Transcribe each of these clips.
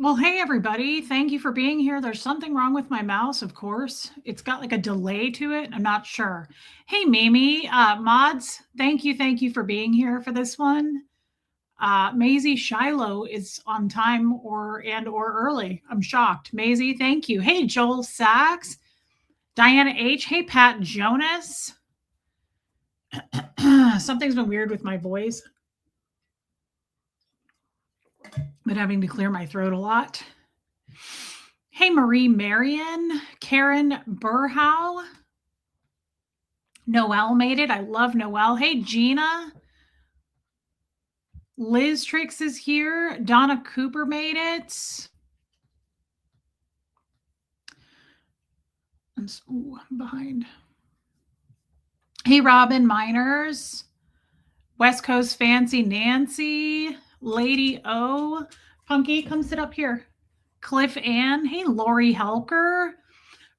Well, hey, everybody. Thank you for being here. There's something wrong with my mouse, of course. It's got like a delay to it. I'm not sure. Hey, Mimi, mods, thank you for being here for this one. Maisie Shiloh is on time or early. I'm shocked. Maisie, thank you. Hey, Joel Sachs, Diana H. Hey, Pat Jonas. Something's been weird with my voice. Been having to clear my throat a lot. Hey, Marie Marion, Karen Burhow. Noelle made it. I love Noelle. Hey, Gina. Liz Tricks is here. Donna Cooper made it. I'm behind. Hey, Robin Miners. West Coast Fancy Nancy. Lady O. Punky, come sit up here. Cliff Ann. Hey, Lori Helker.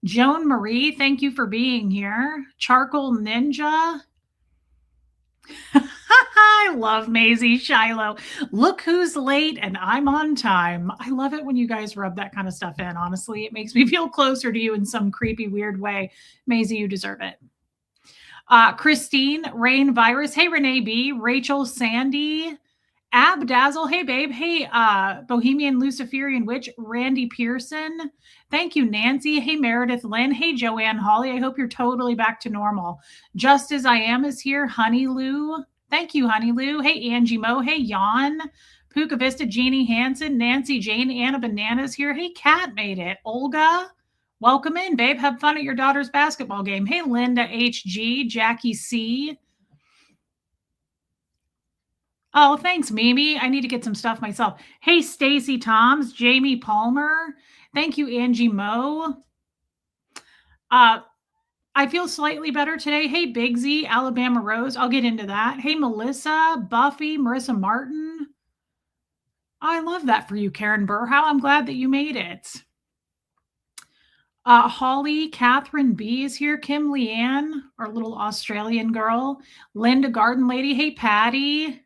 Joan Marie, thank you for being here. Charcoal Ninja. I love Maisie Shiloh. Look who's late and I'm on time. I love it when you guys rub that kind of stuff in. Honestly, it makes me feel closer to you in some creepy, weird way. Maisie, you deserve it. Christine, Rain Virus. Hey, Renee B. Rachel Sandy. Abdazzle. Hey, babe. Hey, Bohemian Luciferian Witch. Randy Pearson. Thank you, Nancy. Hey, Meredith Lynn. Hey, Joanne Holly. I hope you're totally back to normal. Just as I am is here. Honey Lou. Thank you, Honey Lou. Hey, Angie Mo. Hey, Jan. Puka Vista, Jeannie Hansen. Nancy Jane. Anna Bananas here. Hey, Kat made it. Olga. Welcome in, babe. Have fun at your daughter's basketball game. Hey, Linda HG. Jackie C. Oh, thanks, Mimi. I need to get some stuff myself. Hey, Stacy Toms, Jamie Palmer. Thank you, Angie Mo. I feel slightly better today. Hey, Big Z, Alabama Rose. I'll get into that. Hey, Melissa, Buffy, Marissa Martin. I love that for you, Karen Burhow. I'm glad that you made it. Holly, Catherine B is here. Kim Leanne, our little Australian girl. Linda Garden Lady. Hey, Patty.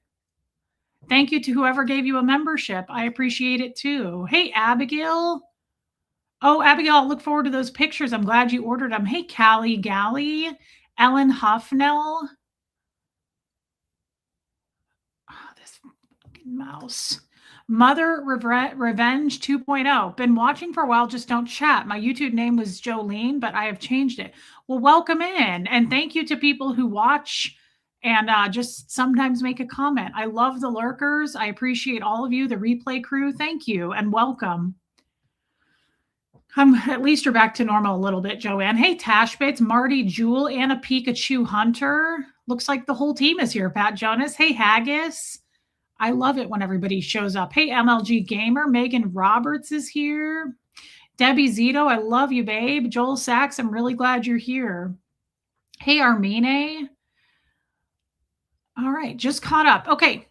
Thank you to whoever gave you a membership. I appreciate it too. Hey, Abigail. Oh, Abigail, I'll look forward to those pictures. I'm glad you ordered them. Hey, Callie Galley. Ellen Huffnell. Oh, this fucking mouse. Mother Revenge 2.0. Been watching for a while, just don't chat. My YouTube name was Jolene, but I have changed it. Well, welcome in. And thank you to people who watch and just sometimes make a comment. I love the lurkers. I appreciate all of you, the replay crew. Thank you and welcome. At least you're back to normal a little bit, Joanne. Hey, Tashbits, Marty Jewel, Anna Pikachu Hunter. Looks like the whole team is here, Pat Jonas. Hey, Haggis. I love it when everybody shows up. Hey, MLG Gamer. Megan Roberts is here. Debbie Zito, I love you, babe. Joel Sachs, I'm really glad you're here. Hey, Armine. All right, just caught up. Okay.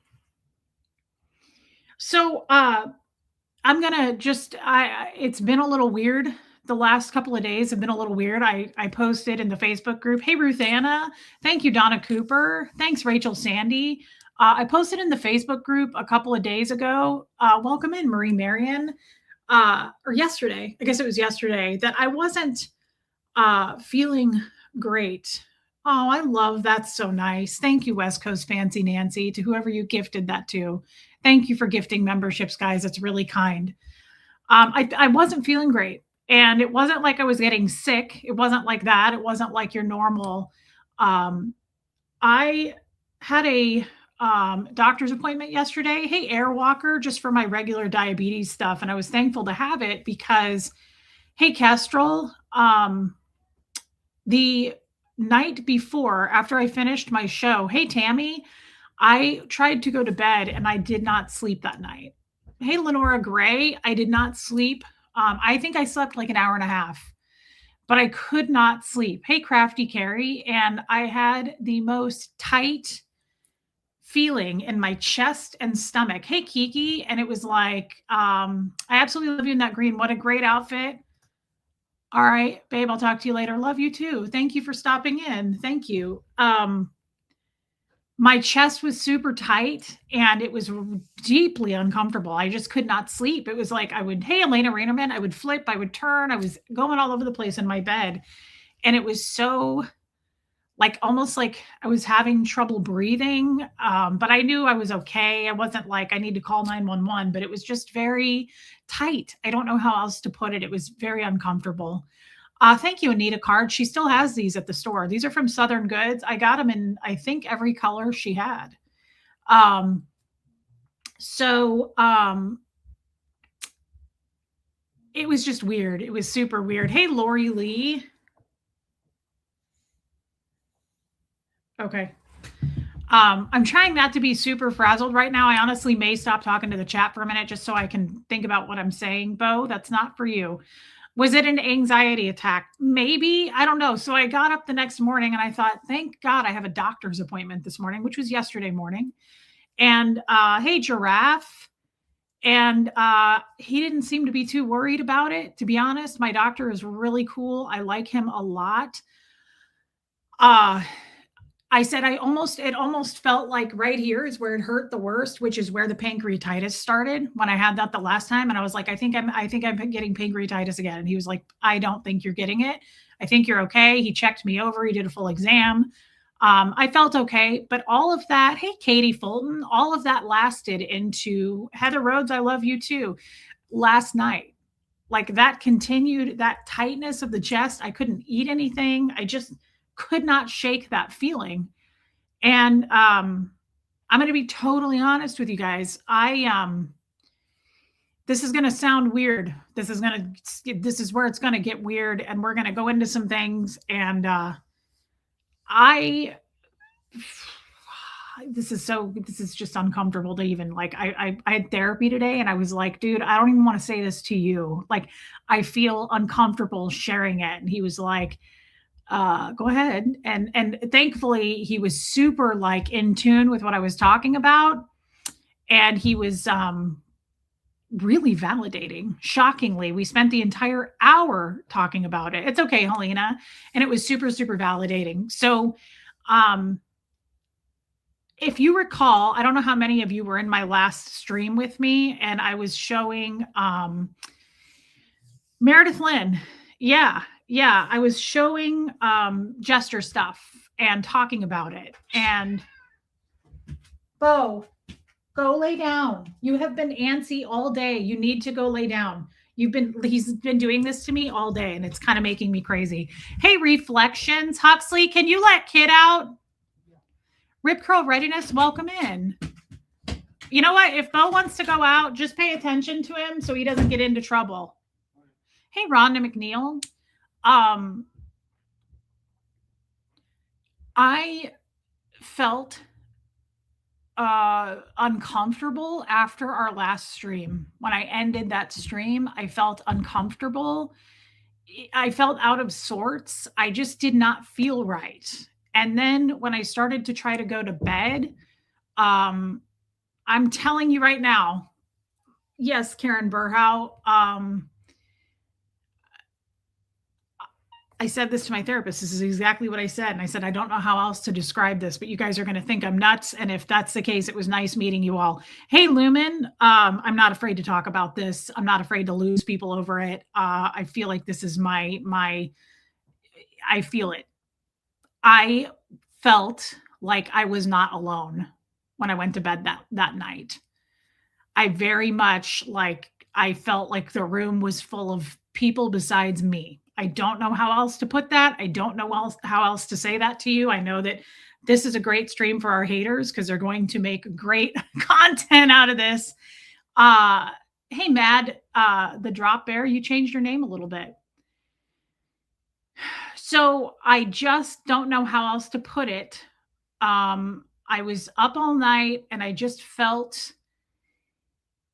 So I'm going to just, it's been a little weird. The last couple of days have been a little weird. I posted in the Facebook group. Hey, Ruth Anna. Thank you, Donna Cooper. Thanks, Rachel Sandy. I posted in the Facebook group a couple of days ago. Welcome in, Marie Marion. Or yesterday, I guess it was yesterday, that I wasn't feeling great. Oh, I love that. So nice. Thank you, West Coast Fancy Nancy, to whoever you gifted that to. Thank you for gifting memberships, guys. It's really kind. I wasn't feeling great. And it wasn't like I was getting sick. It wasn't like that. It wasn't like your normal. I had a doctor's appointment yesterday. Hey, Airwalker, just for my regular diabetes stuff. And I was thankful to have it because, hey, Kestrel, the night before, after I finished my show, hey, Tammy, I tried to go to bed and I did not sleep that night. Hey, Lenora Gray, I did not sleep. I think I slept like an hour and a half, but I could not sleep. Hey, Crafty Carrie, and I had the most tight feeling in my chest and stomach. Hey, Kiki, and it was like, I absolutely love you in that green. What a great outfit. All right, babe, I'll talk to you later. Love you too. Thank you for stopping in. Thank you. My chest was super tight and it was deeply uncomfortable. I just could not sleep. It was like I would, hey, Elena Rainerman, I would flip, I would turn, I was going all over the place in my bed. And it was so like almost like I was having trouble breathing. But I knew I was okay. I wasn't like I need to call 911, but it was just very tight. I don't know how else to put it. It was very uncomfortable. Thank you, Anita Card. She still has these at the store. These are from Southern Goods. I got them in, I think, every color she had. Um, so it was just weird. It was super weird. Hey, Lori Lee. Okay. I'm trying not to be super frazzled right now. I honestly may stop talking to the chat for a minute just so I can think about what I'm saying. Bo, that's not for you. Was it an anxiety attack? Maybe. I don't know. So I got up the next morning and I thought, thank God I have a doctor's appointment this morning, which was yesterday morning. And hey, Giraffe. And he didn't seem to be too worried about it. To be honest, my doctor is really cool. I like him a lot. I said it almost felt like right here is where it hurt the worst, which is where the pancreatitis started when I had that the last time. And I was like, I think I'm getting pancreatitis again. And he was like, I don't think you're getting it. I think you're okay. He checked me over. He did a full exam. I felt okay, but all of that, hey, Katie Fulton, all of that lasted into Heather Rhodes. I love you too. Last night, like that continued, that tightness of the chest. I couldn't eat anything. I just could not shake that feeling. And I'm going to be totally honest with you guys. This is going to sound weird. This is where it's going to get weird, and we're going to go into some things. And this is just uncomfortable to even like, I had therapy today and I was like, dude, I don't even want to say this to you. Like, I feel uncomfortable sharing it. And he was like, go ahead. And thankfully he was super like in tune with what I was talking about. And he was, really validating. Shockingly, we spent the entire hour talking about it. It's okay, Helena. And it was super, super validating. So, if you recall, I don't know how many of you were in my last stream with me, and I was showing Meredith Lynn. Yeah, I was showing Jester stuff and talking about it. And Bo, go lay down. You have been antsy all day. You need to go lay down. He's been doing this to me all day, and it's kind of making me crazy. Hey, Reflections. Huxley, can you let Kid out? Rip Curl Readiness, welcome in. You know what? If Bo wants to go out, just pay attention to him so he doesn't get into trouble. Hey, Rhonda McNeil. I felt uncomfortable after our last stream. When I ended that stream, I felt uncomfortable. I felt out of sorts. I just did not feel right. And then when I started to try to go to bed, I'm telling you right now, yes, Karen Burhow, I said this to my therapist. This is exactly what I said. And I said, I don't know how else to describe this, but you guys are going to think I'm nuts. And if that's the case, it was nice meeting you all. Hey, Lumen, I'm not afraid to talk about this. I'm not afraid to lose people over it. I feel like this is I feel it. I felt like I was not alone when I went to bed that night. I very much I felt like the room was full of people besides me. I don't know how else to put that. I don't know how else to say that to you. I know that this is a great stream for our haters because they're going to make great content out of this. Hey, Mad, the Drop Bear, you changed your name a little bit. So I just don't know how else to put it. I was up all night and I just felt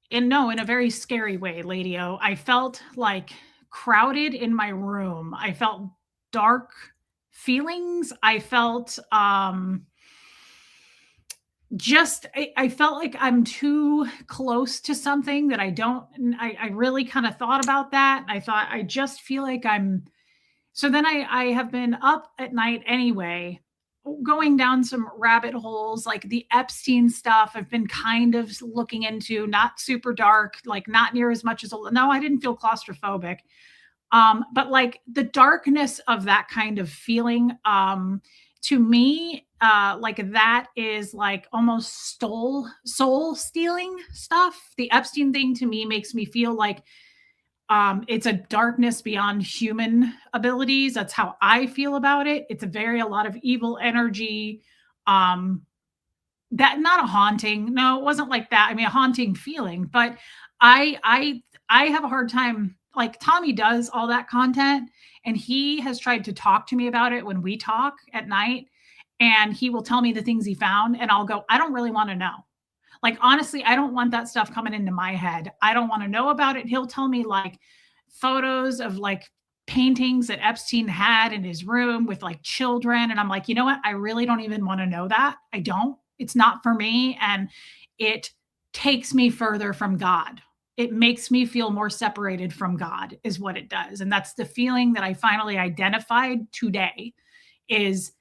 in a very scary way, Lady O. I felt like crowded in my room. I felt dark feelings. I felt I felt like I'm too close to something that I really kind of thought about that. I thought I just feel like so then I have been up at night anyway. going down some rabbit holes, like the Epstein stuff. I've been kind of looking into, not super dark, like not near as much as, no, I didn't feel claustrophobic. But like the darkness of that kind of feeling, to me, like that is like almost soul stealing stuff. The Epstein thing to me makes me feel like it's a darkness beyond human abilities. That's how I feel about it. It's a lot of evil energy. Um, that not a haunting. No, it wasn't like that. I mean, a haunting feeling, but I have a hard time. Like Tommy does all that content, and he has tried to talk to me about it when we talk at night, and he will tell me the things he found, and I'll go, I don't really want to know. Like, honestly, I don't want that stuff coming into my head. I don't want to know about it. He'll tell me like photos of like paintings that Epstein had in his room with like children. And I'm like, you know what? I really don't even want to know that. I don't. It's not for me. And it takes me further from God. It makes me feel more separated from God, is what it does. And that's the feeling that I finally identified today is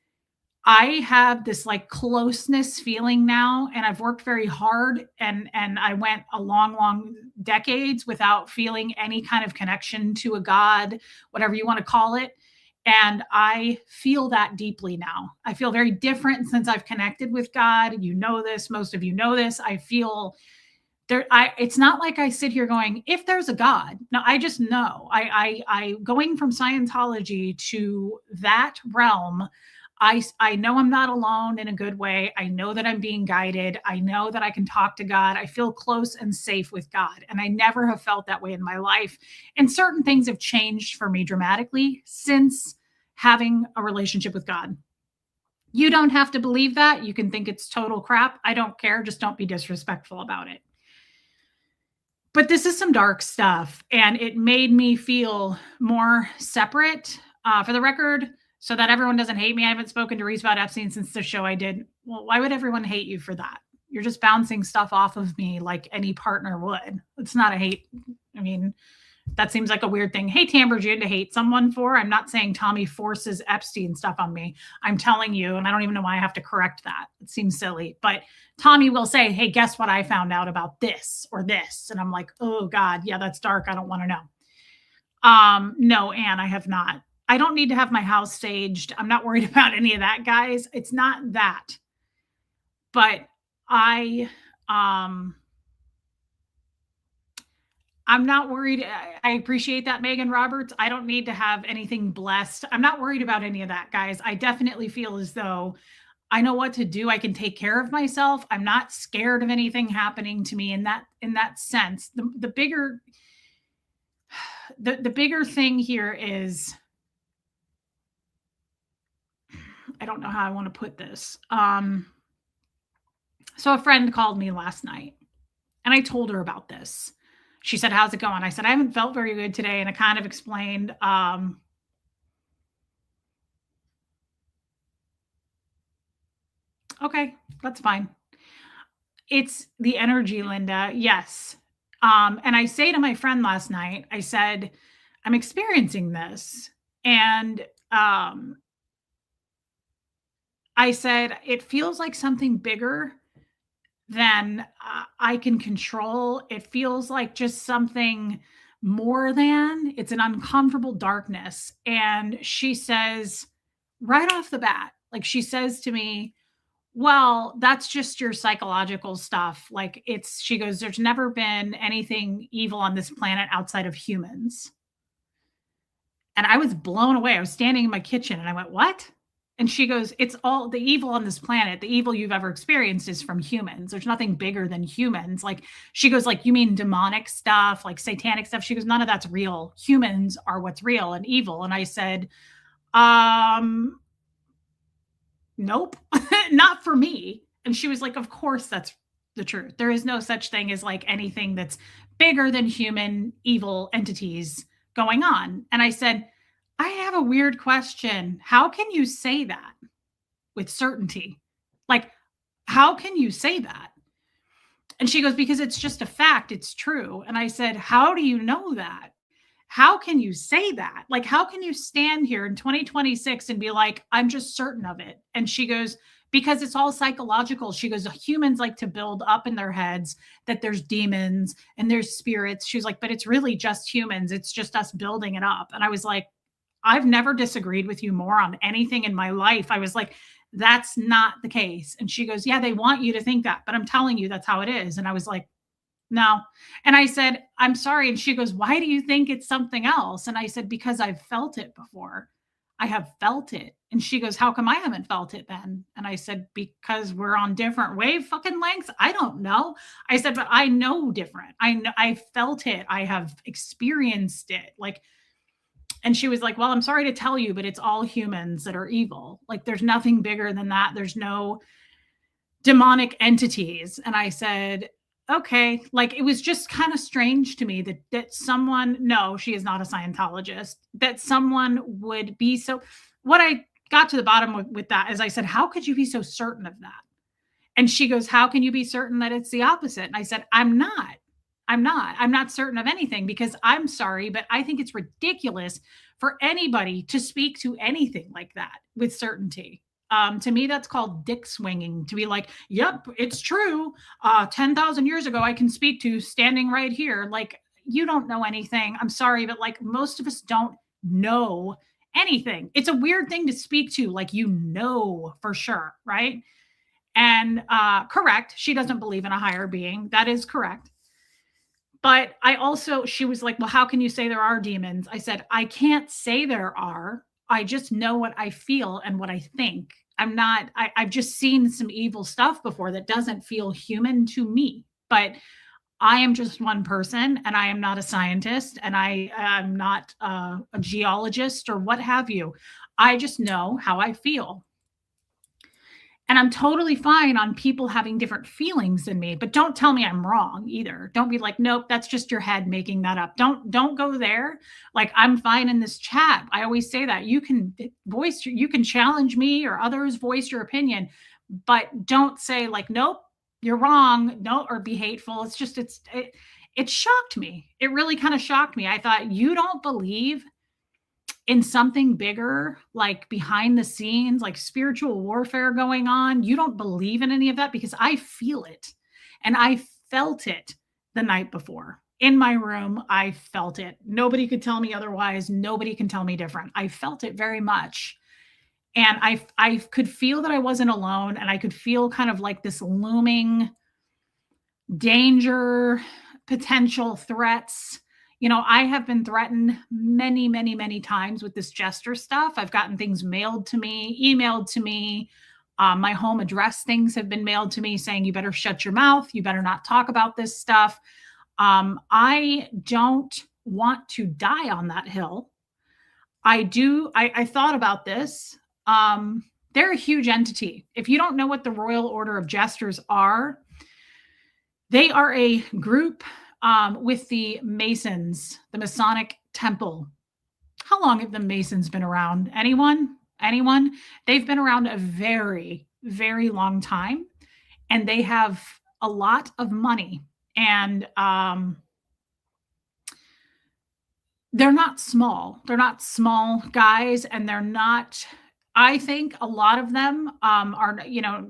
I have this like closeness feeling now, and I've worked very hard, and I went a long decades without feeling any kind of connection to a God, whatever you want to call it. And I feel that deeply now. I feel very different since I've connected with God. You know this, most of you know this. I feel there, it's not like I sit here going, if there's a God. No, I just know. I going from Scientology to that realm, I know I'm not alone in a good way. I know that I'm being guided. I know that I can talk to God. I feel close and safe with God. And I never have felt that way in my life. And certain things have changed for me dramatically since having a relationship with God. You don't have to believe that. You can think it's total crap. I don't care. Just don't be disrespectful about it. But this is some dark stuff, and it made me feel more separate. For the record, so that everyone doesn't hate me, I haven't spoken to Reese about Epstein since the show I did. Well, why would everyone hate you for that? You're just bouncing stuff off of me like any partner would. It's not a hate. I mean, that seems like a weird thing. Hey, Tamberjane, to hate someone for. I'm not saying Tommy forces Epstein stuff on me. I'm telling you, and I don't even know why I have to correct that. It seems silly. But Tommy will say, hey, guess what I found out about this or this? And I'm like, oh, God, yeah, that's dark. I don't want to know. No, Anne, I have not. I don't need to have my house staged. I'm not worried about any of that, guys. It's not that. But I'm not worried. I appreciate that, Megan Roberts. I don't need to have anything blessed. I'm not worried about any of that, guys. I definitely feel as though I know what to do. I can take care of myself. I'm not scared of anything happening to me in that sense. The bigger thing here is, I don't know how I want to put this. So a friend called me last night, and I told her about this. She said, how's it going? I said, I haven't felt very good today. And I kind of explained, okay, that's fine. It's the energy, Linda. Yes. And I say to my friend last night, I said, I'm experiencing this. And I said, it feels like something bigger than I can control. It feels like just something more than. It's an uncomfortable darkness. And she says, right off the bat, like she says to me, well, that's just your psychological stuff. Like she goes, there's never been anything evil on this planet outside of humans. And I was blown away. I was standing in my kitchen and I went, what? And she goes, it's all the evil on this planet. The evil you've ever experienced is from humans. There's nothing bigger than humans. Like she goes, like, you mean demonic stuff, like satanic stuff? She goes, none of that's real. Humans are what's real and evil. And I said, nope, not for me. And she was like, of course that's the truth. There is no such thing as like anything that's bigger than human evil entities going on. And I said, I have a weird question. How can you say that with certainty? Like, how can you say that? And she goes, because it's just a fact. It's true. And I said, how do you know that? how can you say that? Like, how can you stand here in 2026 and be like, I'm just certain of it? And she goes, because it's all psychological. She goes, humans like to build up in their heads that there's demons and there's spirits. She's like, but it's really just humans. It's just us building it up. And I was like, I've never disagreed with you more on anything in my life. I was like, that's not the case. And she goes, yeah, they want you to think that, but I'm telling you, that's how it is. And I was like, no. And I said, I'm sorry. And she goes, why do you think it's something else? And I said, because I've felt it before. I have felt it. And she goes, how come I haven't felt it then? And I said, because we're on different wave fucking lengths. I don't know. I said, but I know different. I know I felt it. I have experienced it. Like, and she was like, well, I'm sorry to tell you, but it's all humans that are evil. Like, there's nothing bigger than that. There's no demonic entities. And I said, okay. Like, it was just kind of strange to me that someone, no, she is not a Scientologist, that someone would be so. What I got to the bottom with that is I said, how could you be so certain of that? And she goes, how can you be certain that it's the opposite? And I said, I'm not certain of anything, because I'm sorry, but I think it's ridiculous for anybody to speak to anything like that with certainty. To me, that's called dick swinging, to be like, yep, it's true. 10,000 years ago, I can speak to standing right here. Like, you don't know anything. I'm sorry, but like, most of us don't know anything. It's a weird thing to speak to, like, you know, for sure. Right. And correct. She doesn't believe in a higher being. That is correct. But I also, she was like, well, how can you say there are demons? I said, I can't say there are. I just know what I feel and what I think. I've just seen some evil stuff before that doesn't feel human to me. But I am just one person, and I am not a scientist, and I am not a geologist or what have you. I just know how I feel. And I'm totally fine on people having different feelings than me, but don't tell me I'm wrong either. Don't be like, nope, that's just your head making that up. Don't go there. Like, I'm fine in this chat. I always say that you can you can challenge me or others, voice your opinion, but don't say like, nope, you're wrong. No, or be hateful. It's just, it shocked me. It really kind of shocked me. I thought, you don't believe in something bigger, like behind the scenes, like spiritual warfare going on. You don't believe in any of that, because I feel it. And I felt it the night before in my room. I felt it. Nobody could tell me otherwise. Nobody can tell me different. I felt it very much. And I could feel that I wasn't alone. And I could feel kind of like this looming danger, potential threats. You know, I have been threatened many, many, many times with this Jester stuff. I've gotten things mailed to me, emailed to me. My home address things have been mailed to me saying, you better shut your mouth. You better not talk about this stuff. I don't want to die on that hill. I do. I thought about this. They're a huge entity. If you don't know what the Royal Order of Jesters are, they are a group with the Masons, the Masonic Temple. How long have the Masons been around? Anyone? Anyone? They've been around a very, very long time, and they have a lot of money. And they're not small. They're not small guys, and they're not. I think a lot of them are, you know,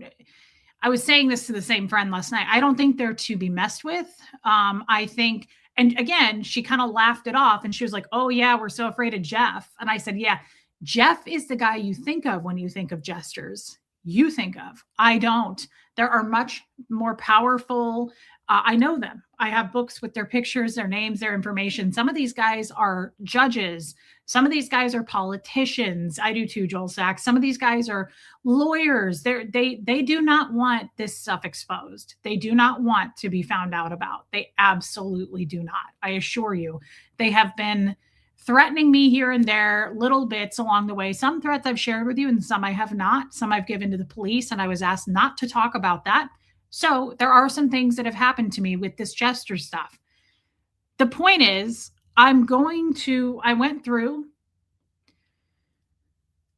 I was saying this to the same friend last night. I don't think they're to be messed with. I think, and again, she kind of laughed it off, and she was like, oh, yeah, we're so afraid of Jeff. And I said, yeah, Jeff is the guy you think of when you think of jesters. You think of. I don't. There are much more powerful. I know them. I have books with their pictures, their names, their information. Some of these guys are judges. Some of these guys are politicians. I do too, Joel Sachs. Some of these guys are lawyers. They do not want this stuff exposed. They do not want to be found out about. They absolutely do not. I assure you. They have been threatening me here and there, little bits along the way. Some threats I've shared with you, and some I have not. Some I've given to the police, and I was asked not to talk about that. So there are some things that have happened to me with this Jester stuff. The point is, I went through,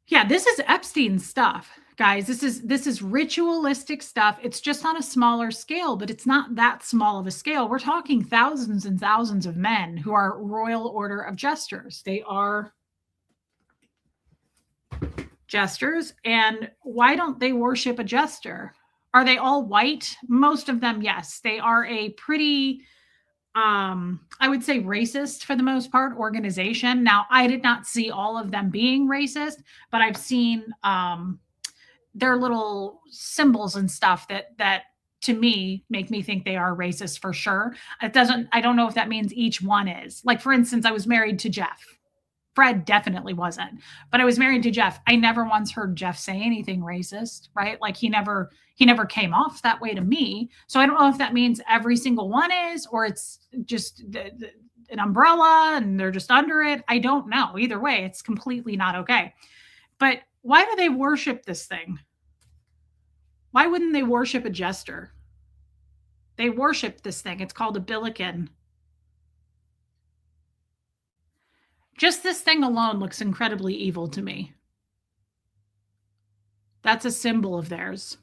yeah, this is Epstein's stuff. Guys, this is ritualistic stuff. It's just on a smaller scale, but it's not that small of a scale. We're talking thousands and thousands of men who are Royal Order of Jesters. They are jesters. And why don't they worship a jester? Are they all white? Most of them, yes. They are a pretty, I would say, racist for the most part organization. Now, I did not see all of them being racist, but I've seen their little symbols and stuff that to me make me think they are racist for sure. I don't know if that means each one is. Like, for instance, I was married to Jeff. Fred definitely wasn't, but I was married to Jeff. I never once heard Jeff say anything racist, right? Like he never came off that way to me. So I don't know if that means every single one is, or it's just an umbrella and they're just under it. I don't know. Either way, it's completely not okay. But why do they worship this thing? Why wouldn't they worship a jester? They worship this thing. It's called a Billiken. Just this thing alone looks incredibly evil to me. That's a symbol of theirs.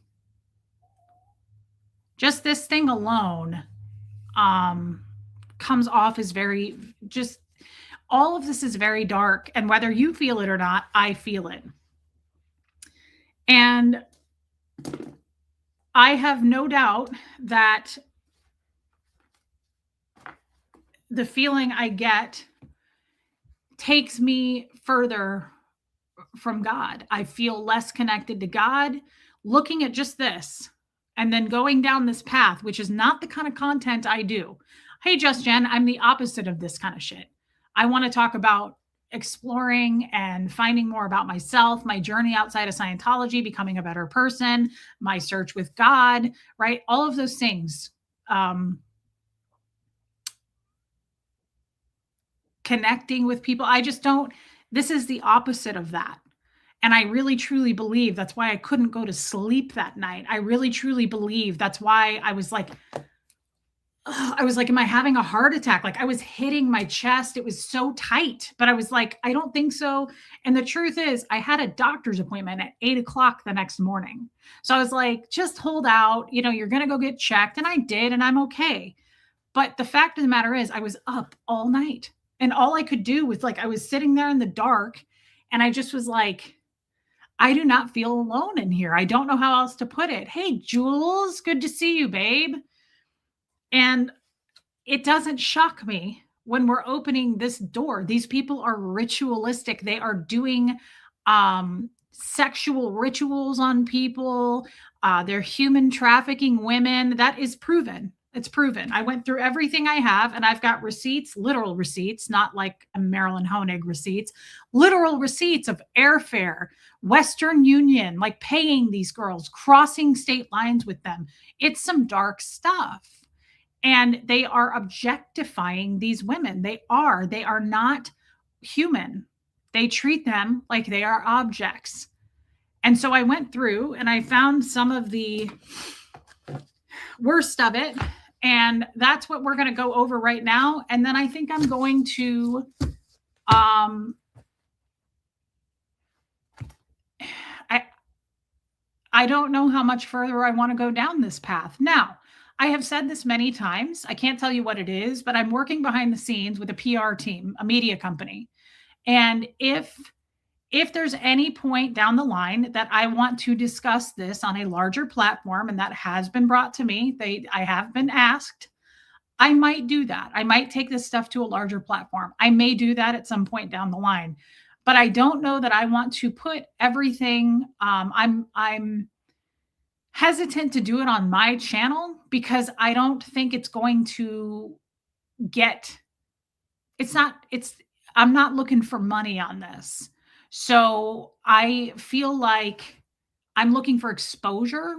Just this thing alone comes off as very, just all of this is very dark. And whether you feel it or not, I feel it. And I have no doubt that the feeling I get takes me further from God. I feel less connected to God looking at just this and then going down this path, which is not the kind of content I do. Hey, Just Jen, I'm the opposite of this kind of shit. I want to talk about exploring and finding more about myself, my journey outside of Scientology, becoming a better person, my search with God, right? All of those things. Connecting with people. I just don't, this is the opposite of that. And I really truly believe that's why I couldn't go to sleep that night. I really truly believe that's why I was like, am I having a heart attack? Like I was hitting my chest. It was so tight, but I was like, I don't think so. And the truth is I had a doctor's appointment at 8:00 the next morning. So I was like, just hold out, you're going to go get checked. And I did, and I'm okay. But the fact of the matter is I was up all night. And all I could do was I was sitting there in the dark and I just was like, I do not feel alone in here. I don't know how else to put it. Hey, Jules, good to see you, babe. And it doesn't shock me when we're opening this door. These people are ritualistic. They are doing sexual rituals on people. They're human trafficking women. That is proven. It's proven. I went through everything I have, and I've got receipts, literal receipts, not like a Marilyn Honig receipts, literal receipts of airfare, Western Union, like paying these girls, crossing state lines with them. It's some dark stuff. And they are objectifying these women. They are not human. They treat them like they are objects. And so I went through and I found some of the worst of it. And that's what we're going to go over right now. And then I think I'm going to, I don't know how much further I want to go down this path. Now, I have said this many times. I can't tell you what it is, but I'm working behind the scenes with a PR team, a media company. And if there's any point down the line that I want to discuss this on a larger platform, and that has been brought to me, I have been asked, I might do that. I might take this stuff to a larger platform. I may do that at some point down the line, but I don't know that I want to put everything. I'm hesitant to do it on my channel because I don't think it's going to I'm not looking for money on this. So I feel like I'm looking for exposure,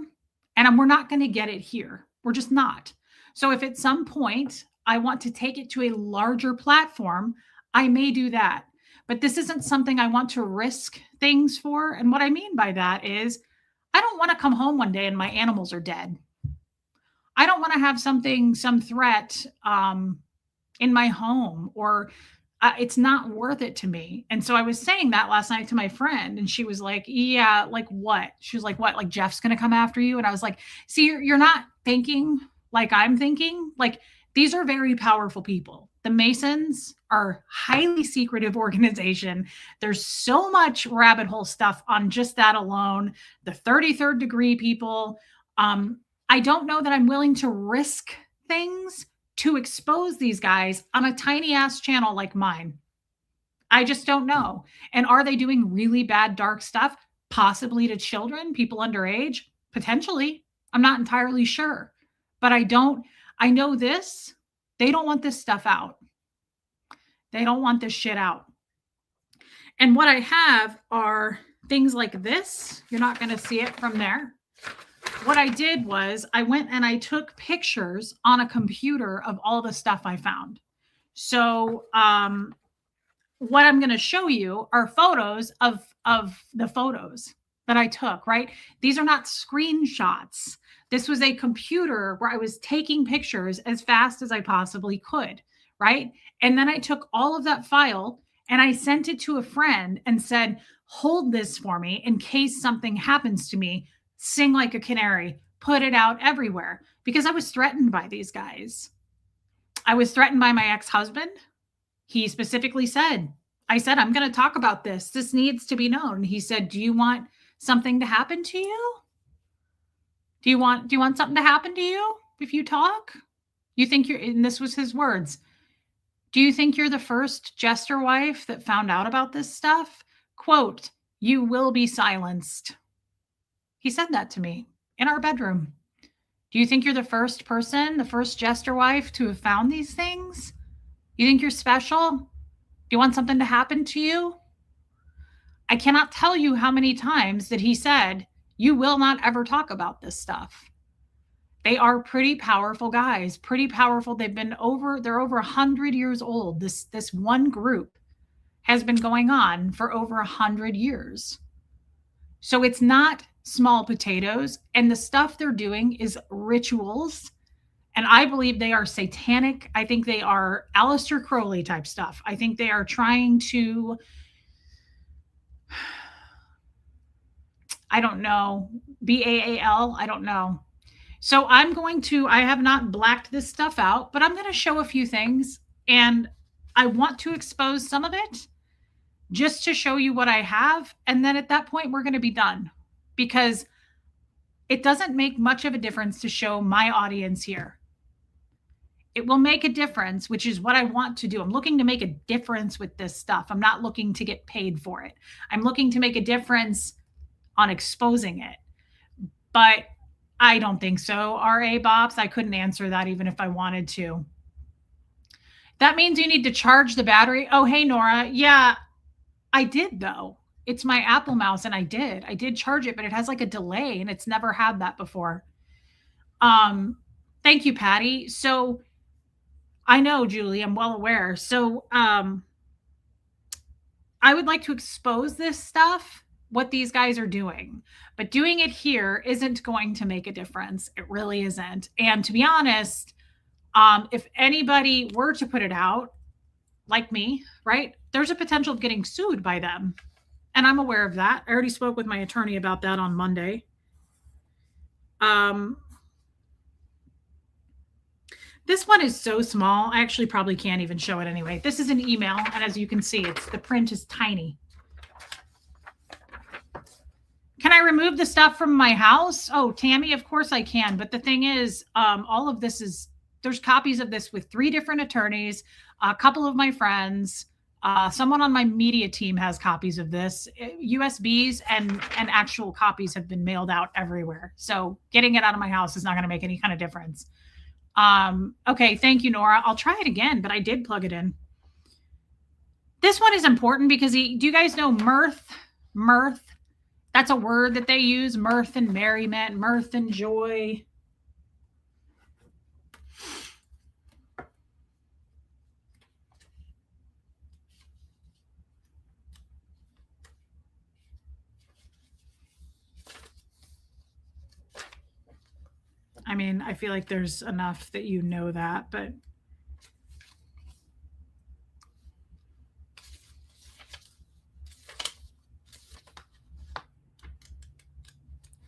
and we're not going to get it here. We're just not. So if at some point I want to take it to a larger platform, I may do that. But this isn't something I want to risk things for. And what I mean by that is I don't want to come home one day and my animals are dead. I don't want to have some threat in my home, or it's not worth it to me. And so I was saying that last night to my friend, and she was like, yeah, like what? She was like, what? Like Jeff's going to come after you? And I was like, see, you're not thinking like I'm thinking. Like these are very powerful people. The Masons are highly secretive organization. There's so much rabbit hole stuff on just that alone. The 33rd degree people. I don't know that I'm willing to risk things to expose these guys on a tiny ass channel like mine. I just don't know. And are they doing really bad, dark stuff? Possibly to children, people underage? Potentially. I'm not entirely sure. But I know this. They don't want this stuff out. They don't want this shit out. And what I have are things like this. You're not going to see it from there. What I did was I went and I took pictures on a computer of all the stuff I found. So, what I'm going to show you are photos of the photos that I took, right? These are not screenshots. This was a computer where I was taking pictures as fast as I possibly could, right? And then I took all of that file and I sent it to a friend and said, hold this for me in case something happens to me. Sing like a canary, put it out everywhere, because I was threatened by these guys. I was threatened by my ex-husband. He specifically said, I said, I'm going to talk about this. This needs to be known. He said, do you want something to happen to you? Do you want something to happen to you if you talk? You think you're, and this was his words. Do you think you're the first jester wife that found out about this stuff? Quote, you will be silenced. He said that to me in our bedroom. Do you think you're the first person, the first jester wife to have found these things? You think you're special? Do you want something to happen to you? I cannot tell you how many times that he said, you will not ever talk about this stuff. They are pretty powerful guys, pretty powerful. They're over 100 years old. This one group has been going on for over 100 years. So it's not small potatoes, and the stuff they're doing is rituals. And I believe they are satanic. I think they are Aleister Crowley type stuff. I think they are trying to, I don't know, BAAL. I don't know. So I have not blacked this stuff out, but I'm going to show a few things. And I want to expose some of it just to show you what I have. And then at that point, we're going to be done, because it doesn't make much of a difference to show my audience here. It will make a difference, which is what I want to do. I'm looking to make a difference with this stuff. I'm not looking to get paid for it. I'm looking to make a difference on exposing it. But I don't think so. RA Bops, I couldn't answer that even if I wanted to. That means you need to charge the battery. Oh, hey, Nora. Yeah, I did though. It's my Apple mouse, and I did charge it, but it has like a delay, and it's never had that before. Thank you, Patty. So I know, Julie, I'm well aware. So I would like to expose this stuff, what these guys are doing, but doing it here isn't going to make a difference. It really isn't. And to be honest, if anybody were to put it out, like me, right, there's a potential of getting sued by them. And I'm aware of that. I already spoke with my attorney about that on Monday. This one is so small, I actually probably can't even show it anyway. This is an email, and as you can see, the print is tiny. Can I remove the stuff from my house? Oh, Tammy, of course I can. But the thing is, all of this there's copies of this with 3 different attorneys, a couple of my friends, someone on my media team has copies of this. USBs and actual copies have been mailed out everywhere. So getting it out of my house is not going to make any kind of difference. Okay, thank you, Nora. I'll try it again, but I did plug it in. This one is important because do you guys know mirth? Mirth. That's a word that they use, mirth and merriment, mirth and joy. I mean, I feel like there's enough that you know that, but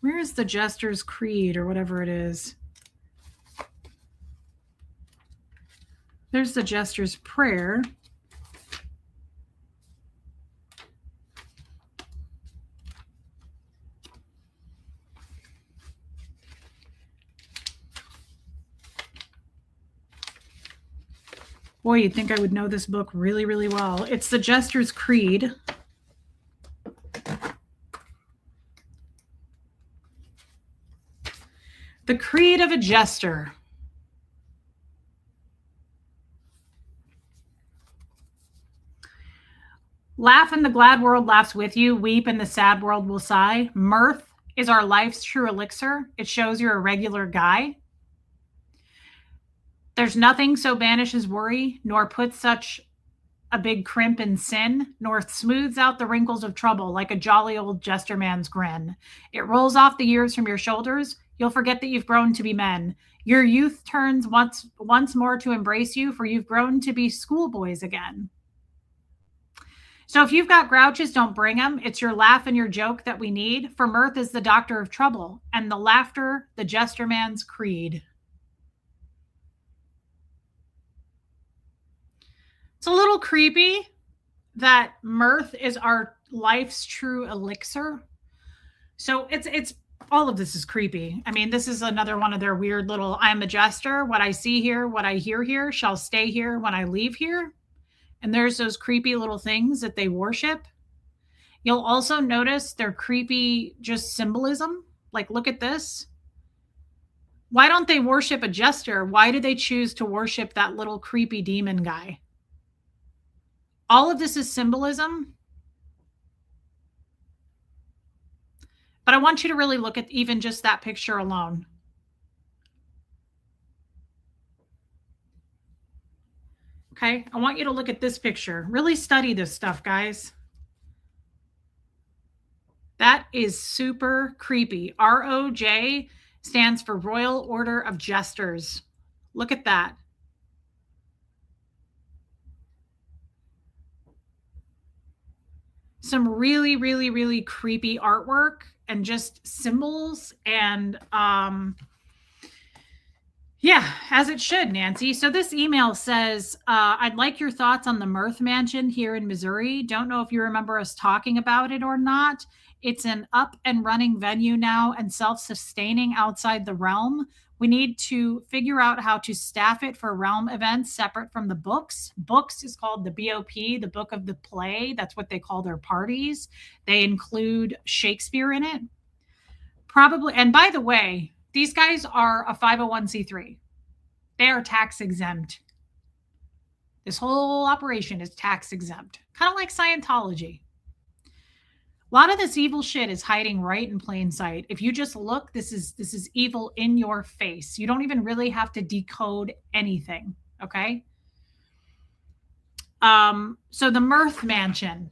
Where is the Jester's Creed or whatever it is? There's the Jester's Prayer. Boy, you'd think I would know this book really, really well. It's the Jester's Creed. The Creed of a Jester. Laugh and the glad world laughs with you. Weep and the sad world will sigh. Mirth is our life's true elixir. It shows you're a regular guy. There's nothing so banishes worry, nor puts such a big crimp in sin, nor smooths out the wrinkles of trouble like a jolly old jester man's grin. It rolls off the years from your shoulders. You'll forget that you've grown to be men. Your youth turns once more to embrace you, for you've grown to be schoolboys again. So if you've got grouches, don't bring them. It's your laugh and your joke that we need, for mirth is the doctor of trouble, and the laughter, the jester man's creed. It's a little creepy that mirth is our life's true elixir. So it's all of this is creepy. I mean, this is another one of their weird little, I'm a jester. What I see here, what I hear here shall stay here when I leave here. And there's those creepy little things that they worship. You'll also notice their creepy just symbolism. Like, look at this. Why don't they worship a jester? Why do they choose to worship that little creepy demon guy? All of this is symbolism. But I want you to really look at even just that picture alone. Okay, I want you to look at this picture. Really study this stuff, guys. That is super creepy. ROJ stands for Royal Order of Jesters. Look at that. Some really, really, really creepy artwork and just symbols and yeah, as it should, Nancy. So this email says, I'd like your thoughts on the Mirth Mansion here in Missouri. Don't know if you remember us talking about it or not. It's an up and running venue now and self-sustaining outside the realm. We need to figure out how to staff it for realm events separate from the books. Books is called the BOP, the book of the play. That's what they call their parties. They include Shakespeare in it. Probably, and by the way, these guys are a 501c3. They are tax exempt. This whole operation is tax exempt, kind of like Scientology. A lot of this evil shit is hiding right in plain sight. If you just look, this is evil in your face. You don't even really have to decode anything, okay? So the Mirth Mansion,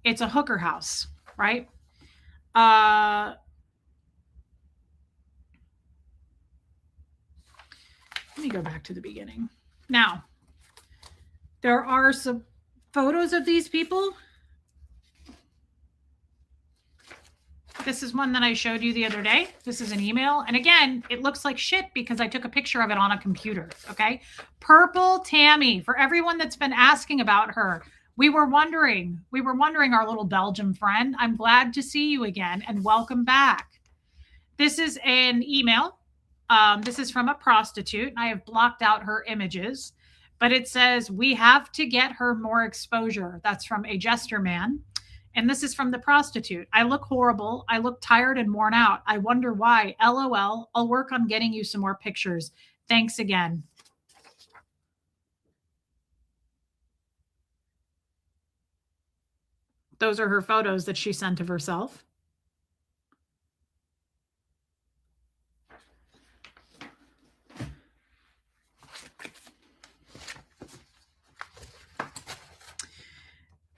it's a hooker house, right? Let me go back to the beginning. Now, there are some photos of these people. This is one that I showed you the other day. This is an email. And again, it looks like shit because I took a picture of it on a computer, okay? Purple Tammy, for everyone that's been asking about her. We were wondering, our little Belgium friend. I'm glad to see you again and welcome back. This is an email. This is from a prostitute. I have blocked out her images, but it says, we have to get her more exposure. That's from a jester man. And this is from the prostitute. I look horrible. I look tired and worn out. I wonder why. LOL. I'll work on getting you some more pictures. Thanks again. Those are her photos that she sent of herself.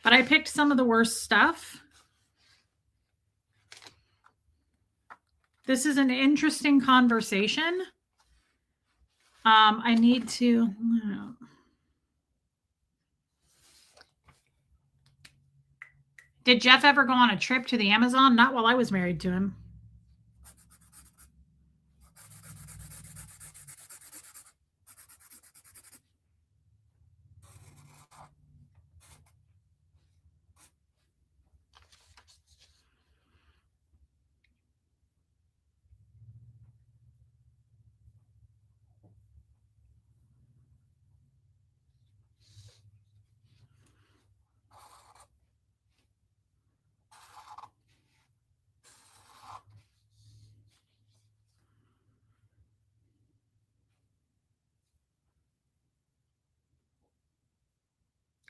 But I picked some of the worst stuff. This is an interesting conversation. I need to... Did Jeff ever go on a trip to the Amazon? Not while I was married to him.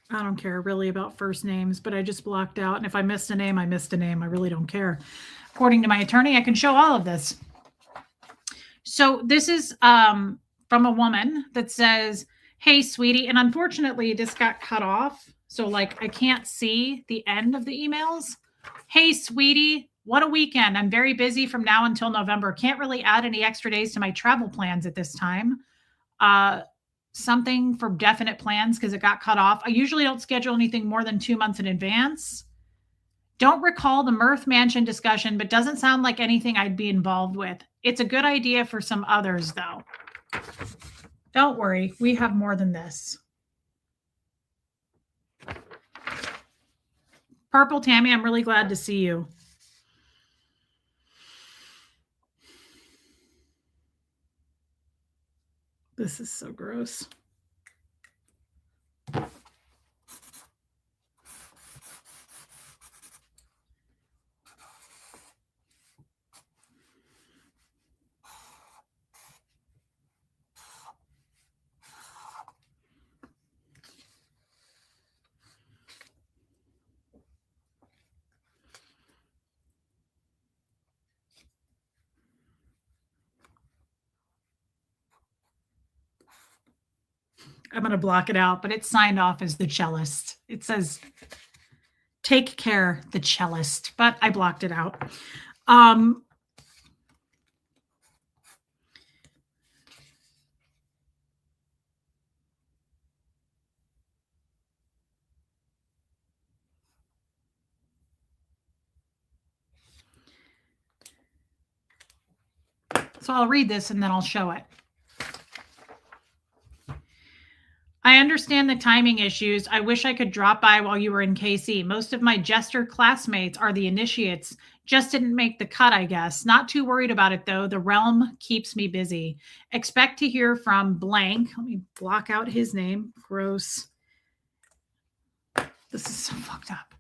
I don't care really about first names, but I just blocked out. And if I missed a name, I missed a name. I really don't care. According to my attorney, I can show all of this. So this is from a woman that says, "Hey, sweetie," and unfortunately, this got cut off. So like I can't see the end of the emails. "Hey, sweetie, what a weekend. I'm very busy from now until November. Can't really add any extra days to my travel plans at this time. Something for definite plans because it got cut off. I usually don't schedule anything more than 2 months in advance. Don't recall the Mirth Mansion discussion, but doesn't sound like anything I'd be involved with. It's a good idea for some others, though. Don't worry, we have more than this." Purple Tammy, I'm really glad to see you. This is so gross. I'm going to block it out, but it's signed off as the cellist. It says, "Take care, the cellist," but I blocked it out. So I'll read this and then I'll show it. "I understand the timing issues. I wish I could drop by while you were in KC. Most of my Jester classmates are the initiates. Just didn't make the cut, I guess. Not too worried about it, though. The realm keeps me busy. Expect to hear from blank." Let me block out his name. Gross. This is so fucked up.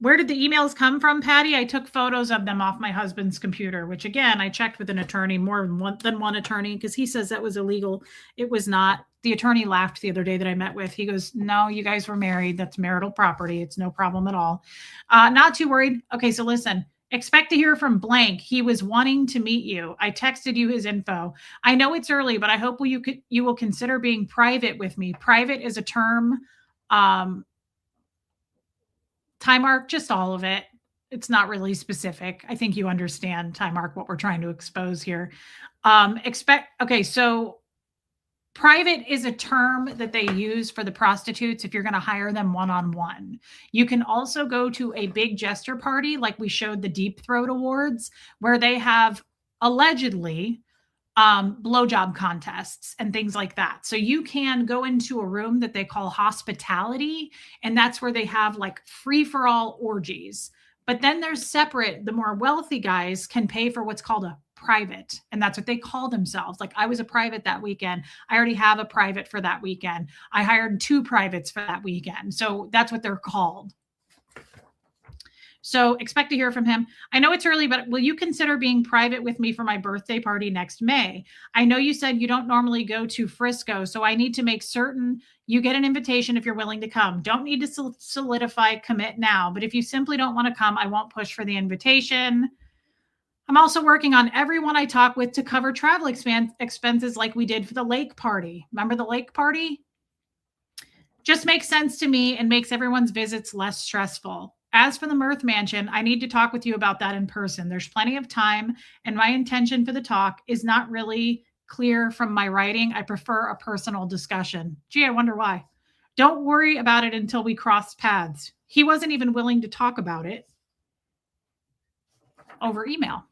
"Where did the emails come from, Patty? I took photos of them off my husband's computer," which again, I checked with an attorney, more than one attorney, because he says that was illegal. It was not. The attorney laughed the other day that I met with. He goes, "No, you guys were married. That's marital property. It's no problem at all." Not too worried. Okay, so listen. "Expect to hear from blank. He was wanting to meet you. I texted you his info. I know it's early, but I hope you will consider being private with me." Private is a term. Time arc, just all of it. It's not really specific. I think you understand, time arc, what we're trying to expose here. Okay, so private is a term that they use for the prostitutes if you're going to hire them one-on-one. You can also go to a big jester party, like we showed the Deep Throat Awards, where they have allegedly blowjob contests and things like that. So you can go into a room that they call hospitality, and that's where they have like free-for-all orgies. But then there's separate, the more wealthy guys can pay for what's called a private, and that's what they call themselves. Like, I was a private that weekend. I already have a private for that weekend. I hired 2 privates for that weekend. So that's what they're called. So expect to hear from him. "I know it's early, but will you consider being private with me for my birthday party next May? I know you said you don't normally go to Frisco, so I need to make certain you get an invitation if you're willing to come. Don't need to solidify commit now, but if you simply don't want to come, I won't push for the invitation. I'm also working on everyone I talk with to cover travel expenses like we did for the lake party." Remember the lake party? "Just makes sense to me and makes everyone's visits less stressful. As for the Mirth Mansion, I need to talk with you about that in person. There's plenty of time, and my intention for the talk is not really clear from my writing. I prefer a personal discussion." Gee, I wonder why. Don't worry about it until we crossed paths. He wasn't even willing to talk about it over email.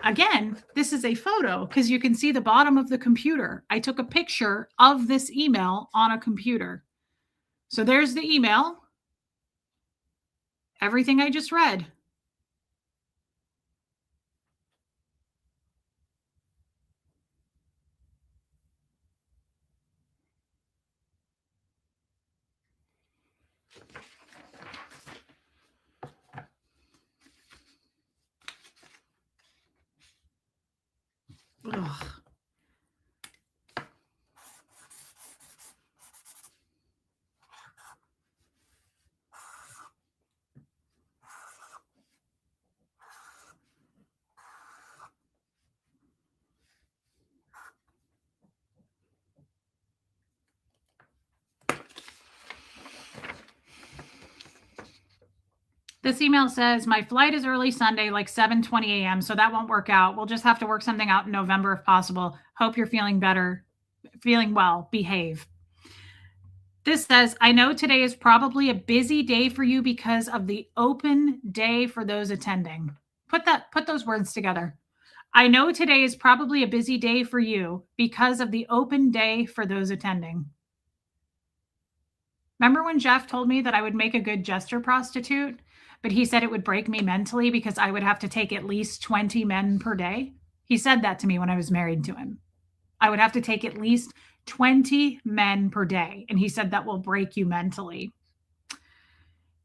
Again, this is a photo because you can see the bottom of the computer. I took a picture of this email on a computer. So there's the email. Everything I just read. Ugh. This email says, my flight is early Sunday, like 7:20 a.m., so that won't work out. We'll just have to work something out in November if possible. Hope you're feeling better, feeling well. Behave. This says, I know today is probably a busy day for you because of the open day for those attending. Put those words together. I know today is probably a busy day for you because of the open day for those attending. Remember when Jeff told me that I would make a good jester prostitute, but he said it would break me mentally because I would have to take at least 20 men per day? He said that to me when I was married to him. I would have to take at least 20 men per day. And he said that will break you mentally.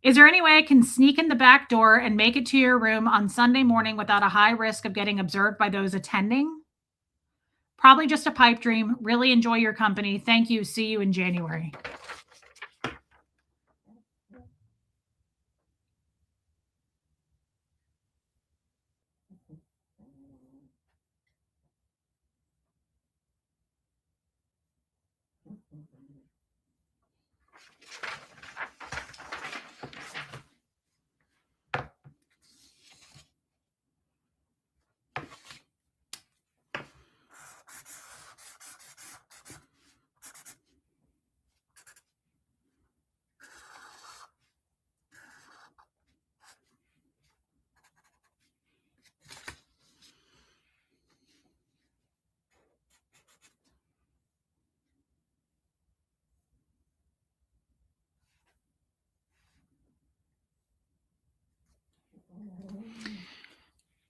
Is there any way I can sneak in the back door and make it to your room on Sunday morning without a high risk of getting observed by those attending? Probably just a pipe dream. Really enjoy your company. Thank you. See you in January.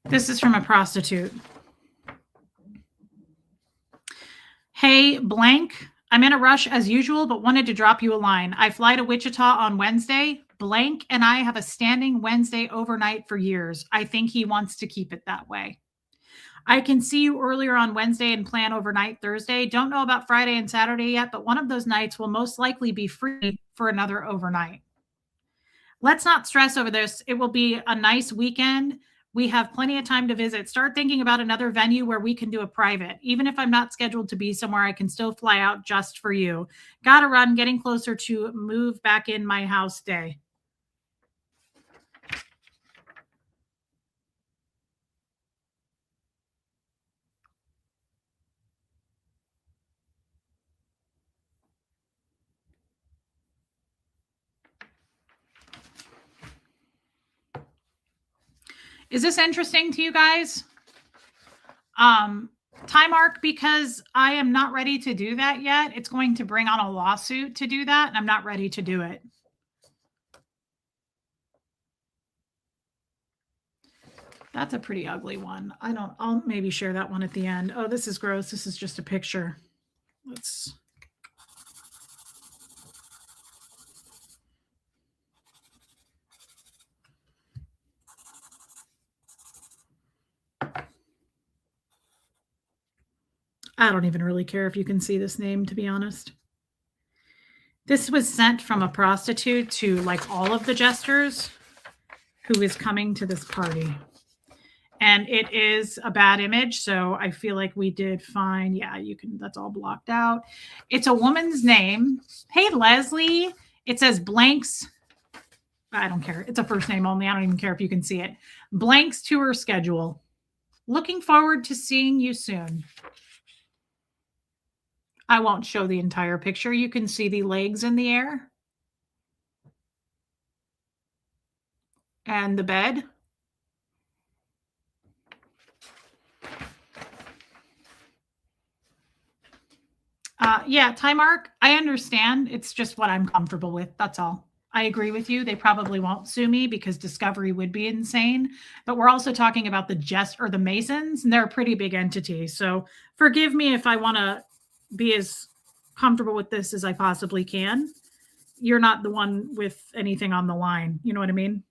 This is from a prostitute. Hey, blank. I'm in a rush as usual, but wanted to drop you a line. I fly to Wichita on Wednesday. Blank and I have a standing Wednesday overnight for years. I think he wants to keep it that way. I can see you earlier on Wednesday and plan overnight Thursday. Don't know about Friday and Saturday yet, but one of those nights will most likely be free for another overnight. Let's not stress over this. It will be a nice weekend. We have plenty of time to visit. Start thinking about another venue where we can do a private. Even if I'm not scheduled to be somewhere, I can still fly out just for you. Gotta run, getting closer to move back in my house day. Is this interesting to you guys? Time arc, because I am not ready to do that yet. It's going to bring on a lawsuit to do that, and I'm not ready to do it. That's a pretty ugly one. I'll maybe share that one at the end. Oh, this is gross. This is just a picture. I don't even really care if you can see this name, to be honest. This was sent from a prostitute to like all of the jesters who is coming to this party. And it is a bad image, so I feel like we did fine. Yeah, you can, that's all blocked out. It's a woman's name. Hey, Leslie. It says blanks. I don't care. It's a first name only. I don't even care if you can see it. Blanks tour schedule. Looking forward to seeing you soon. I won't show the entire picture. You can see the legs in the air and the bed. Yeah, time arc, I understand. It's just what I'm comfortable with. That's all. I agree with you. They probably won't sue me because Discovery would be insane. But we're also talking about the Masons, and they're a pretty big entity. So forgive me if I want to be as comfortable with this as I possibly can. You're not the one with anything on the line. You know what I mean?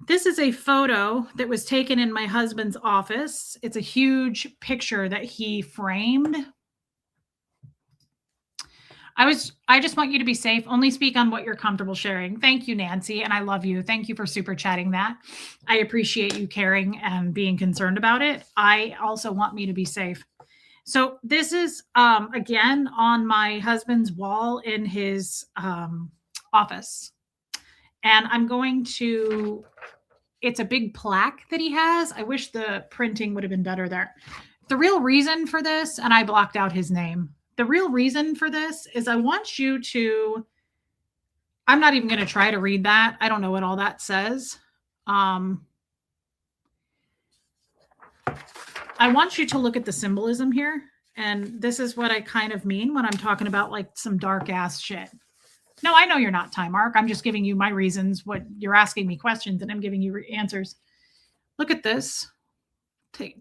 This is a photo that was taken in my husband's office. It's a huge picture that he framed. I just want you to be safe. Only speak on what you're comfortable sharing. Thank you, Nancy, and I love you. Thank you for super chatting that. I appreciate you caring and being concerned about it. I also want me to be safe. So this is again on my husband's wall in his office. And I'm going to, it's a big plaque that he has. I wish the printing would have been better there. The real reason for this, and I blocked out his name. The real reason for this is I want you to, I'm not even going to try to read that. I don't know what all that says. I want you to look at the symbolism here. And this is what I kind of mean when I'm talking about like some dark ass shit. No, I know you're not, Time Mark. I'm just giving you my reasons. What you're asking me questions and I'm giving you answers. Look at this.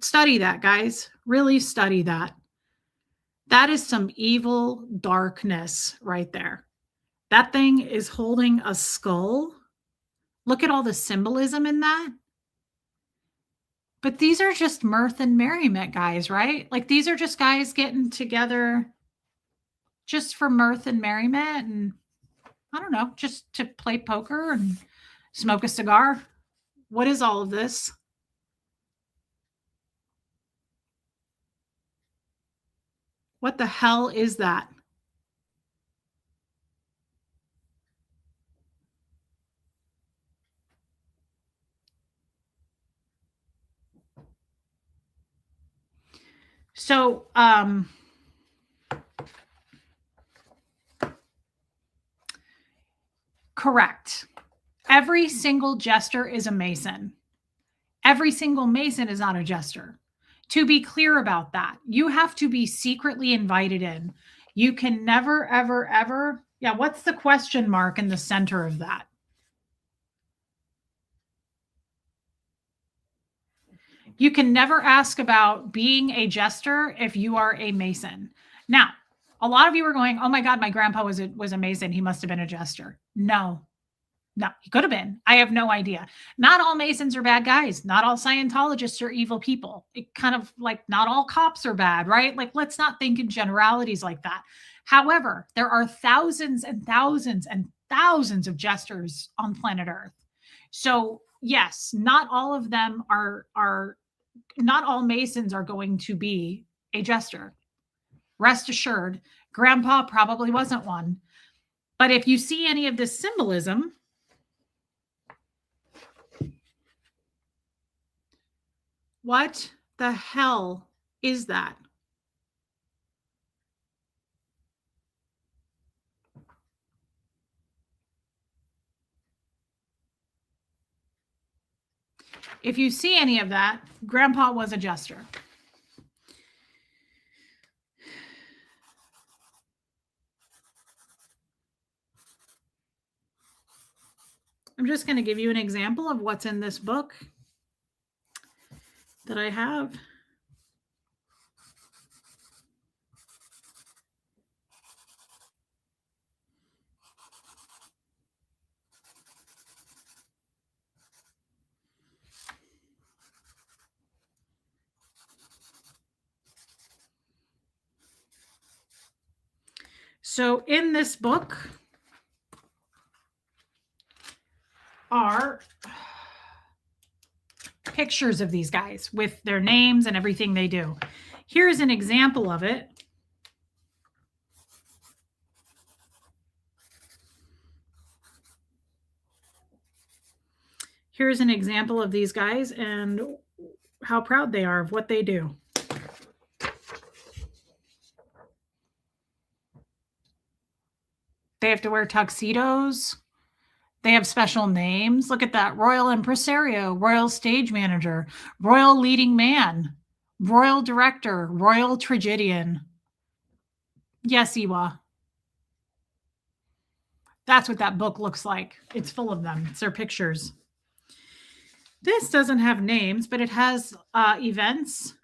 Study that, guys. Really study that. That is some evil darkness right there. That thing is holding a skull. Look at all the symbolism in that. But these are just mirth and merriment guys, right? Like these are just guys getting together just for mirth and merriment and I don't know, just to play poker and smoke a cigar. What is all of this? What the hell is that? So, correct. Every single jester is a Mason. Every single Mason is not a jester. To be clear about that, you have to be secretly invited in. You can never, ever, ever. Yeah, what's the question mark in the center of that? You can never ask about being a jester if you are a Mason. Now, a lot of you are going, oh my God, my grandpa was a Mason. He must have been a jester. No, he could have been. I have no idea. Not all Masons are bad guys. Not all Scientologists are evil people. It kind of like not all cops are bad, right? Like, let's not think in generalities like that. However, there are thousands and thousands and thousands of jesters on planet Earth. So yes, not all of them are not all Masons are going to be a jester. Rest assured, Grandpa probably wasn't one. But if you see any of this symbolism, what the hell is that? If you see any of that, Grandpa was a jester. I'm just going to give you an example of what's in this book that I have. So in this book are pictures of these guys with their names and everything they do. Here's an example of it. Here's an example of these guys and how proud they are of what they do. They have to wear tuxedos. They have special names. Look at that. Royal Impresario, Royal Stage Manager, Royal Leading Man, Royal Director, Royal Tragedian. Yes, Iwa. That's what that book looks like. It's full of them. It's their pictures. This doesn't have names, but it has events,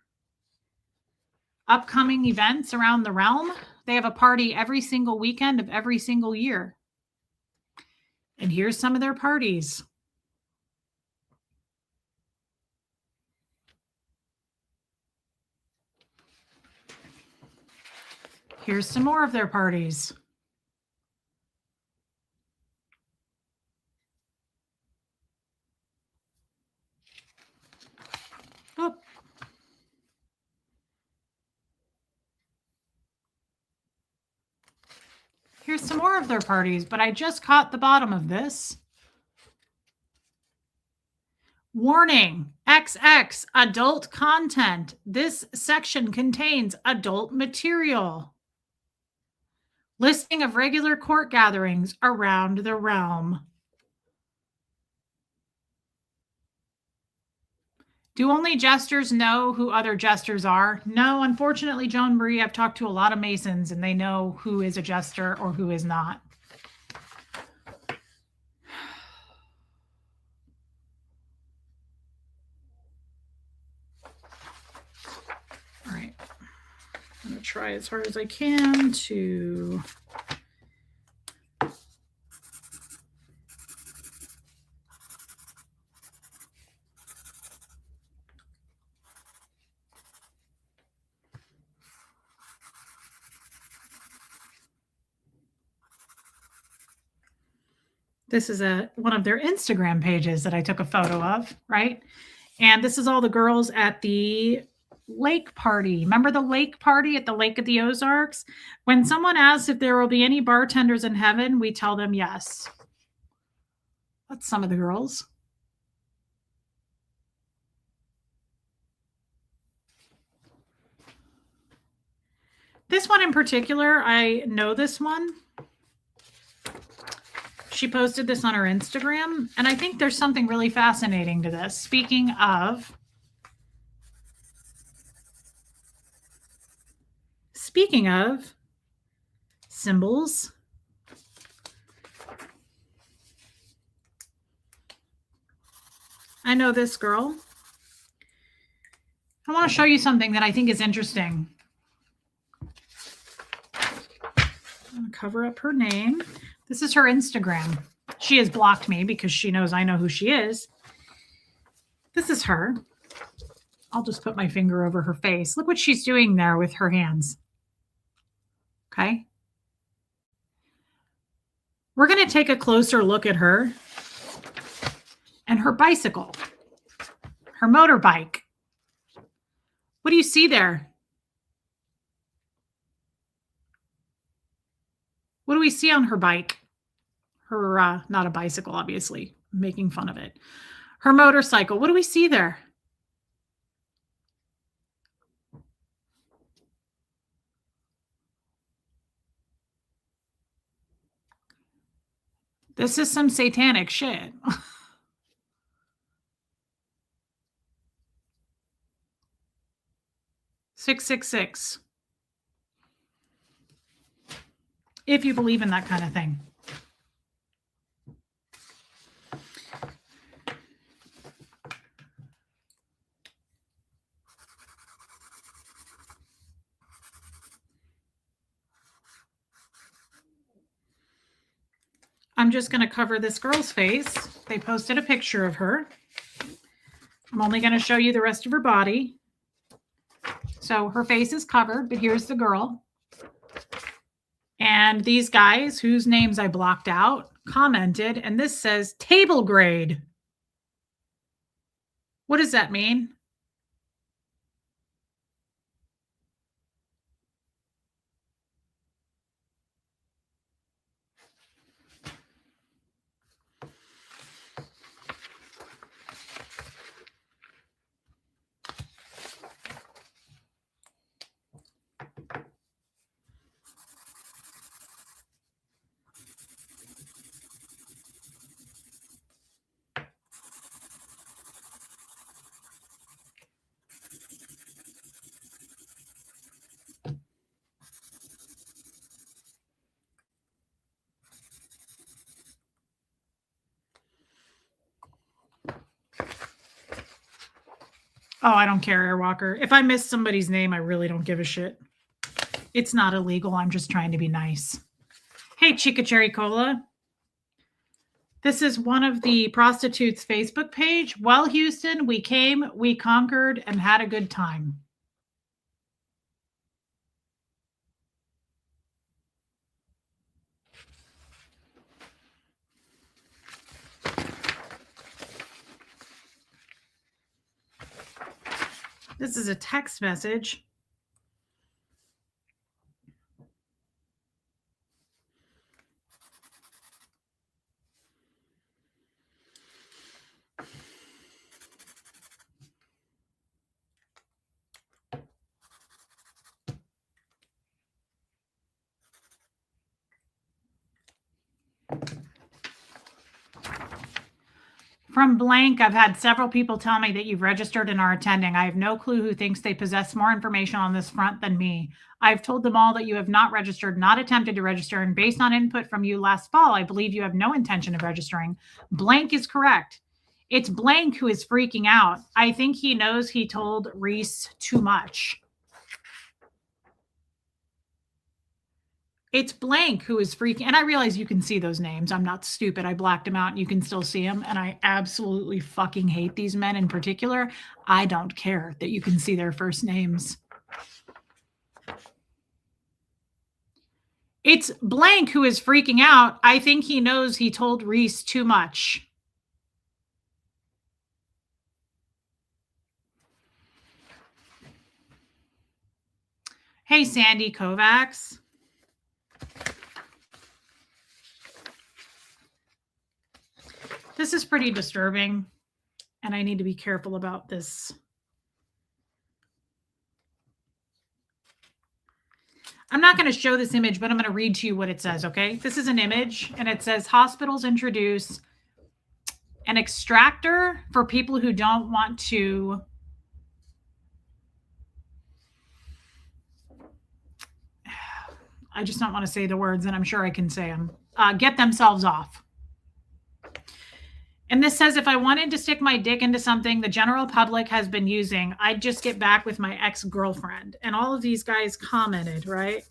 upcoming events around the realm. They have a party every single weekend of every single year. And here's some of their parties. Here's some more of their parties. Oh. Here's some more of their parties, but I just caught the bottom of this. Warning, XX, adult content. This section contains adult material. Listing of regular court gatherings around the realm. Do only jesters know who other jesters are? No, unfortunately, Joan Marie, I've talked to a lot of Masons and they know who is a jester or who is not. All right. I'm going to try as hard as I can to this is one of their Instagram pages that I took a photo of, right? And this is all the girls at the lake party. Remember the lake party at the Lake of the Ozarks? When someone asks if there will be any bartenders in heaven, we tell them yes. That's some of the girls. This one in particular, I know this one. She posted this on her Instagram, and I think there's something really fascinating to this. Speaking of symbols, I know this girl. I want to show you something that I think is interesting. I'm going to cover up her name. This is her Instagram. She has blocked me because she knows I know who she is. This is her. I'll just put my finger over her face. Look what she's doing there with her hands. Okay. We're going to take a closer look at her and her bicycle, her motorbike. What do you see there? What do we see on her bike? Her, not a bicycle, obviously, I'm making fun of it. Her motorcycle. What do we see there? This is some satanic shit. $666. If you believe in that kind of thing. I'm just going to cover this girl's face. They posted a picture of her. I'm only going to show you the rest of her body. So her face is covered, but here's the girl. And these guys, whose names I blocked out, commented, and this says table grade. What does that mean? Oh, I don't care, Airwalker. If I miss somebody's name, I really don't give a shit. It's not illegal. I'm just trying to be nice. Hey, Chica Cherry Cola. This is one of the prostitutes' Facebook page. Well, Houston, we came, we conquered, and had a good time. This is a text message. From blank, I've had several people tell me that you've registered and are attending. I have no clue who thinks they possess more information on this front than me. I've told them all that you have not registered, not attempted to register, and based on input from you last fall, I believe you have no intention of registering. Blank is correct. It's blank who is freaking out. I think he knows he told Reese too much. It's blank who is freaking, and I realize you can see those names. I'm not stupid. I blacked them out and you can still see them. And I absolutely fucking hate these men in particular. I don't care that you can see their first names. It's blank who is freaking out. I think he knows he told Reese too much. Hey, Sandy Kovacs. This is pretty disturbing, and I need to be careful about this. I'm not going to show this image, but I'm going to read to you what it says, okay? This is an image, and it says, hospitals introduce an extractor for people who don't want to I just don't want to say the words, and I'm sure I can say them. Get themselves off. And this says, if I wanted to stick my dick into something the general public has been using, I'd just get back with my ex-girlfriend. And all of these guys commented, right?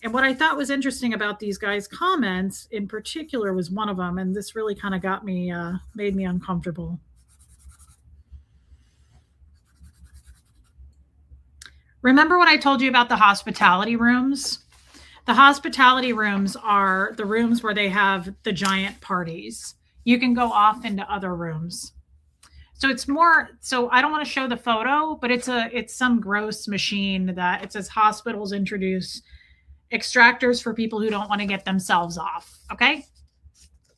And what I thought was interesting about these guys' comments in particular was one of them, and this really kind of got me, made me uncomfortable. Remember what I told you about the hospitality rooms? The hospitality rooms are the rooms where they have the giant parties. You can go off into other rooms. So it's more, so I don't want to show the photo, but it's some gross machine that it says hospitals introduce extractors for people who don't want to get themselves off. Okay.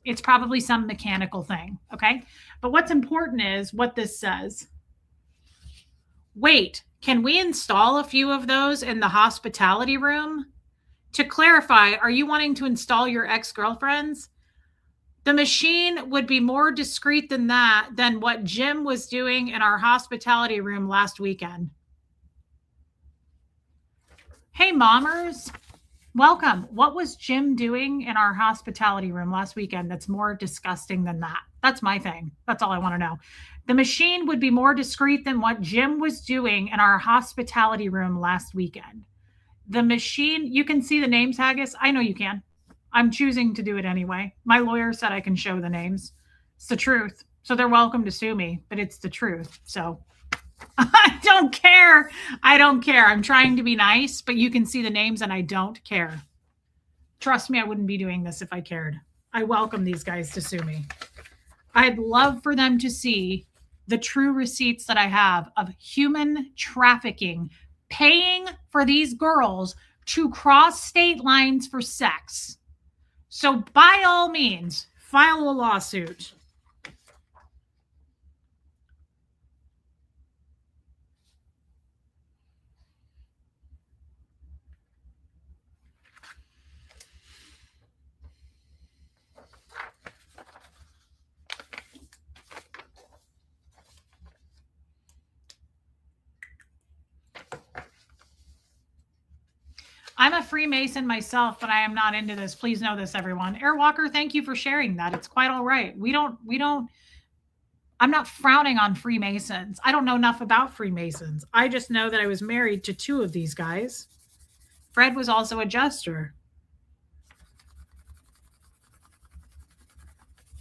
It's probably some mechanical thing. Okay. But what's important is what this says. Wait, can we install a few of those in the hospitality room? To clarify, are you wanting to install your ex-girlfriends? The machine would be more discreet than that, than what Jim was doing in our hospitality room last weekend. Hey, mommers, welcome. What was Jim doing in our hospitality room last weekend that's more disgusting than that? That's my thing. That's all I want to know. The machine would be more discreet than what Jim was doing in our hospitality room last weekend. The machine, you can see the names, Haggis. I know you can. I'm choosing to do it anyway. My lawyer said I can show the names. It's the truth. So they're welcome to sue me, but it's the truth. So I don't care. I don't care. I'm trying to be nice, but you can see the names and I don't care. Trust me, I wouldn't be doing this if I cared. I welcome these guys to sue me. I'd love for them to see the true receipts that I have of human trafficking, paying for these girls to cross state lines for sex. So by all means, file a lawsuit. I'm a Freemason myself, but I am not into this. Please know this, everyone. Airwalker, thank you for sharing that. It's quite all right. We don't I'm not frowning on Freemasons. I don't know enough about Freemasons. I just know that I was married to 2 of these guys. Fred was also a jester.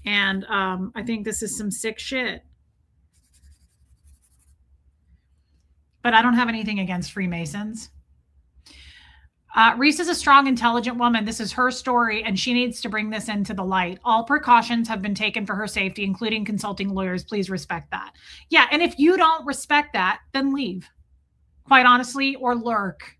And I think this is some sick shit. But I don't have anything against Freemasons. Reese is a strong, intelligent woman. This is her story, and she needs to bring this into the light. All precautions have been taken for her safety, including consulting lawyers. Please respect that. Yeah, and if you don't respect that, then leave, quite honestly, or lurk,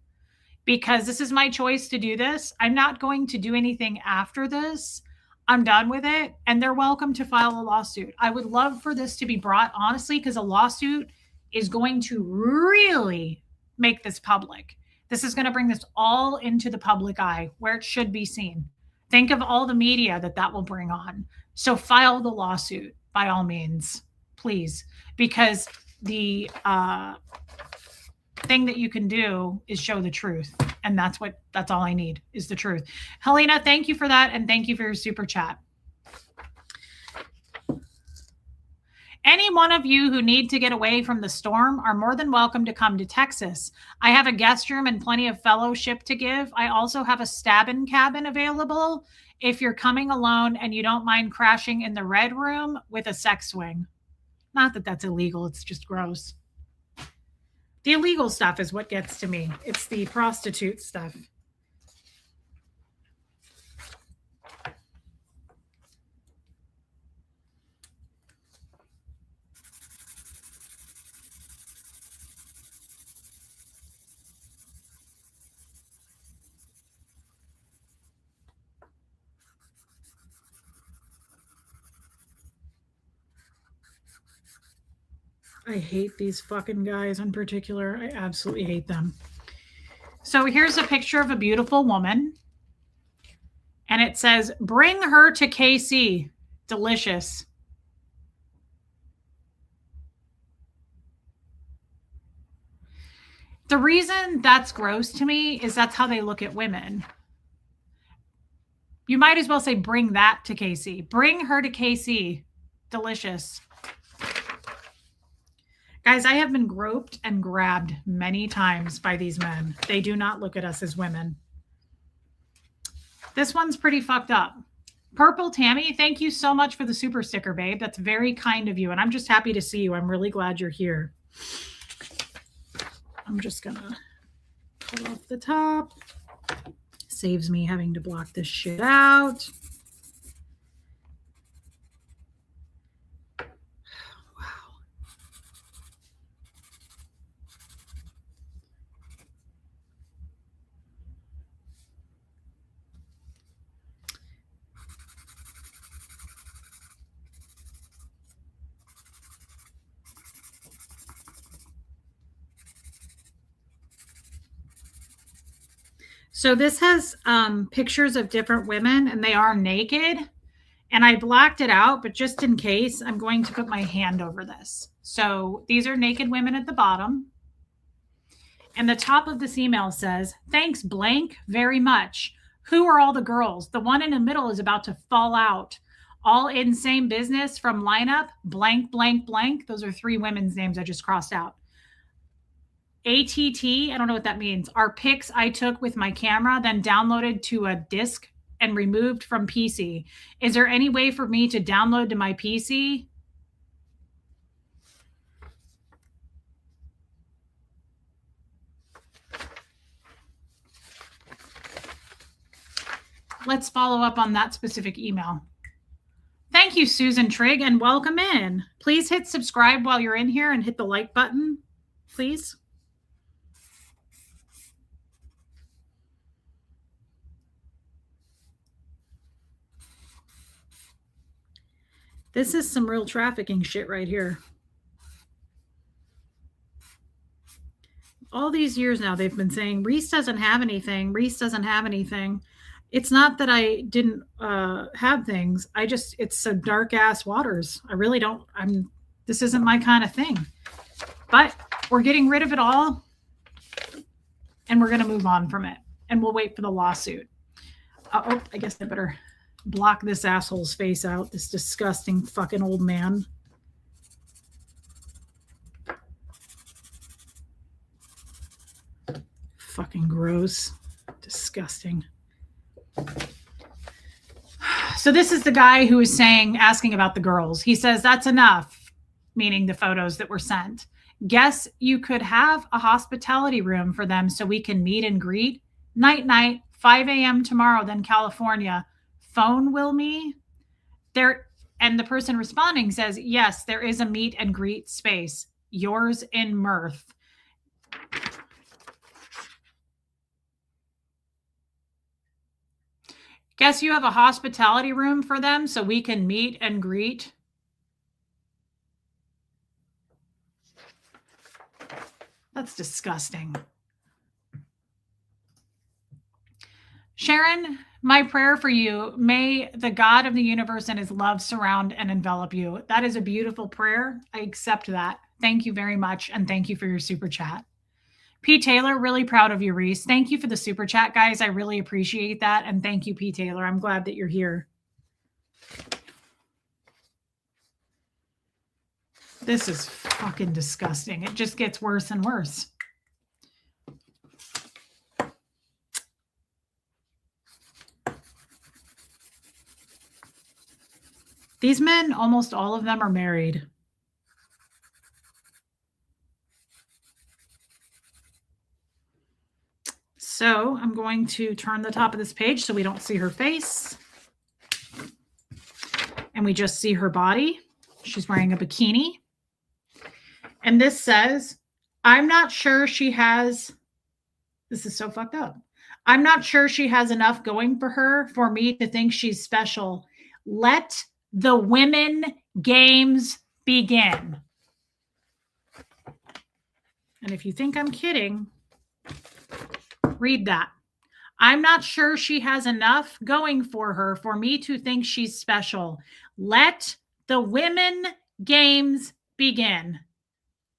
because this is my choice to do this. I'm not going to do anything after this. I'm done with it, and they're welcome to file a lawsuit. I would love for this to be brought, honestly, because a lawsuit is going to really make this public. This is going to bring this all into the public eye where it should be seen. Think of all the media that will bring on. So file the lawsuit by all means, please, because the thing that you can do is show the truth. And that's all I need is the truth. Helena, thank you for that. And thank you for your super chat. Any one of you who need to get away from the storm are more than welcome to come to Texas. I have a guest room and plenty of fellowship to give. I also have a stab-in cabin available if you're coming alone and you don't mind crashing in the red room with a sex swing. Not that that's illegal. It's just gross. The illegal stuff is what gets to me. It's the prostitute stuff. I hate these fucking guys in particular. I absolutely hate them. So here's a picture of a beautiful woman. And it says, bring her to KC. Delicious. The reason that's gross to me is that's how they look at women. You might as well say, bring that to KC. Bring her to KC. Delicious. Guys, I have been groped and grabbed many times by these men. They do not look at us as women. This one's pretty fucked up. Purple Tammy, thank you so much for the super sticker, babe. That's very kind of you. And I'm just happy to see you. I'm really glad you're here. I'm just going to pull off the top. Saves me having to block this shit out. So this has pictures of different women, and they are naked. And I blacked it out, but just in case, I'm going to put my hand over this. So these are naked women at the bottom. And the top of this email says, thanks, blank, very much. Who are all the girls? The one in the middle is about to fall out. All in same business from lineup, blank, blank, blank. Those are 3 women's names I just crossed out. ATT, I don't know what that means, are pics I took with my camera, then downloaded to a disk and removed from PC. Is there any way for me to download to my PC? Let's follow up on that specific email. Thank you, Susan Trigg, and welcome in. Please hit subscribe while you're in here and hit the like button, please. This is some real trafficking shit right here. All these years now, they've been saying, Reese doesn't have anything. Reese doesn't have anything. It's not that I didn't have things. It's some dark ass waters. I really don't, this isn't my kind of thing. But we're getting rid of it all. And we're going to move on from it. And we'll wait for the lawsuit. I guess I better block this asshole's face out, this disgusting fucking old man. fucking gross. Disgusting. So this is the guy who is asking about the girls. He says, that's enough, meaning the photos that were sent. Guess you could have a hospitality room for them so we can meet and greet. Night, 5 a.m. tomorrow, then California. Phone will me? And the person responding says, yes, there is a meet and greet space. Yours in Mirth. Guess you have a hospitality room for them so we can meet and greet. That's disgusting. Sharon, my prayer for you, may the God of the universe and his love surround and envelop you. That is a beautiful prayer. I accept that. Thank you very much. And thank you for your super chat. P. Taylor, really proud of you, Reese. Thank you for the super chat, guys. I really appreciate that. And thank you, P. Taylor. I'm glad that you're here. This is fucking disgusting. It just gets worse and worse. These men, almost all of them are married. So I'm going to turn the top of this page so we don't see her face. And we just see her body. She's wearing a bikini. And this says, I'm not sure she has, this is so fucked up. I'm not sure she has enough going for her for me to think she's special. Let the women games begin. And if you think I'm kidding, read that. I'm not sure she has enough going for her for me to think she's special. Let the women games begin.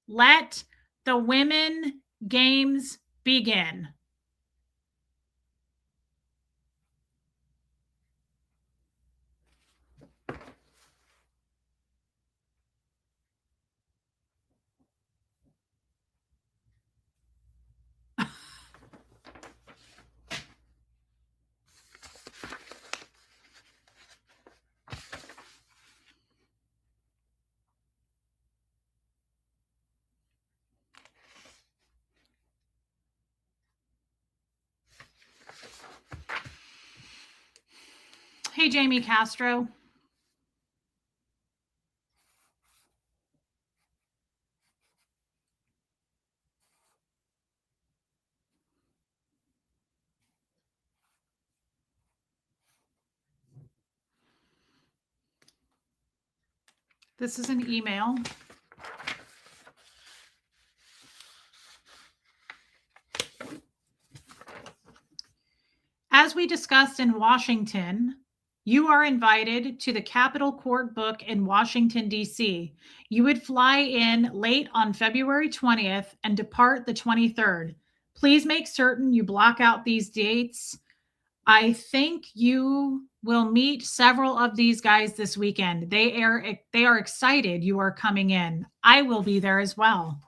Let the women games begin. Hey, Jamie Castro. This is an email. As we discussed in Washington, you are invited to the Capitol Court Book in Washington, D.C. You would fly in late on February 20th and depart the 23rd. Please make certain you block out these dates. I think you will meet several of these guys this weekend. They are excited you are coming in. I will be there as well.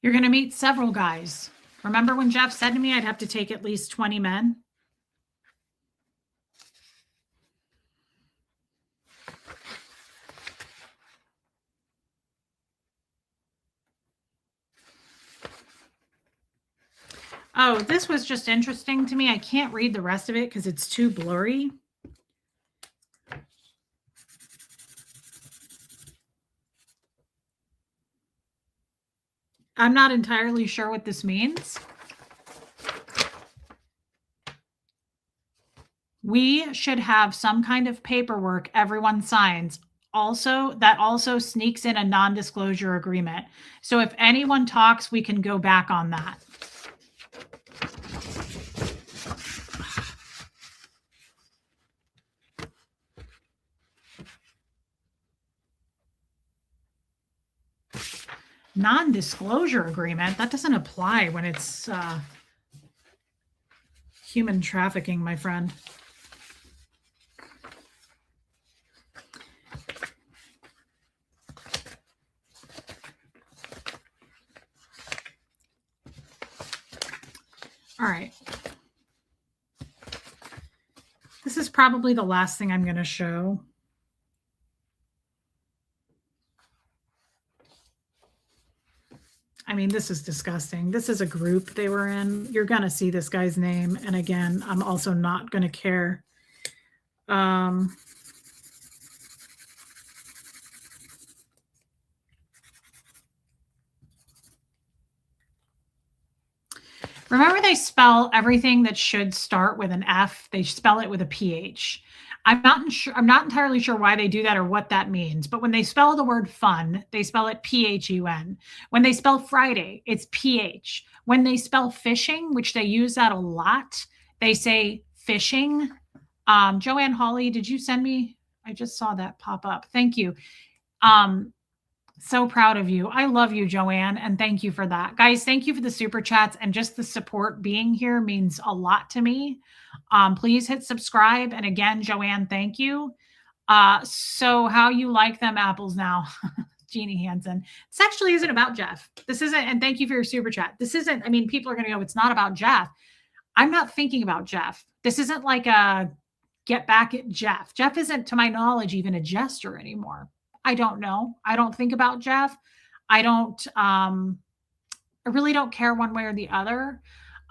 You're going to meet several guys. Remember when Jeff said to me I'd have to take at least 20 men? Oh, this was just interesting to me. I can't read the rest of it because it's too blurry. I'm not entirely sure what this means. We should have some kind of paperwork everyone signs. That also sneaks in a non-disclosure agreement. So if anyone talks, we can go back on that. Non-disclosure agreement, that doesn't apply when it's human trafficking, my friend. All right. This is probably the last thing I'm going to show. I mean, this is disgusting. This is a group they were in. You're going to see this guy's name. And again, I'm also not going to care. Remember, they spell everything that should start with an F. They spell it with a PH. I'm not entirely sure why they do that or what that means. But when they spell the word fun, they spell it PHUN. When they spell Friday, it's PH. When they spell fishing, which they use that a lot, they say fishing. Joanne Hawley, did you send me? I just saw that pop up. Thank you. So proud of you. I love you, Joanne, and thank you for that. Guys, thank you for the super chats, and just the support being here means a lot to me. Please hit subscribe. And again, Joanne, thank you. So how you like them apples now? Jeannie Hansen. This actually isn't about Jeff. This isn't, and thank you for your super chat. This isn't, I mean, people are going to go, it's not about Jeff. I'm not thinking about Jeff. This isn't like a get back at Jeff. Jeff isn't, to my knowledge, even a jester anymore. I don't know. I don't think about Jeff. I really don't care one way or the other.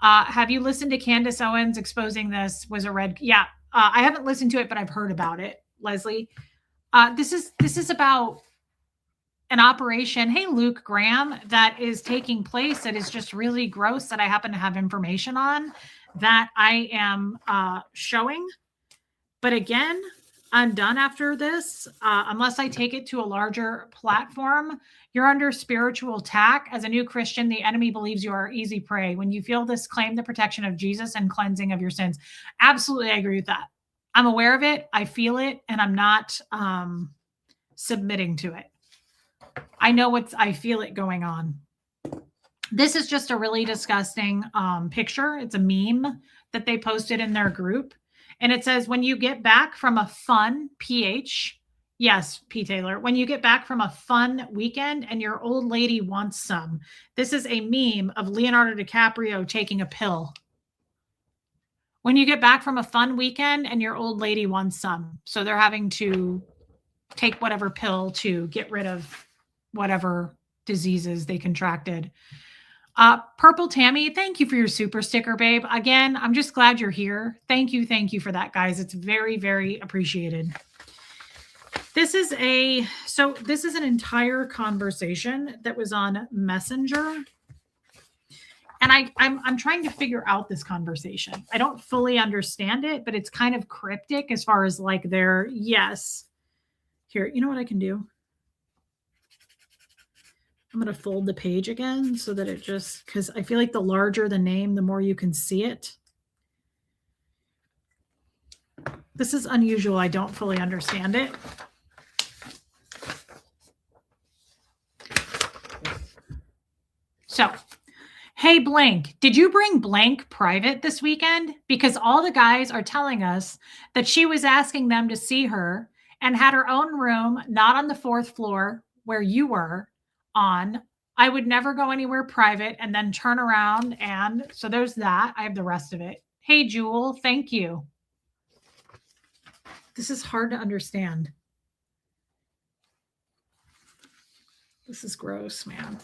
Have you listened to Candace Owens exposing this was a red? Yeah. I haven't listened to it, but I've heard about it, Leslie. This is about an operation. Hey, Luke Graham, that is taking place. That is just really gross that I happen to have information on that I am showing. But again, I'm done after this. Unless I take it to a larger platform, you're under spiritual attack. As a new Christian, the enemy believes you are easy prey. When you feel this, claim the protection of Jesus and cleansing of your sins. Absolutely, I agree with that. I'm aware of it. I feel it, and I'm not submitting to it. I know I feel it going on. This is just a really disgusting picture. It's a meme that they posted in their group. And it says, when you get back from a fun, PH, yes, P. Taylor, when you get back from a fun weekend and your old lady wants some. This is a meme of Leonardo DiCaprio taking a pill. When you get back from a fun weekend and your old lady wants some. So they're having to take whatever pill to get rid of whatever diseases they contracted. Purple Tammy, thank you for your super sticker, babe. Again, I'm just glad you're here. Thank you for that, guys. It's very, very appreciated. This is an entire conversation that was on Messenger. And I'm trying to figure out this conversation. I don't fully understand it, but it's kind of cryptic as far as like yes. Here, you know what I can do? I'm going to fold the page again so that it just, because I feel like the larger the name, the more you can see it. This is unusual. I don't fully understand it. So, hey, Blank, did you bring Blank private this weekend? Because all the guys are telling us that she was asking them to see her and had her own room, not on the 4th floor where you were on. I would never go anywhere private and then turn around. And so there's that. I have the rest of it. Hey, Jewel, thank you. This is hard to understand. This is gross, man.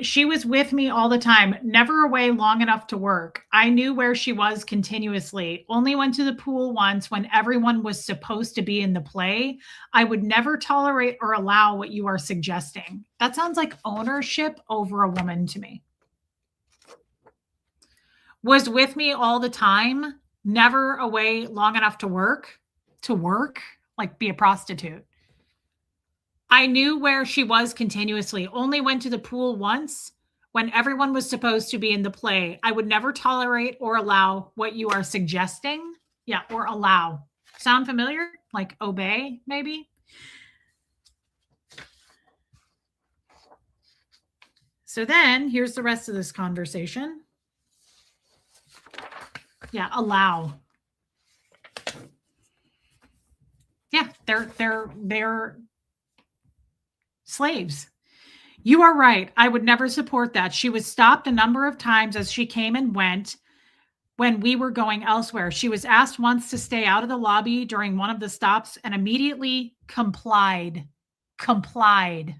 She was with me all the time, never away long enough to work. I knew where she was continuously. Only went to the pool once when everyone was supposed to be in the play. I would never tolerate or allow what you are suggesting. That sounds like ownership over a woman to me. Was with me all the time, never away long enough to work, like be a prostitute. I knew where she was continuously. Only went to the pool once when everyone was supposed to be in the play. I would never tolerate or allow what you are suggesting. Yeah, or allow. Sound familiar? Like obey, maybe? So then here's the rest of this conversation. Yeah, allow. Yeah, they're slaves. You are right. I would never support that. She was stopped a number of times as she came and went when we were going elsewhere. She was asked once to stay out of the lobby during one of the stops and immediately complied. Complied.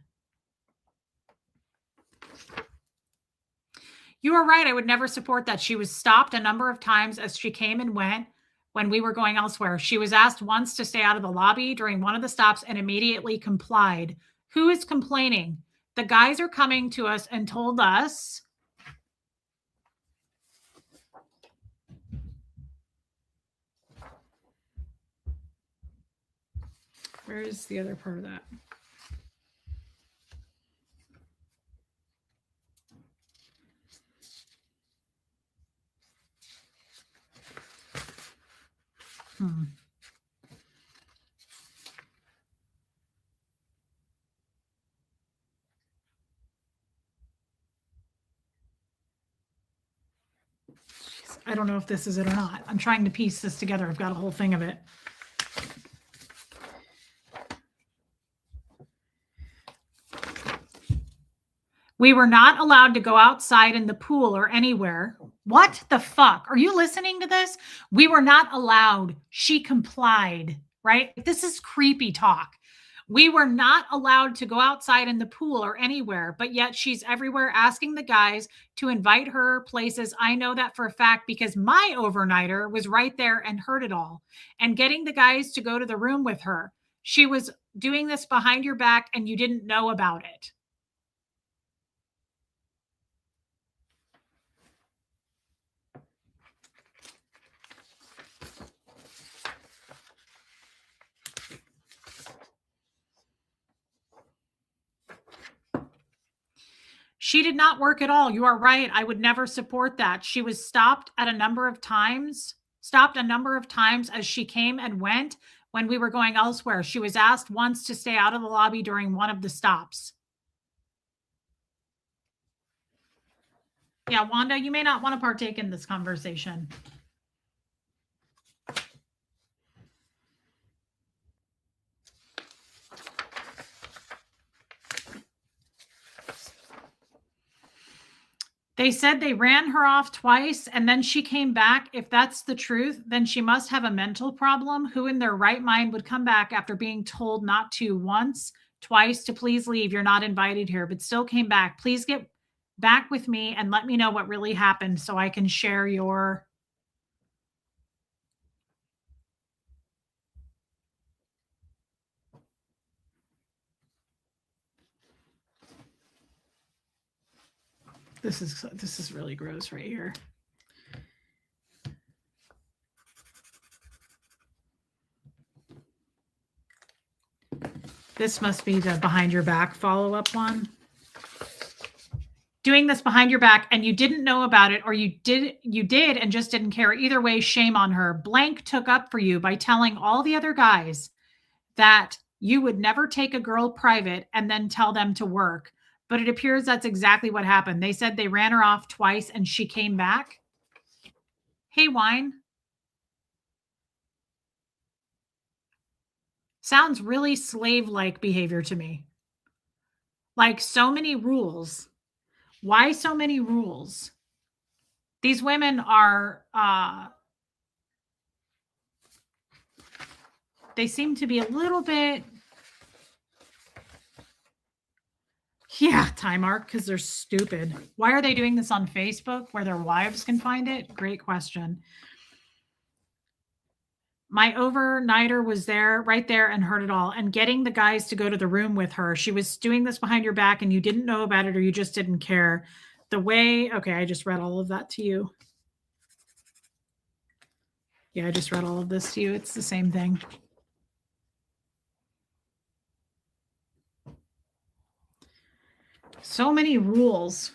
You are right. I would never support that. She was stopped a number of times as she came and went when we were going elsewhere. She was asked once to stay out of the lobby during one of the stops and immediately complied. Who is complaining? The guys are coming to us and told us. Where is the other part of that? I don't know if this is it or not. I'm trying to piece this together. I've got a whole thing of it. We were not allowed to go outside in the pool or anywhere. What the fuck? Are you listening to this? We were not allowed. She complied, right? This is creepy talk. We were not allowed to go outside in the pool or anywhere, but yet she's everywhere asking the guys to invite her places. I know that for a fact because my overnighter was right there and heard it all, and getting the guys to go to the room with her. She was doing this behind your back and you didn't know about it. She did not work at all. You are right. I would never support that. She was stopped a number of times as she came and went when we were going elsewhere. She was asked once to stay out of the lobby during one of the stops. Yeah, Wanda, you may not want to partake in this conversation. They said they ran her off twice and then she came back. If that's the truth, then she must have a mental problem. Who in their right mind would come back after being told not to once, twice to please leave? You're not invited here, but still came back. Please get back with me and let me know what really happened so I can share your. This is really gross right here. This must be the behind your back follow-up one. Doing this behind your back and you didn't know about it, or you did and just didn't care. Either way, shame on her. Blank took up for you by telling all the other guys that you would never take a girl private and then tell them to work. But it appears that's exactly what happened. They said they ran her off twice and she came back. Hey, Wine. Sounds really slave-like behavior to me. Like so many rules. Why so many rules? These women are, they seem to be a little bit. Yeah, time arc, because they're stupid. Why are they doing this on Facebook where their wives can find it? Great question. My overnighter was there, right there, and heard it all. And getting the guys to go to the room with her. She was doing this behind your back and you didn't know about it or you just didn't care. Okay, I just read all of that to you. Yeah, I just read all of this to you. It's the same thing. So many rules.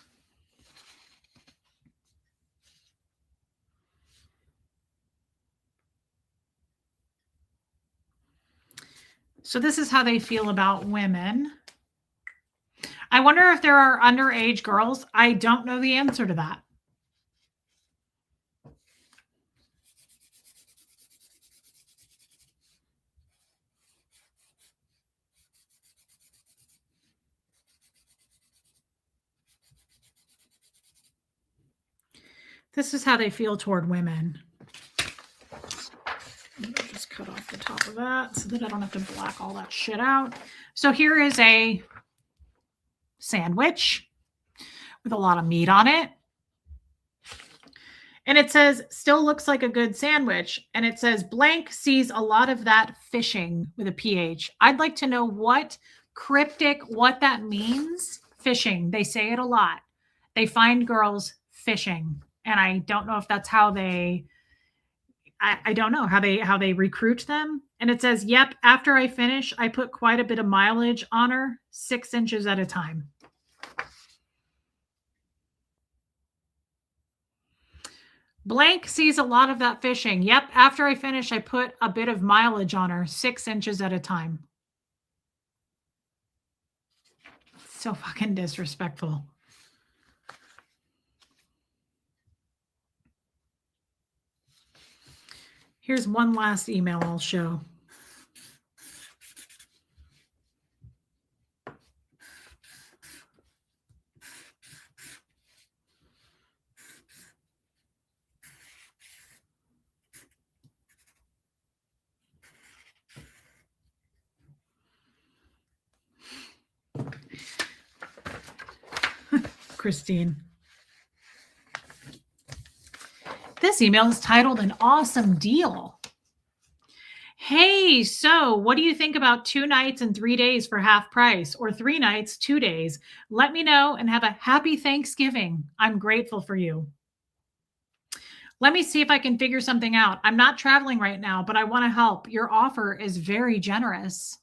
So this is how they feel about women. I wonder if there are underage girls. I don't know the answer to that. This is how they feel toward women. Just cut off the top of that so that I don't have to black all that shit out. So here is a sandwich with a lot of meat on it. And it says, still looks like a good sandwich. And it says, blank sees a lot of that fishing with a PH. I'd like to know what that means. Fishing. They say it a lot. They find girls fishing. And I don't know if that's how they, I don't know how they recruit them. And it says, yep, after I finish, I put quite a bit of mileage on her, 6 inches at a time. Blank sees a lot of that fishing. Yep, after I finish, I put a bit of mileage on her, 6 inches at a time. So fucking disrespectful. Here's one last email I'll show. Christine. This email is titled An Awesome Deal. Hey, so what do you think about 2 nights and 3 days for half price, or 3 nights, 2 days? Let me know and have a happy Thanksgiving. I'm grateful for you. Let me see if I can figure something out. I'm not traveling right now, but I want to help. Your offer is very generous.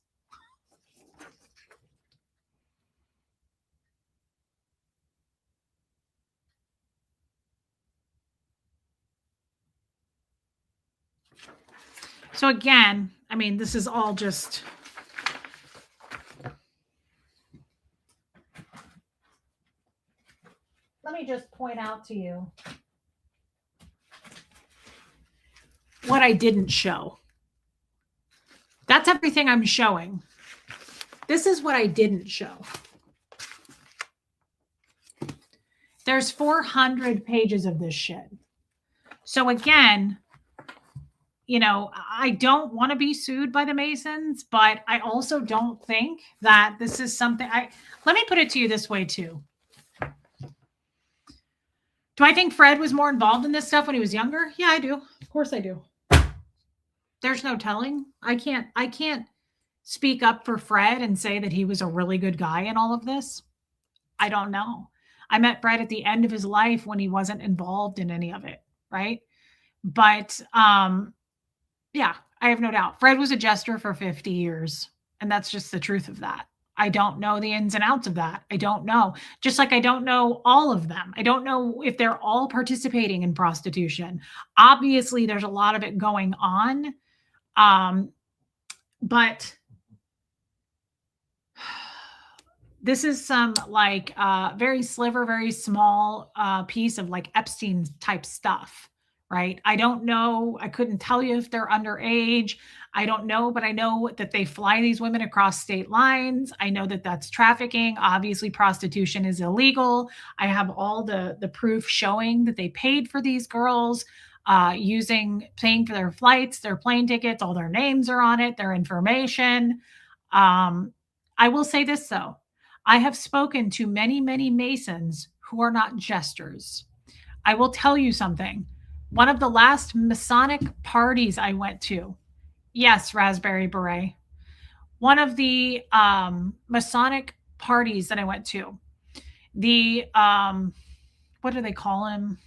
So again, I mean, this is all just let me just point out to you what I didn't show. That's everything I'm showing. This is what I didn't show. There's 400 pages of this shit. So again, you know, I don't want to be sued by the Masons, but I also don't think that this is something let me put it to you this way too. Do I think Fred was more involved in this stuff when he was younger? Yeah, I do. Of course I do. There's no telling. I can't speak up for Fred and say that he was a really good guy in all of this. I don't know. I met Fred at the end of his life when he wasn't involved in any of it, right? But yeah, I have no doubt. Fred was a jester for 50 years, and that's just the truth of that. I don't know the ins and outs of that. I don't know. Just like I don't know all of them. I don't know if they're all participating in prostitution. Obviously, there's a lot of it going on. But this is some like very small piece of like Epstein type stuff. Right? I don't know. I couldn't tell you if they're underage. I don't know, but I know that they fly these women across state lines. I know that that's trafficking. Obviously, prostitution is illegal. I have all the proof showing that they paid for these girls, paying for their flights, their plane tickets, all their names are on it, their information. I will say this though. I have spoken to many, many Masons who are not jesters. I will tell you something. One of the last Masonic parties I went to, yes, Raspberry Beret. One of the Masonic parties that I went to, the, what do they call him?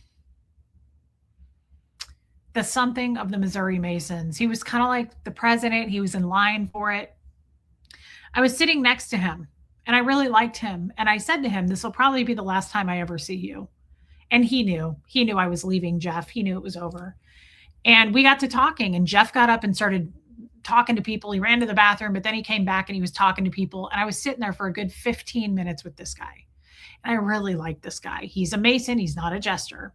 The something of the Missouri Masons. He was kind of like the president. He was in line for it. I was sitting next to him and I really liked him. And I said to him, this will probably be the last time I ever see you. And he knew I was leaving Jeff. He knew it was over. And we got to talking and Jeff got up and started talking to people. He ran to the bathroom, but then he came back and he was talking to people. And I was sitting there for a good 15 minutes with this guy. And I really like this guy. He's a Mason. He's not a jester.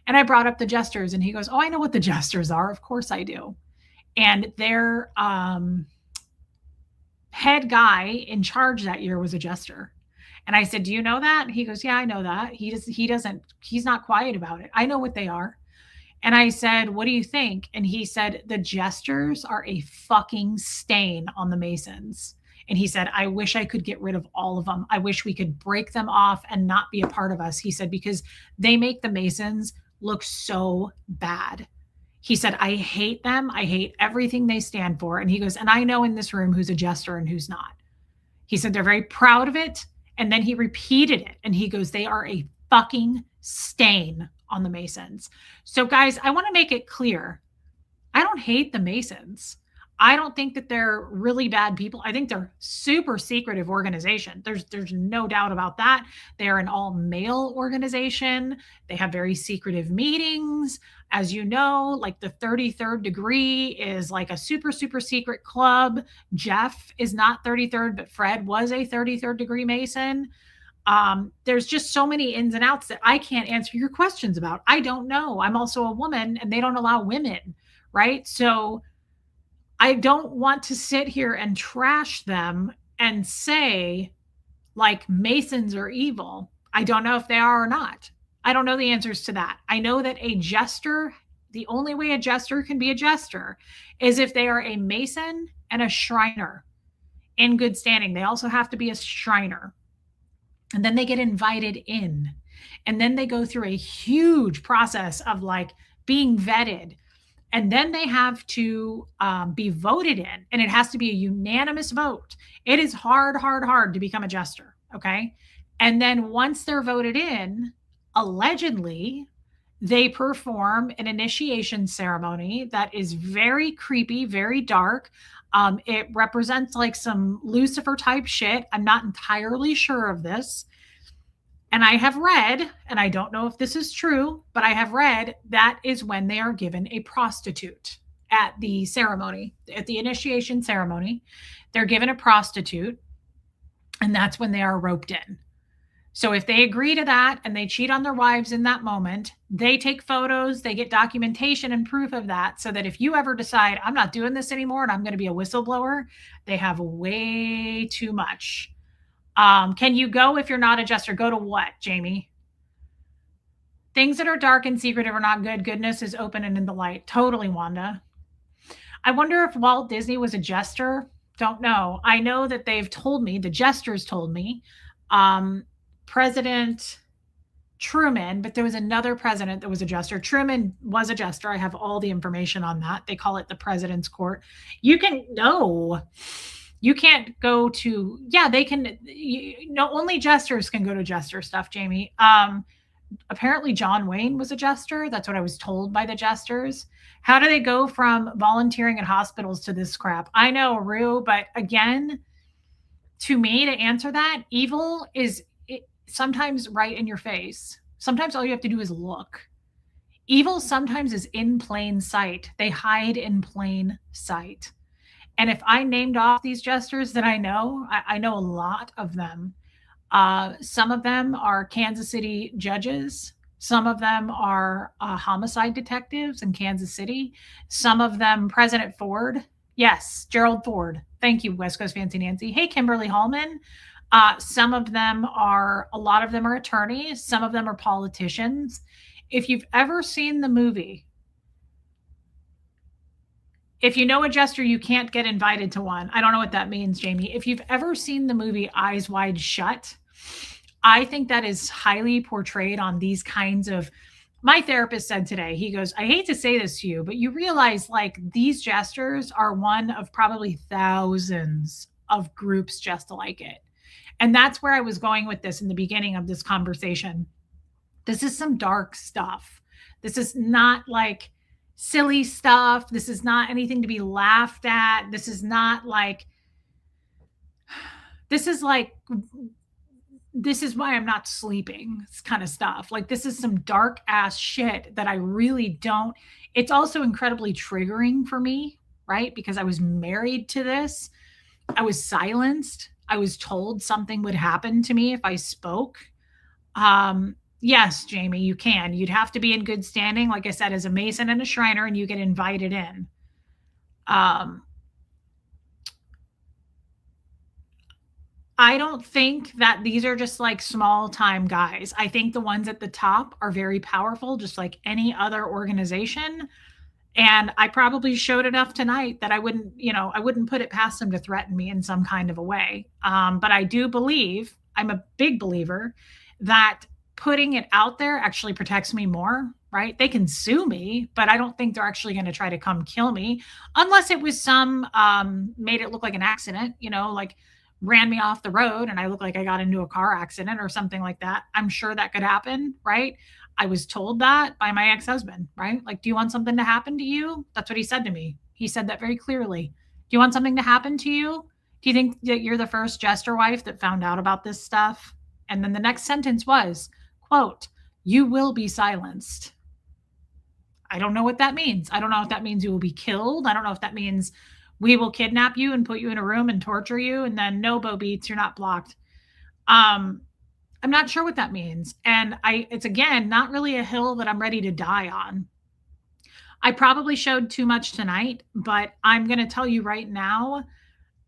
And I brought up the jesters and he goes, "Oh, I know what the jesters are. Of course I do." And their head guy in charge that year was a jester. And I said, "Do you know that?" He goes, "Yeah, I know that." He's not quiet about it. I know what they are. And I said, "What do you think?" And he said, "The jesters are a fucking stain on the Masons." And he said, "I wish I could get rid of all of them. I wish we could break them off and not be a part of us." He said, "Because they make the Masons look so bad." He said, "I hate them. I hate everything they stand for." And he goes, "And I know in this room who's a jester and who's not." He said, "They're very proud of it." And then he repeated it. And he goes, "They are a fucking stain on the Masons." So, guys, I want to make it clear. I don't hate the Masons. I don't think that they're really bad people. I think they're super secretive organization. There's no doubt about that. They're an all male organization. They have very secretive meetings. As you know, like the 33rd degree is like a super, super secret club. Jeff is not 33rd, but Fred was a 33rd degree Mason. There's just so many ins and outs that I can't answer your questions about. I don't know. I'm also a woman and they don't allow women, right? So I don't want to sit here and trash them and say like Masons are evil. I don't know if they are or not. I don't know the answers to that. I know that a jester, the only way a jester can be a jester is if they are a Mason and a Shriner in good standing. They also have to be a Shriner. And then they get invited in. And then they go through a huge process of like being vetted. And then they have to be voted in. And it has to be a unanimous vote. It is hard, hard, hard to become a jester. Okay. And then once they're voted in, allegedly, they perform an initiation ceremony that is very creepy, very dark. It represents like some Lucifer type shit. I'm not entirely sure of this. And I have read, and I don't know if this is true, but I have read that is when they are given a prostitute at the ceremony, at the initiation ceremony. They're given a prostitute, and that's when they are roped in. So if they agree to that and they cheat on their wives in that moment, they take photos, they get documentation and proof of that so that if you ever decide, I'm not doing this anymore and I'm going to be a whistleblower, they have way too much. Can you go if you're not a jester? Go to what, Jamie? Things that are dark and secretive are not good. Goodness is open and in the light. Totally, Wanda. I wonder if Walt Disney was a jester. Don't know. I know that they've told me, the jesters told me, President Truman, but there was another president that was a jester. Truman was a jester. I have all the information on that. They call it the President's Court. You can know. You can't go to, yeah, they can, only jesters can go to jester stuff, Jamie. Apparently John Wayne was a jester. That's what I was told by the jesters. How do they go from volunteering at hospitals to this crap? I know, Rue, but again, to me, to answer that, evil is sometimes right in your face. Sometimes all you have to do is look. Evil sometimes is in plain sight. They hide in plain sight. And if I named off these jesters that I know a lot of them. Some of them are Kansas City judges. Some of them are homicide detectives in Kansas City. Some of them, President Ford. Yes, Gerald Ford. Thank you, West Coast Fancy Nancy. Hey, Kimberly Hallman. Some of them are, a lot of them are attorneys. Some of them are politicians. If you've ever seen the movie, if you know a jester, you can't get invited to one. I don't know what that means, Jamie. If you've ever seen the movie Eyes Wide Shut, I think that is highly portrayed on these kinds of, my therapist said today, he goes, I hate to say this to you, but you realize like these jesters are one of probably thousands of groups just like it. And that's where I was going with this in the beginning of this conversation. This is some dark stuff. This is not like silly stuff. This is not anything to be laughed at. This is not like, this is like, this is why I'm not sleeping. This kind of stuff. Like this is some dark ass shit that I really don't. It's also incredibly triggering for me. right? Because I was married to this. I was silenced. I was told something would happen to me if I spoke. Yes, Jamie, you can. You'd have to be in good standing, like I said, as a Mason and a Shriner, and you get invited in. Um, I don't think that these are just like small time guys. I think the ones at the top are very powerful, just like any other organization. And I probably showed enough tonight that I wouldn't put it past them to threaten me in some kind of a way. But I do believe, I'm a big believer that putting it out there actually protects me more, right? They can sue me, but I don't think they're actually going to try to come kill me unless it was made it look like an accident, like ran me off the road and I look like I got into a car accident or something like that. I'm sure that could happen, right? I was told that by my ex-husband, right? Like, do you want something to happen to you? That's what he said to me. He said that very clearly. Do you want something to happen to you? Do you think that you're the first jester wife that found out about this stuff? And then the next sentence was, quote, you will be silenced. I don't know what that means. I don't know if that means you will be killed. I don't know if that means we will kidnap you and put you in a room and torture you. And then no, Bo Beats, you're not blocked. I'm not sure what that means. And it's again, not really a hill that I'm ready to die on. I probably showed too much tonight, but I'm going to tell you right now,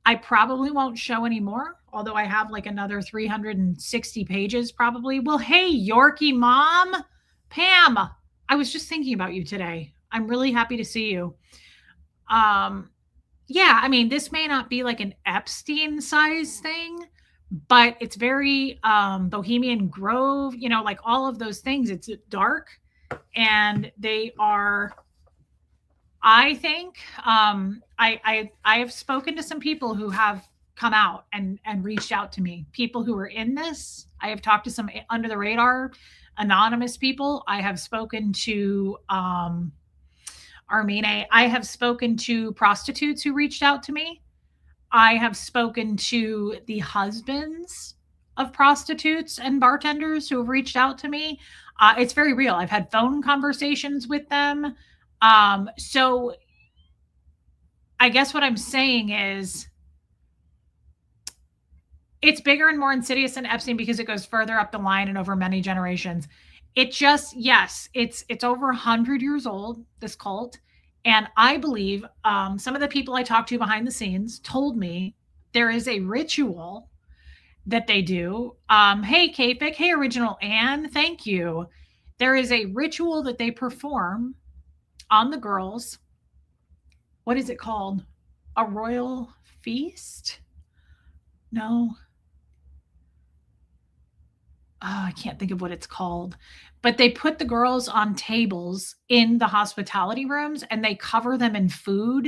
I probably won't show anymore, although I have like another 360 pages probably. Well, hey, Yorkie mom, Pam, I was just thinking about you today. I'm really happy to see you. Yeah, I mean, this may not be like an Epstein size thing, but it's very Bohemian Grove, like all of those things. It's dark and they are, I think, I have spoken to some people who have come out and reached out to me, people who are in this. I have talked to some under the radar anonymous people. I have spoken to Armine. I have spoken to prostitutes who reached out to me. I have spoken to the husbands of prostitutes and bartenders who have reached out to me. It's very real. I've had phone conversations with them. So I guess what I'm saying is it's bigger and more insidious than Epstein because it goes further up the line and over many generations. It just, yes, it's over 100 years old, this cult. And I believe some of the people I talked to behind the scenes told me there is a ritual that they do. Hey, Kapik. Hey, Original Anne. Thank you. There is a ritual that they perform on the girls. What is it called? A royal feast? No. I can't think of what it's called, but they put the girls on tables in the hospitality rooms and they cover them in food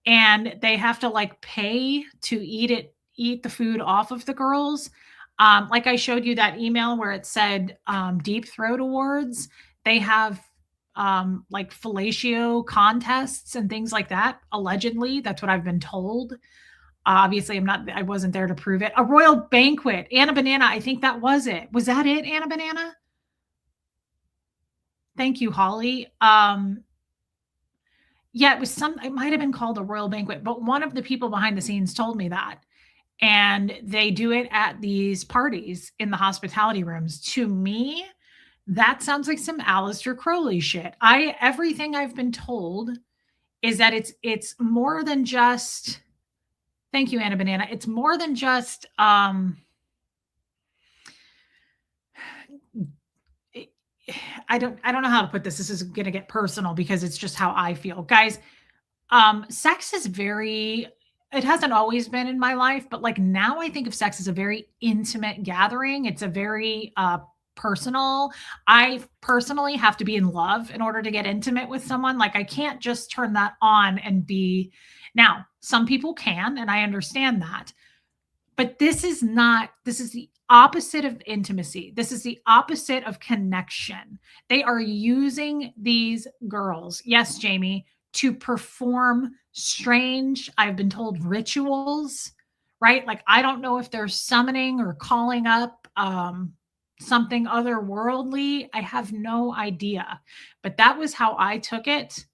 and they have to like pay to eat the food off of the girls. Like I showed you that email where it said Deep Throat Awards. They have like fellatio contests and things like that. Allegedly, that's what I've been told. Obviously, I wasn't there to prove it. A royal banquet. Anna Banana, I think that was it. Was that it, Anna Banana? Thank you, Holly. Yeah, it might have been called a royal banquet, but one of the people behind the scenes told me that. And they do it at these parties in the hospitality rooms. To me, that sounds like some Aleister Crowley shit. Everything I've been told is that it's more than just. Thank you, Anna Banana. It's more than just I don't know how to put this. This is going to get personal because it's just how I feel. Guys, sex is it hasn't always been in my life, but like now I think of sex as a very intimate gathering. It's a very personal. I personally have to be in love in order to get intimate with someone. Like I can't just turn that on and be. Now, some people can, and I understand that. But this is the opposite of intimacy. This is the opposite of connection. They are using these girls, yes, Jamie, to perform strange, I've been told, rituals, right? Like, I don't know if they're summoning or calling up something otherworldly. I have no idea. But that was how I took it.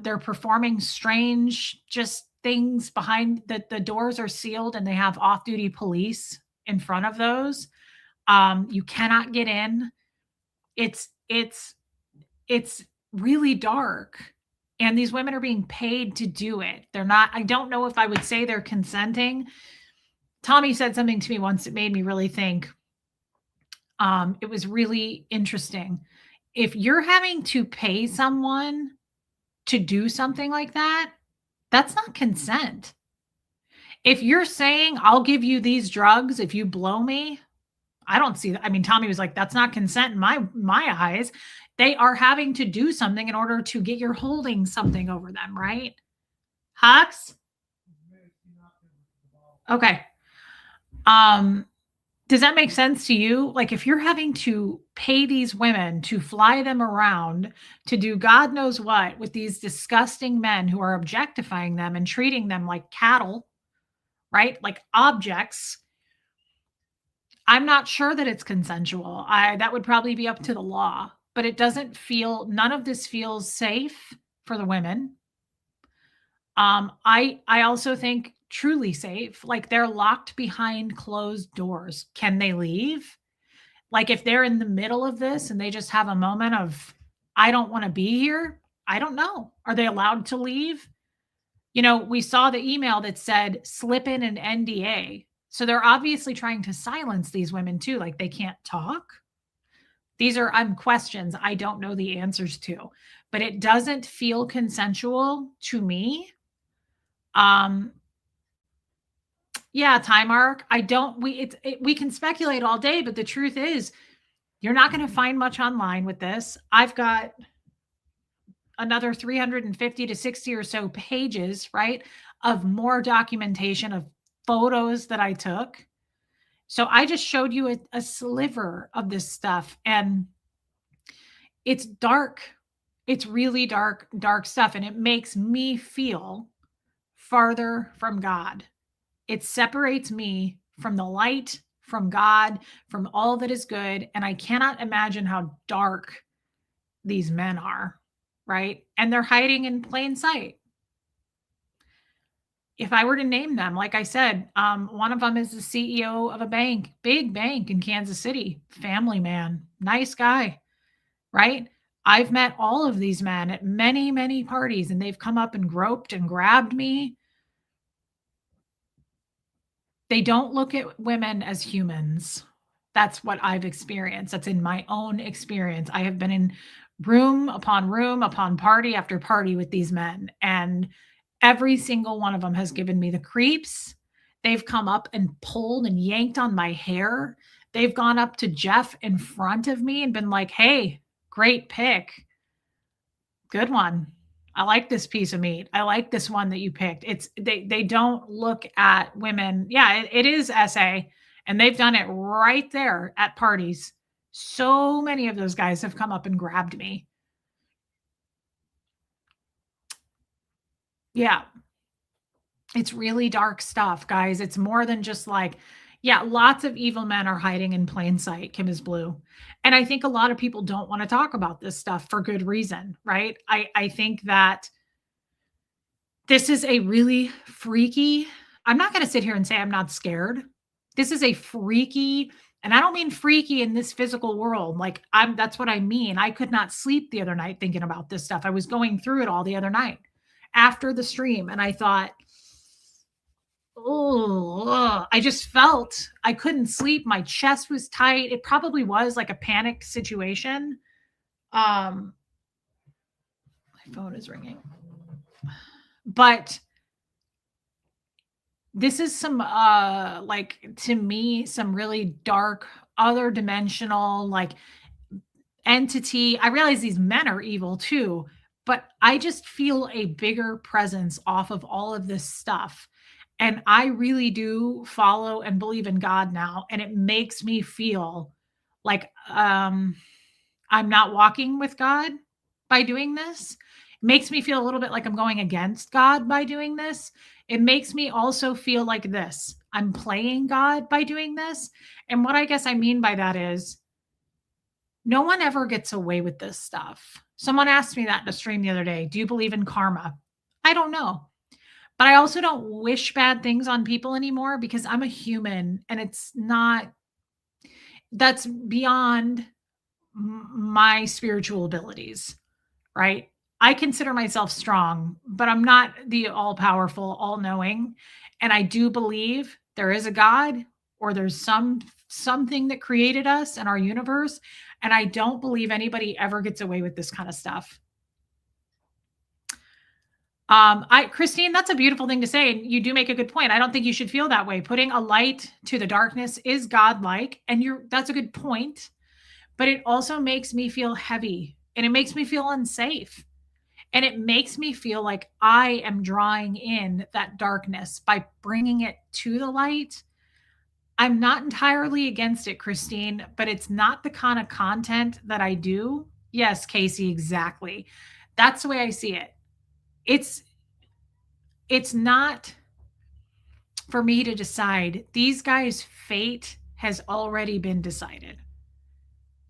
They're performing strange just things behind the doors are sealed and they have off-duty police in front of those. You cannot get in. It's really dark, and these women are being paid to do it. They're not I don't know if I would say they're consenting. Tommy said something to me once that made me really think. It was really interesting. If you're having to pay someone to do something like that, that's not consent. If you're saying, "I'll give you these drugs if you blow me," I don't see that. I mean, Tommy was like, "That's not consent in my eyes." They are having to do something in order to get you're holding something over them, right? Hux? Okay. Um, does that make sense to you? Like, if you're having to pay these women to fly them around to do God knows what with these disgusting men who are objectifying them and treating them like cattle, right? Like objects. I'm not sure that it's consensual. That would probably be up to the law, but it doesn't feel none of this feels safe for the women. I also think truly safe. Like they're locked behind closed doors. Can they leave? Like if they're in the middle of this and they just have a moment of I don't want to be here, I don't know. Are they allowed to leave? You know, we saw the email that said slip in an NDA. So they're obviously trying to silence these women too, like they can't talk. These are questions I don't know the answers to, but it doesn't feel consensual to me. Um, yeah, time arc. I don't. We can speculate all day, but the truth is, you're not going to find much online with this. I've got another 350 to 60 or so pages, right, of more documentation of photos that I took. So I just showed you a sliver of this stuff, and it's dark. It's really dark, dark stuff, and it makes me feel farther from God. It separates me from the light, from God, from all that is good, and I cannot imagine how dark these men are, right? And they're hiding in plain sight. If I were to name them, like I said, one of them is the CEO of a bank, big bank in Kansas City, family man, nice guy, right? I've met all of these men at many, many parties, and they've come up and groped and grabbed me. They don't look at women as humans. That's what I've experienced. That's in my own experience. I have been in room upon party after party with these men, and every single one of them has given me the creeps. They've come up and pulled and yanked on my hair. They've gone up to Jeff in front of me and been like, "Hey, great pick. Good one. I like this piece of meat. I like this one that you picked." They don't look at women. Yeah, it is SA, and they've done it right there at parties. So many of those guys have come up and grabbed me. Yeah. It's really dark stuff, guys. It's more than just like, yeah, lots of evil men are hiding in plain sight. Kim is blue. And I think a lot of people don't want to talk about this stuff for good reason, right? I think that this is a really freaky, I'm not going to sit here and say I'm not scared. This is a freaky, and I don't mean freaky in this physical world. Like that's what I mean. I could not sleep the other night thinking about this stuff. I was going through it all the other night after the stream, and I thought, oh, I just felt I couldn't sleep. My chest was tight. It probably was like a panic situation. My phone is ringing. But this is some like to me some really dark other dimensional like entity. I realize these men are evil too, but I just feel a bigger presence off of all of this stuff. And I really do follow and believe in God now, and it makes me feel like I'm not walking with God by doing this. It makes me feel a little bit like I'm going against God by doing this. It makes me also feel like this. I'm playing God by doing this. And what I guess I mean by that is no one ever gets away with this stuff. Someone asked me that in a stream the other day. Do you believe in karma? I don't know. But I also don't wish bad things on people anymore because I'm a human and it's not, that's beyond my spiritual abilities, right? I consider myself strong, but I'm not the all powerful, all knowing. And I do believe there is a God or there's something that created us and our universe. And I don't believe anybody ever gets away with this kind of stuff. Christine, that's a beautiful thing to say. And you do make a good point. I don't think you should feel that way. Putting a light to the darkness is godlike. And that's a good point. But it also makes me feel heavy and it makes me feel unsafe. And it makes me feel like I am drawing in that darkness by bringing it to the light. I'm not entirely against it, Christine, but it's not the kind of content that I do. Yes, Casey, exactly. That's the way I see it. It's not for me to decide. These guys' fate has already been decided.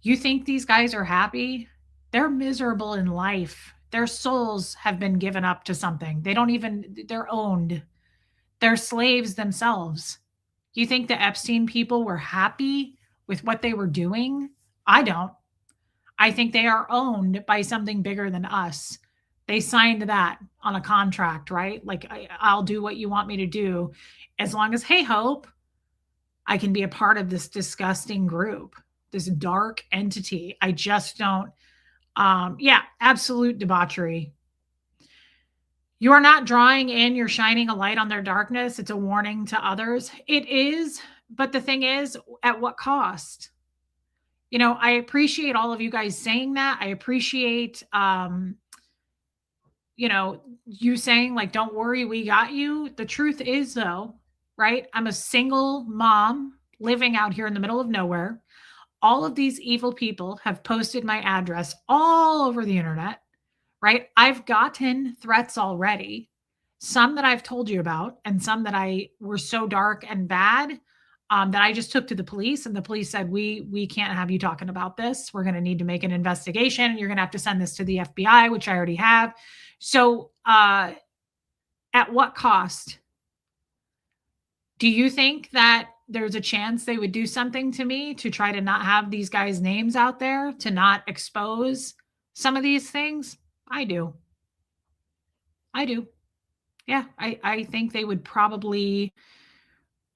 You think these guys are happy? They're miserable in life. Their souls have been given up to something. They're owned. They're slaves themselves. You think the Epstein people were happy with what they were doing? I don't. I think they are owned by something bigger than us. They signed that on a contract, right? Like, I'll do what you want me to do as long as, hey, Hope, I can be a part of this disgusting group, this dark entity. I just don't. Yeah, absolute debauchery. You are not drawing in, you're shining a light on their darkness. It's a warning to others. It is, but the thing is, at what cost? I appreciate all of you guys saying that. I appreciate you saying, like, don't worry, we got you. The truth is, though, right? I'm a single mom living out here in the middle of nowhere. All of these evil people have posted my address all over the internet, right? I've gotten threats already, some that I've told you about, and some that I were so dark and bad that I just took to the police, and the police said, we can't have you talking about this. We're going to need to make an investigation. You're going to have to send this to the FBI, which I already have. So, at what cost? Do you think that there's a chance they would do something to me to try to not have these guys' names out there, to not expose some of these things? I do. Yeah, I think they would probably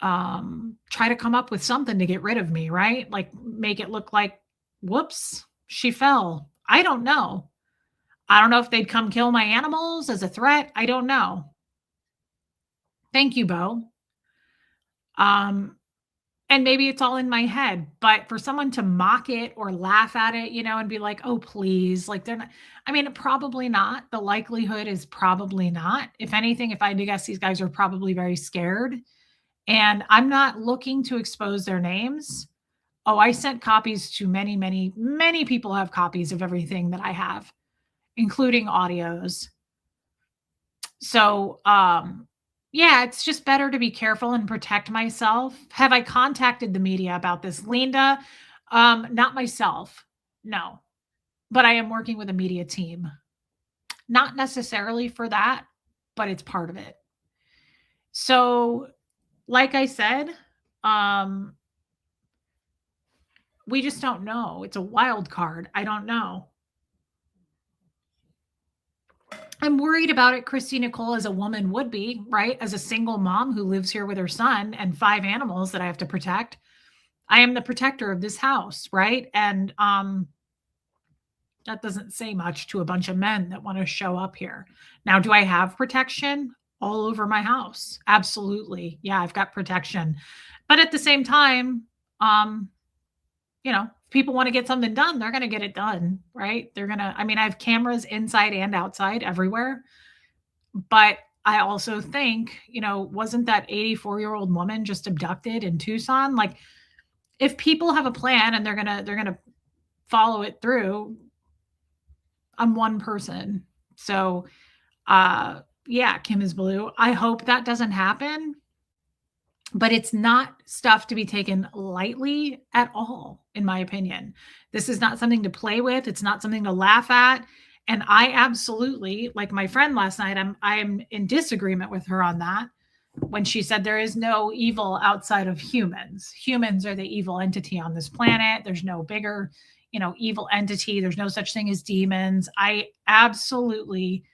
try to come up with something to get rid of me, right? Like, make it look like, whoops, she fell. I don't know. I don't know if they'd come kill my animals as a threat. I don't know. Thank you, Bo. And maybe it's all in my head, but for someone to mock it or laugh at it, and be like, oh, please, like, they're not, I mean, probably not. The likelihood is probably not. If anything, if I had to guess, these guys are probably very scared. And I'm not looking to expose their names. Oh, I sent copies to many, many, many people have copies of everything that I have, including audios. So, yeah, it's just better to be careful and protect myself. Have I contacted the media about this, Linda? Not myself, no. But I am working with a media team. Not necessarily for that, but it's part of it. So, like I said, we just don't know. It's a wild card. I don't know. I'm worried about it, Christy Nicole, as a woman would be, right? As a single mom who lives here with her son and 5 animals that I have to protect. I am the protector of this house, right? And that doesn't say much to a bunch of men that want to show up here. Now, do I have protection all over my house? Absolutely. Yeah, I've got protection. But at the same time, if people want to get something done, they're going to get it done, right? I have cameras inside and outside everywhere. But I also think, wasn't that 84-year-old woman just abducted in Tucson? Like, if people have a plan and they're going to follow it through, I'm one person. So, yeah, Kim is blue. I hope that doesn't happen. But it's not stuff to be taken lightly at all, in my opinion. This is not something to play with. It's not something to laugh at. And I absolutely, like my friend last night, I'm in disagreement with her on that when she said there is no evil outside of humans. Humans are the evil entity on this planet. There's no bigger, evil entity. There's no such thing as demons. I absolutely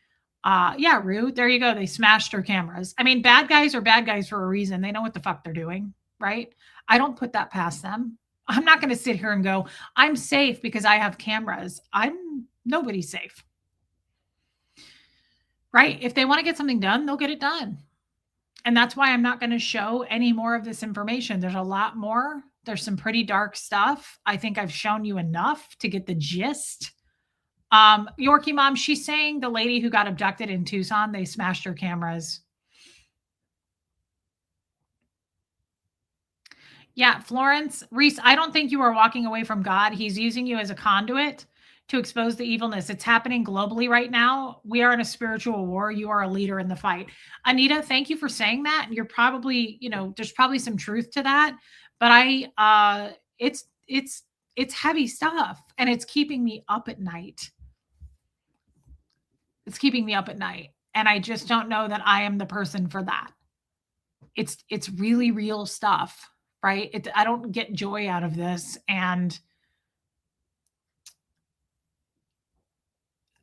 yeah, Rue, there you go. They smashed her cameras. I mean, bad guys are bad guys for a reason. They know what the fuck they're doing, right? I don't put that past them. I'm not going to sit here and go, I'm safe because I have cameras. I'm nobody's safe. Right? If they want to get something done, they'll get it done. And that's why I'm not going to show any more of this information. There's a lot more. There's some pretty dark stuff. I think I've shown you enough to get the gist. Yorkie mom, she's saying the lady who got abducted in Tucson, they smashed her cameras. Yeah, Florence, Reese, I don't think you are walking away from God. He's using you as a conduit to expose the evilness. It's happening globally right now. We are in a spiritual war. You are a leader in the fight. Anita, thank you for saying that. You're probably, there's probably some truth to that, but it's heavy stuff and it's keeping me up at night. It's keeping me up at night. And I just don't know that I am the person for that. It's really real stuff, right? I don't get joy out of this. And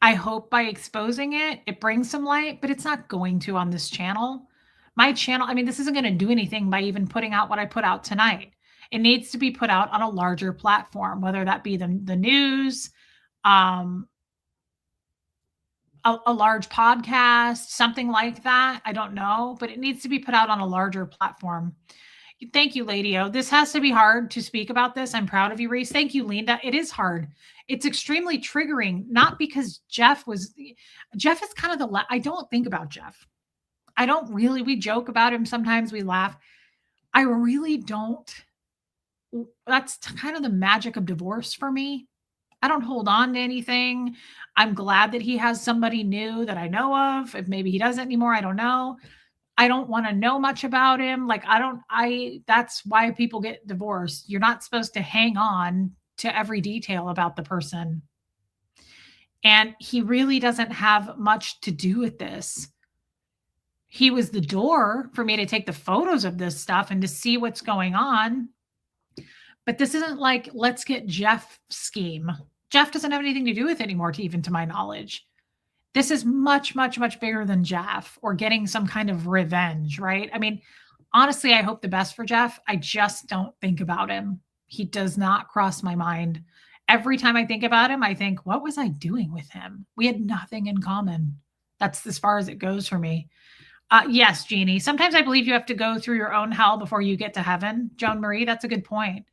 I hope by exposing it, it brings some light, but it's not going to on this channel. My channel, I mean, this isn't going to do anything by even putting out what I put out tonight. It needs to be put out on a larger platform, whether that be the news, a large podcast, something like that. I don't know, but it needs to be put out on a larger platform. Thank you, Lady O. This has to be hard to speak about this. I'm proud of you, Reese. Thank you, Linda. It is hard. It's extremely triggering, not because Jeff is kind of I don't think about Jeff. I don't really, we joke about him. Sometimes we laugh. I really don't. That's kind of the magic of divorce for me. I don't hold on to anything. I'm glad that he has somebody new that I know of. If maybe he doesn't anymore, I don't know. I don't want to know much about him. Like, that's why people get divorced. You're not supposed to hang on to every detail about the person. And he really doesn't have much to do with this. He was the door for me to take the photos of this stuff and to see what's going on. But this isn't like, let's get Jeff scheme. Jeff doesn't have anything to do with it anymore, even to my knowledge. This is much, much, much bigger than Jeff or getting some kind of revenge, right? I mean, honestly, I hope the best for Jeff. I just don't think about him. He does not cross my mind. Every time I think about him, I think, what was I doing with him? We had nothing in common. That's as far as it goes for me. Yes, Jeannie. Sometimes I believe you have to go through your own hell before you get to heaven. Joan Marie, that's a good point.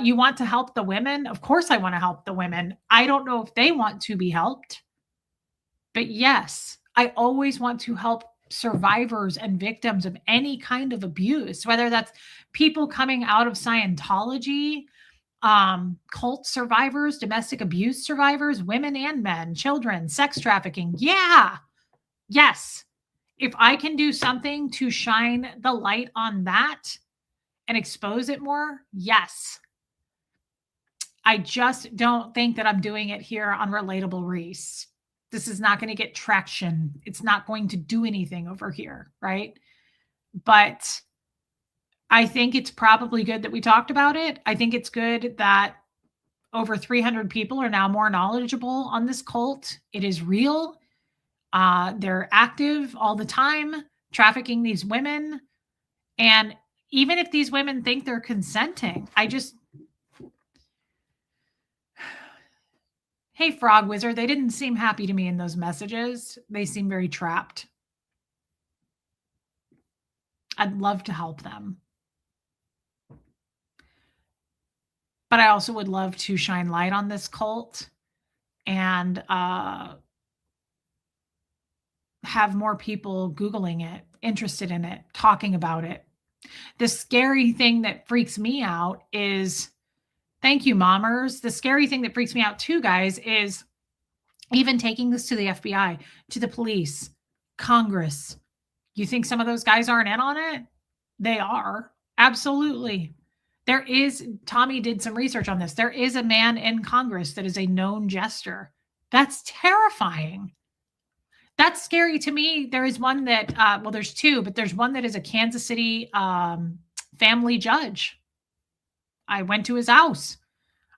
You want to help the women? Of course I want to help the women. I don't know if they want to be helped. But yes, I always want to help survivors and victims of any kind of abuse, whether that's people coming out of Scientology, cult survivors, domestic abuse survivors, women and men, children, sex trafficking. Yeah. Yes. If I can do something to shine the light on that and expose it more, yes. I just don't think that I'm doing it here on Relatable Reese. This is not going to get traction. It's not going to do anything over here, right? But I think it's probably good that we talked about it. I think it's good that over 300 people are now more knowledgeable on this cult. It is real. They're active all the time, trafficking these women. And even if these women think they're consenting, hey, Frog Wizard, they didn't seem happy to me in those messages. They seem very trapped. I'd love to help them. But I also would love to shine light on this cult and have more people Googling it, interested in it, talking about it. The scary thing that freaks me out is, thank you, Mommers. The scary thing that freaks me out too, guys, is even taking this to the FBI, to the police, Congress. You think some of those guys aren't in on it? They are. Absolutely. Tommy did some research on this. There is a man in Congress that is a known jester. That's terrifying. That's scary to me. There is one that, well, there's two, but there's one that is a Kansas City family judge. I went to his house.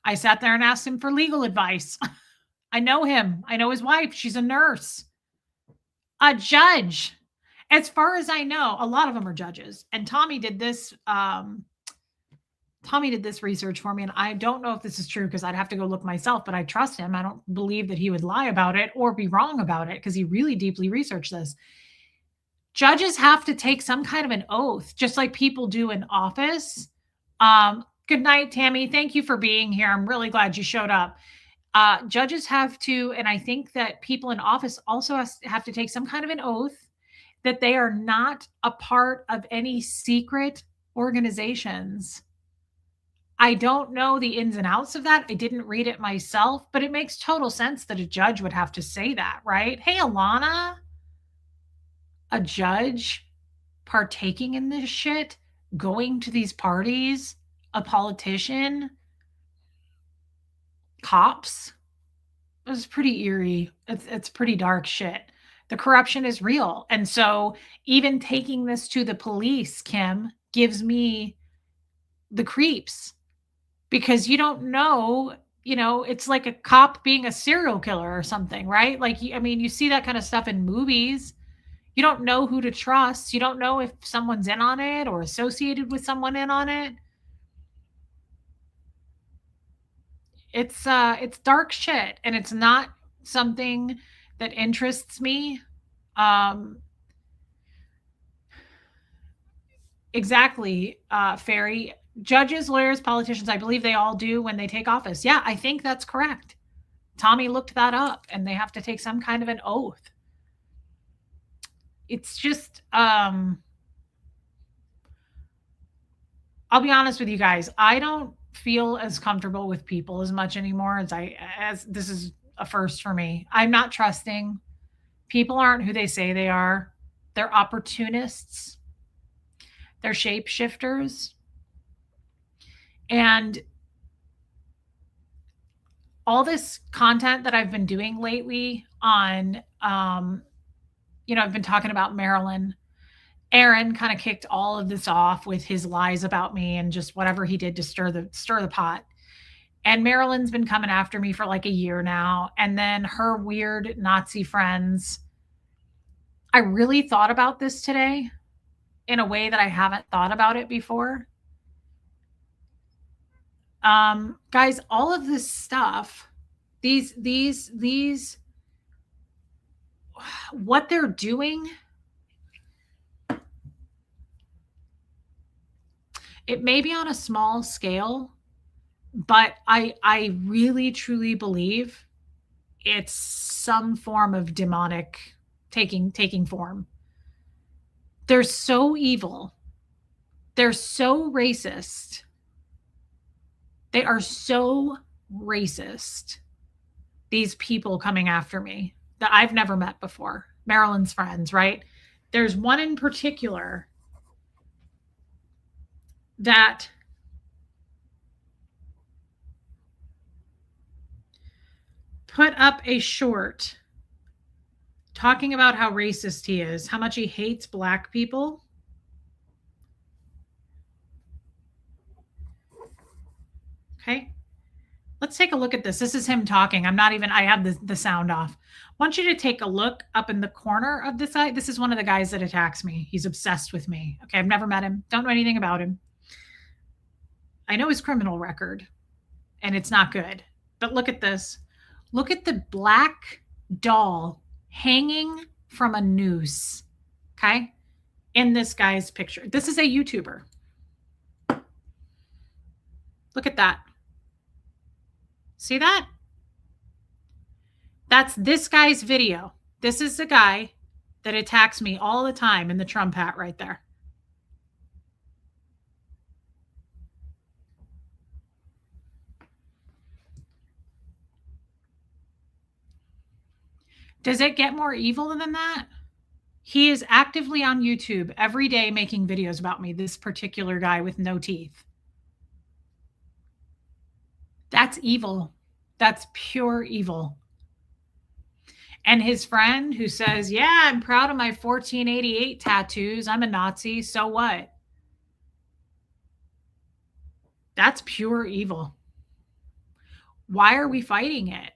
I sat there and asked him for legal advice. I know him. I know his wife. She's a nurse. A judge. As far as I know, a lot of them are judges. And Tommy did this. Tommy did this research for me, and I don't know if this is true because I'd have to go look myself, but I trust him. I don't believe that he would lie about it or be wrong about it because he really deeply researched this. Judges have to take some kind of an oath, just like people do in office. Good night, Tammy. Thank you for being here. I'm really glad you showed up. Judges have to, and I think that people in office also have to take some kind of an oath that they are not a part of any secret organizations. I don't know the ins and outs of that. I didn't read it myself, but it makes total sense that a judge would have to say that, right? Hey, Alana, a judge partaking in this shit, going to these parties, a politician, cops. It's pretty eerie. It's pretty dark shit. The corruption is real. And so even taking this to the police, Kim, gives me the creeps because you don't know, it's like a cop being a serial killer or something, right? Like, I mean, you see that kind of stuff in movies. You don't know who to trust. You don't know if someone's in on it or associated with someone in on it. It's dark shit, and it's not something that interests me. Exactly, Fairy. Judges, lawyers, politicians, I believe they all do when they take office. Yeah, I think that's correct. Tommy looked that up, and they have to take some kind of an oath. It's just, I'll be honest with you guys. I don't feel as comfortable with people as much anymore as this is a first for me. I'm not trusting. People aren't who they say they are. They're opportunists. They're shapeshifters. And all this content that I've been doing lately on, I've been talking about Marilyn. Aaron kind of kicked all of this off with his lies about me and just whatever he did to stir the pot. And Marilyn's been coming after me for like a year now. And then her weird Nazi friends. I really thought about this today in a way that I haven't thought about it before. Guys, all of this stuff, these, what they're doing, it may be on a small scale, but I really truly believe it's some form of demonic taking form. They're so evil. They're so racist. They are so racist. These people coming after me that I've never met before. Marilyn's friends, right? There's one in particular that put up a short talking about how racist he is, how much he hates Black people. Okay. Let's take a look at this. This is him talking. I have the sound off. I want you to take a look up in the corner of this eye. This is one of the guys that attacks me. He's obsessed with me. Okay. I've never met him. Don't know anything about him. I know his criminal record, and it's not good. But look at this. Look at the black doll hanging from a noose. Okay. In this guy's picture. This is a YouTuber. Look at that. See that? That's this guy's video. This is the guy that attacks me all the time in the Trump hat right there. Does it get more evil than that? He is actively on YouTube every day making videos about me, this particular guy with no teeth. That's evil. That's pure evil. And his friend who says, yeah, I'm proud of my 1488 tattoos. I'm a Nazi. So what? That's pure evil. Why are we fighting it?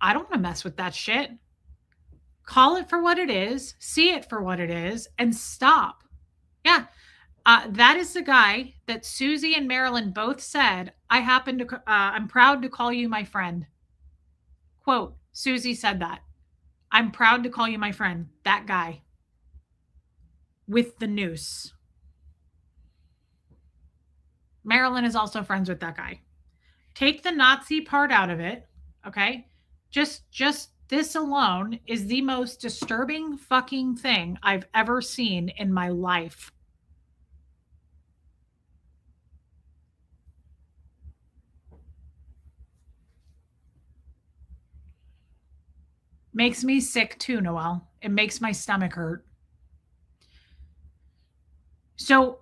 I don't want to mess with that shit. Call it for what it is, see it for what it is, and stop. Yeah. That is the guy that Susie and Marilyn both said, I'm proud to call you my friend. Quote, Susie said that. I'm proud to call you my friend. That guy with the noose. Marilyn is also friends with that guy. Take the Nazi part out of it, okay? Just this alone is the most disturbing fucking thing I've ever seen in my life. Makes me sick too, Noelle. It makes my stomach hurt. So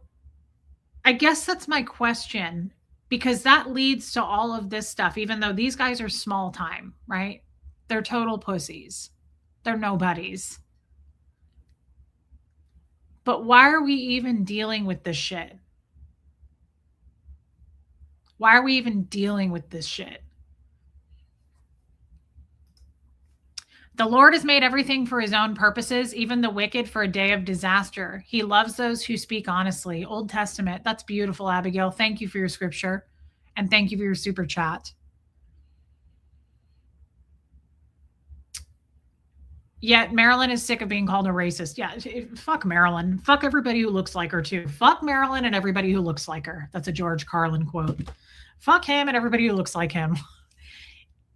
I guess that's my question, because that leads to all of this stuff, even though these guys are small time, right? They're total pussies. They're nobodies. But why are we even dealing with this shit? Why are we even dealing with this shit? The Lord has made everything for his own purposes, even the wicked for a day of disaster. He loves those who speak honestly. Old Testament. That's beautiful, Abigail. Thank you for your scripture. And thank you for your super chat. Yet Marilyn is sick of being called a racist. Yeah, fuck Marilyn. Fuck everybody who looks like her, too. Fuck Marilyn and everybody who looks like her. That's a George Carlin quote. Fuck him and everybody who looks like him.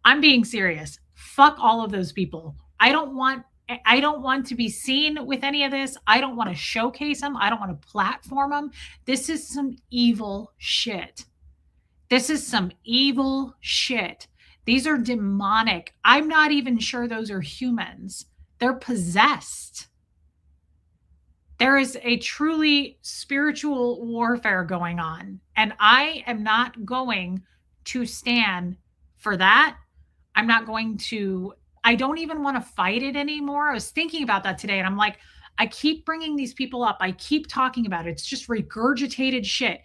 I'm being serious. Fuck all of those people. I don't want to be seen with any of this. I don't want to showcase them. I don't want to platform them. This is some evil shit. This is some evil shit. These are demonic. I'm not even sure those are humans. They're possessed. There is a truly spiritual warfare going on, and I am not going to stand for that. I'm not going to, I don't even want to fight it anymore. I was thinking about that today, and I'm like, I keep bringing these people up. I keep talking about it. It's just regurgitated shit.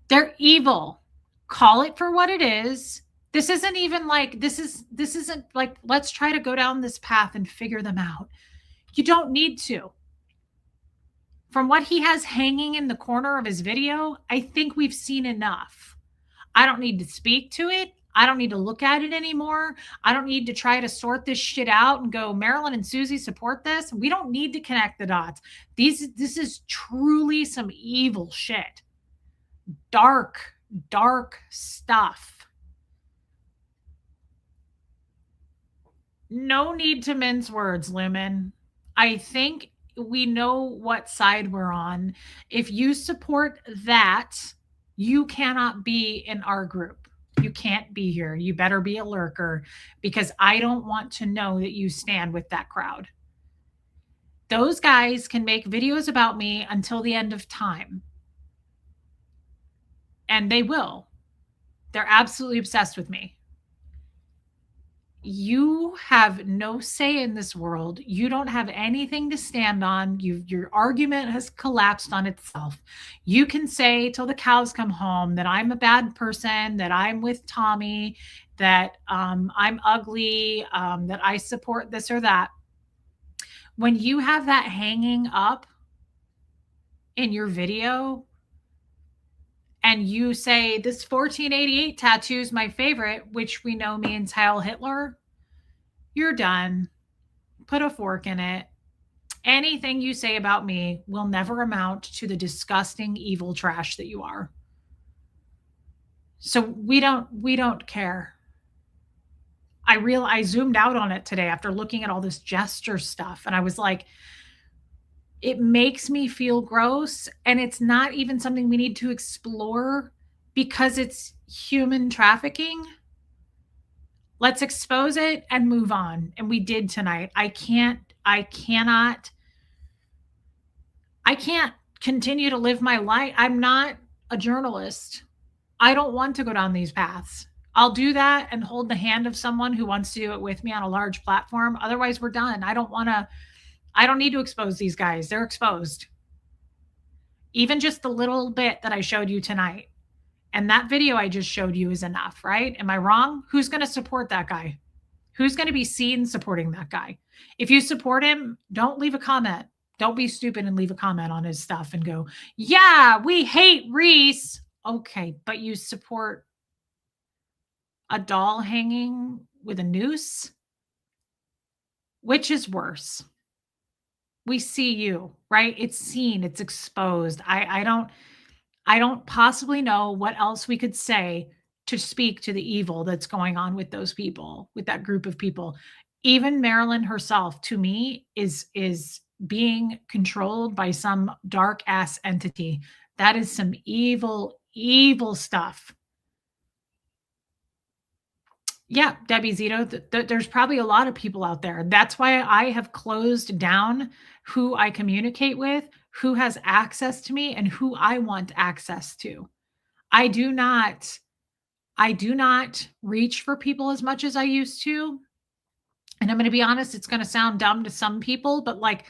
They're evil. Call it for what it is. This isn't even like, this isn't like, let's try to go down this path and figure them out. You don't need to. From what he has hanging in the corner of his video, I think we've seen enough. I don't need to speak to it. I don't need to look at it anymore. I don't need to try to sort this shit out and go, Marilyn and Susie support this. We don't need to connect the dots. This is truly some evil shit. Dark, dark stuff. No need to mince words, Lumen. I think we know what side we're on. If you support that, you cannot be in our group. You can't be here. You better be a lurker, because I don't want to know that you stand with that crowd. Those guys can make videos about me until the end of time. And they will. They're absolutely obsessed with me. You have no say in this world. You don't have anything to stand on. Your argument has collapsed on itself. You can say till the cows come home that I'm a bad person, that I'm with Tommy, that I'm ugly, that I support this or that. When you have that hanging up in your video and you say this 1488 tattoo is my favorite, which we know means Heil Hitler, you're done. Put a fork in it. Anything you say about me will never amount to the disgusting evil trash that you are. So we don't care. I zoomed out on it today after looking at all this gesture stuff, and I was like, it makes me feel gross, and it's not even something we need to explore because it's human trafficking. Let's expose it and move on. And we did tonight. I can't continue to live my life. I'm not a journalist. I don't want to go down these paths. I'll do that and hold the hand of someone who wants to do it with me on a large platform. Otherwise, we're done. I don't need to expose these guys. They're exposed. Even just the little bit that I showed you tonight. And that video I just showed you is enough, right? Am I wrong? Who's going to support that guy? Who's going to be seen supporting that guy? If you support him, don't leave a comment. Don't be stupid and leave a comment on his stuff and go, yeah, we hate Reese. Okay, but you support a doll hanging with a noose? Which is worse? We see you, right? It's seen, it's exposed. I don't possibly know what else we could say to speak to the evil that's going on with those people, with that group of people. Even Marilyn herself, to me, is being controlled by some dark ass entity. That is some evil, evil stuff. Yeah, Debbie Zito, there's probably a lot of people out there. That's why I have closed down who I communicate with, who has access to me, and who I want access to. I do not I do not reach for people as much as I used to. And I'm going to be honest, it's going to sound dumb to some people, but like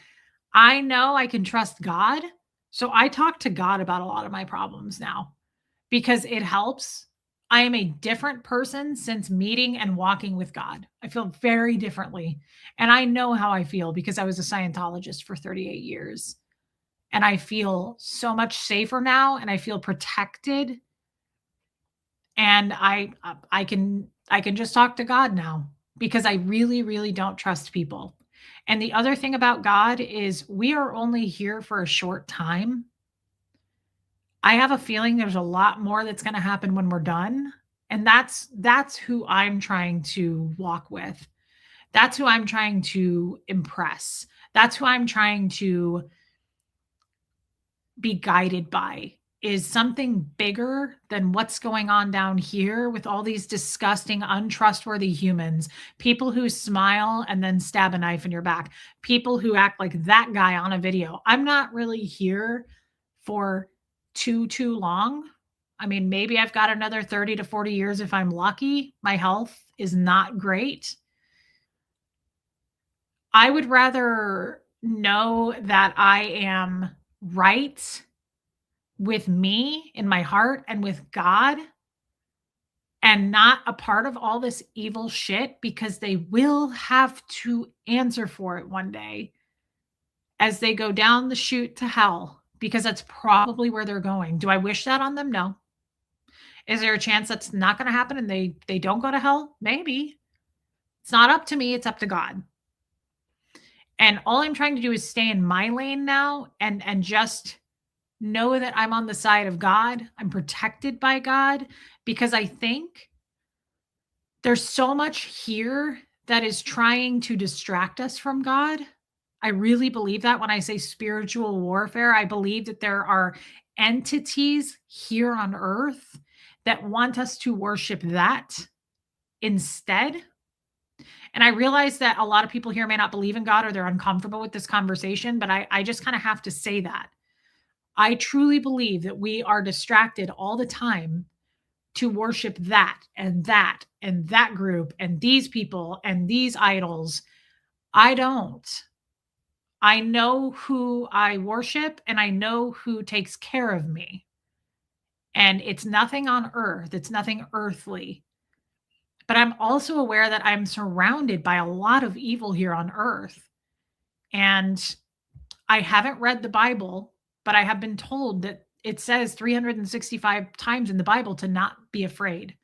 I know I can trust God. So I talk to God about a lot of my problems now because it helps. I am a different person since meeting and walking with God. I feel very differently. And I know how I feel because I was a Scientologist for 38 years. And I feel so much safer now and I feel protected. And I can just talk to God now because I really, really don't trust people. And the other thing about God is we are only here for a short time. I have a feeling there's a lot more that's going to happen when we're done. And that's who I'm trying to walk with. That's who I'm trying to impress. That's who I'm trying to be guided by is something bigger than what's going on down here with all these disgusting, untrustworthy humans, people who smile and then stab a knife in your back, people who act like that guy on a video. I'm not really here for too long. I mean, maybe I've got another 30 to 40 years if I'm lucky. My health is not great. I would rather know that I am right with me in my heart and with God and not a part of all this evil shit because they will have to answer for it one day as they go down the chute to hell because that's probably where they're going. Do I wish that on them? No. Is there a chance that's not going to happen and they don't go to hell? Maybe. It's not up to me, it's up to God. And all I'm trying to do is stay in my lane now and just know that I'm on the side of God. I'm protected by God because I think there's so much here that is trying to distract us from God. I really believe that when I say spiritual warfare, I believe that there are entities here on earth that want us to worship that instead. And I realize that a lot of people here may not believe in God or they're uncomfortable with this conversation, but I just kind of have to say that. I truly believe that we are distracted all the time to worship that and that and that group and these people and these idols. I don't. I know who I worship and I know who takes care of me. And it's nothing on earth, it's nothing earthly. But I'm also aware that I'm surrounded by a lot of evil here on earth. And I haven't read the Bible, but I have been told that it says 365 times in the Bible to not be afraid.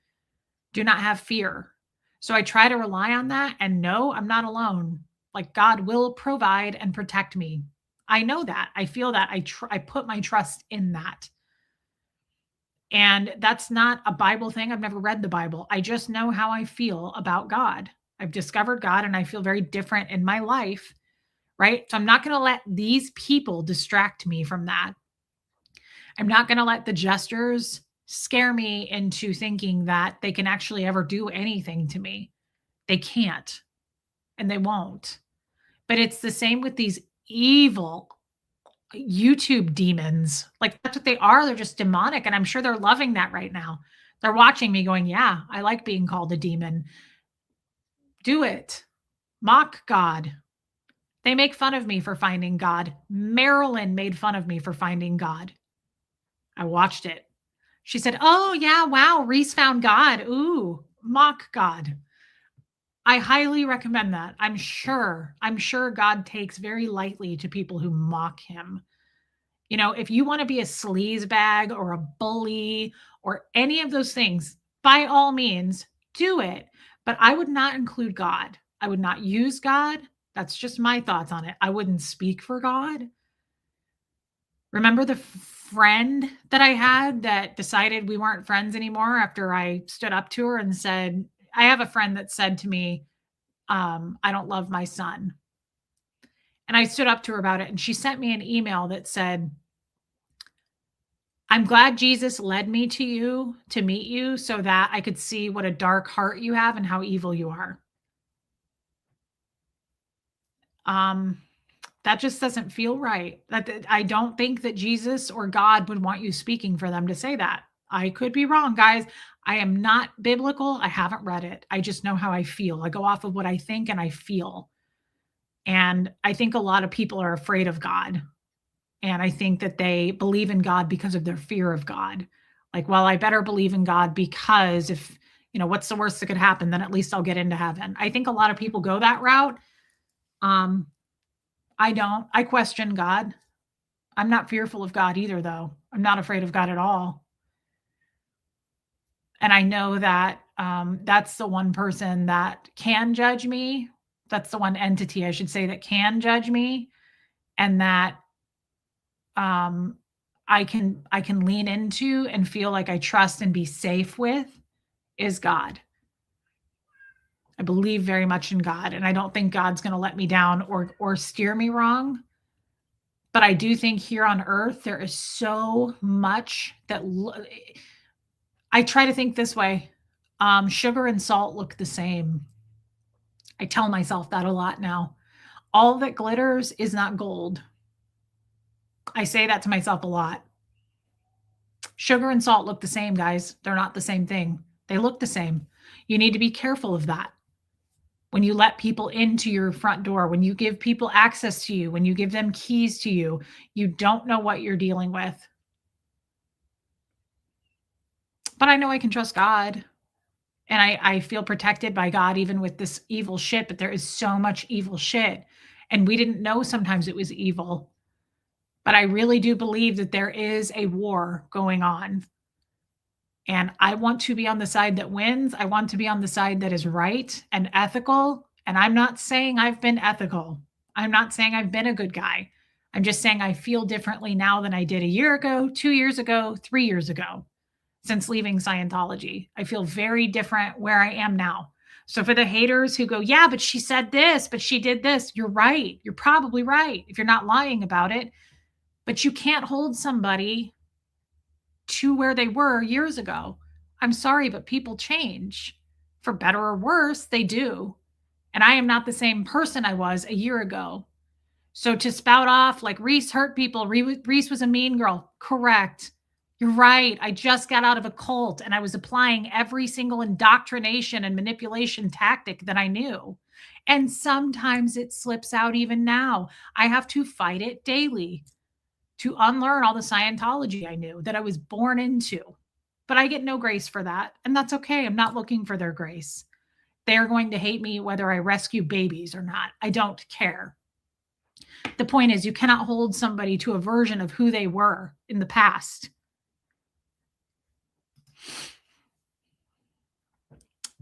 Do not have fear. So I try to rely on that and no, I'm not alone. Like God will provide and protect me. I know that. I feel that. I put my trust in that. And that's not a Bible thing. I've never read the Bible. I just know how I feel about God. I've discovered God and I feel very different in my life, right? So I'm not going to let these people distract me from that. I'm not going to let the jesters scare me into thinking that they can actually ever do anything to me. They can't and they won't. But it's the same with these evil YouTube demons. Like that's what they are. They're just demonic. And I'm sure they're loving that right now. They're watching me going, yeah, I like being called a demon. Do it. Mock God. They make fun of me for finding God. Marilyn made fun of me for finding God. I watched it. She said, oh, yeah, wow, Reese found God. Ooh, mock God. I highly recommend that. I'm sure God takes very lightly to people who mock him. You know, if you want to be a sleaze bag or a bully or any of those things, by all means, do it. But I would not include God. I would not use God. That's just my thoughts on it. I wouldn't speak for God. Remember the friend that I had that decided we weren't friends anymore after I stood up to her and said, I have a friend that said to me, I don't love my son. And I stood up to her about it. And she sent me an email that said, I'm glad Jesus led me to you to meet you so that I could see what a dark heart you have and how evil you are. That just doesn't feel right. I don't think that Jesus or God would want you speaking for them to say that. I could be wrong, guys. I am not biblical. I haven't read it. I just know how I feel. I go off of what I think and I feel. And I think a lot of people are afraid of God. And I think that they believe in God because of their fear of God. Like, well, I better believe in God because if, what's the worst that could happen? Then at least I'll get into heaven. I think a lot of people go that route. I don't. I question God. I'm not fearful of God either, though. I'm not afraid of God at all. And I know that that's the one person that can judge me. That's the one entity, I should say, that can judge me, and that I can lean into and feel like I trust and be safe with is God. I believe very much in God, and I don't think God's going to let me down or steer me wrong. But I do think here on earth, there is so much that I try to think this way. Sugar and salt look the same. I tell myself that a lot now. All that glitters is not gold. I say that to myself a lot. Sugar and salt look the same, guys. They're not the same thing. They look the same. You need to be careful of that. When you let people into your front door, when you give people access to you, when you give them keys to you, you don't know what you're dealing with. But I know I can trust God. And I feel protected by God, even with this evil shit. But there is so much evil shit. And we didn't know sometimes it was evil. But I really do believe that there is a war going on. And I want to be on the side that wins. I want to be on the side that is right and ethical. And I'm not saying I've been ethical. I'm not saying I've been a good guy. I'm just saying I feel differently now than I did a year ago, 2 years ago, 3 years ago, since leaving Scientology. I feel very different where I am now. So for the haters who go, yeah, but she said this, but she did this, you're right. You're probably right if you're not lying about it. But you can't hold somebody to where they were years ago. I'm sorry, but people change. For better or worse, they do. And I am not the same person I was a year ago. So to spout off like Reese hurt people, Reese was a mean girl. Correct. You're right. I just got out of a cult and I was applying every single indoctrination and manipulation tactic that I knew. And sometimes it slips out even now. I have to fight it daily to unlearn all the Scientology I knew that I was born into. But I get no grace for that. And that's okay. I'm not looking for their grace. They're going to hate me whether I rescue babies or not. I don't care. The point is, you cannot hold somebody to a version of who they were in the past.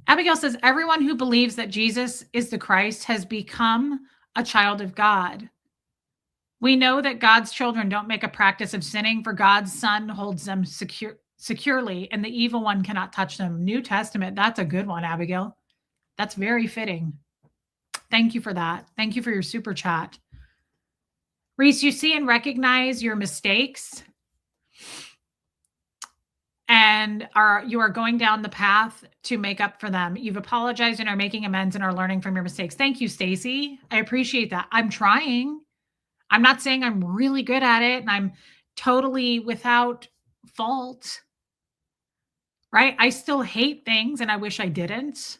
Abigail says, everyone who believes that Jesus is the Christ has become a child of God. We know that God's children don't make a practice of sinning, for God's Son holds them securely, and the evil one cannot touch them. New Testament, that's a good one, Abigail. That's very fitting. Thank you for that. Thank you for your super chat. Reese, you see and recognize your mistakes and you are going down the path to make up for them. You've apologized and are making amends and are learning from your mistakes. Thank you, Stacy. I appreciate that. I'm trying. I'm not saying I'm really good at it and I'm totally without fault. right? I still hate things and I wish I didn't,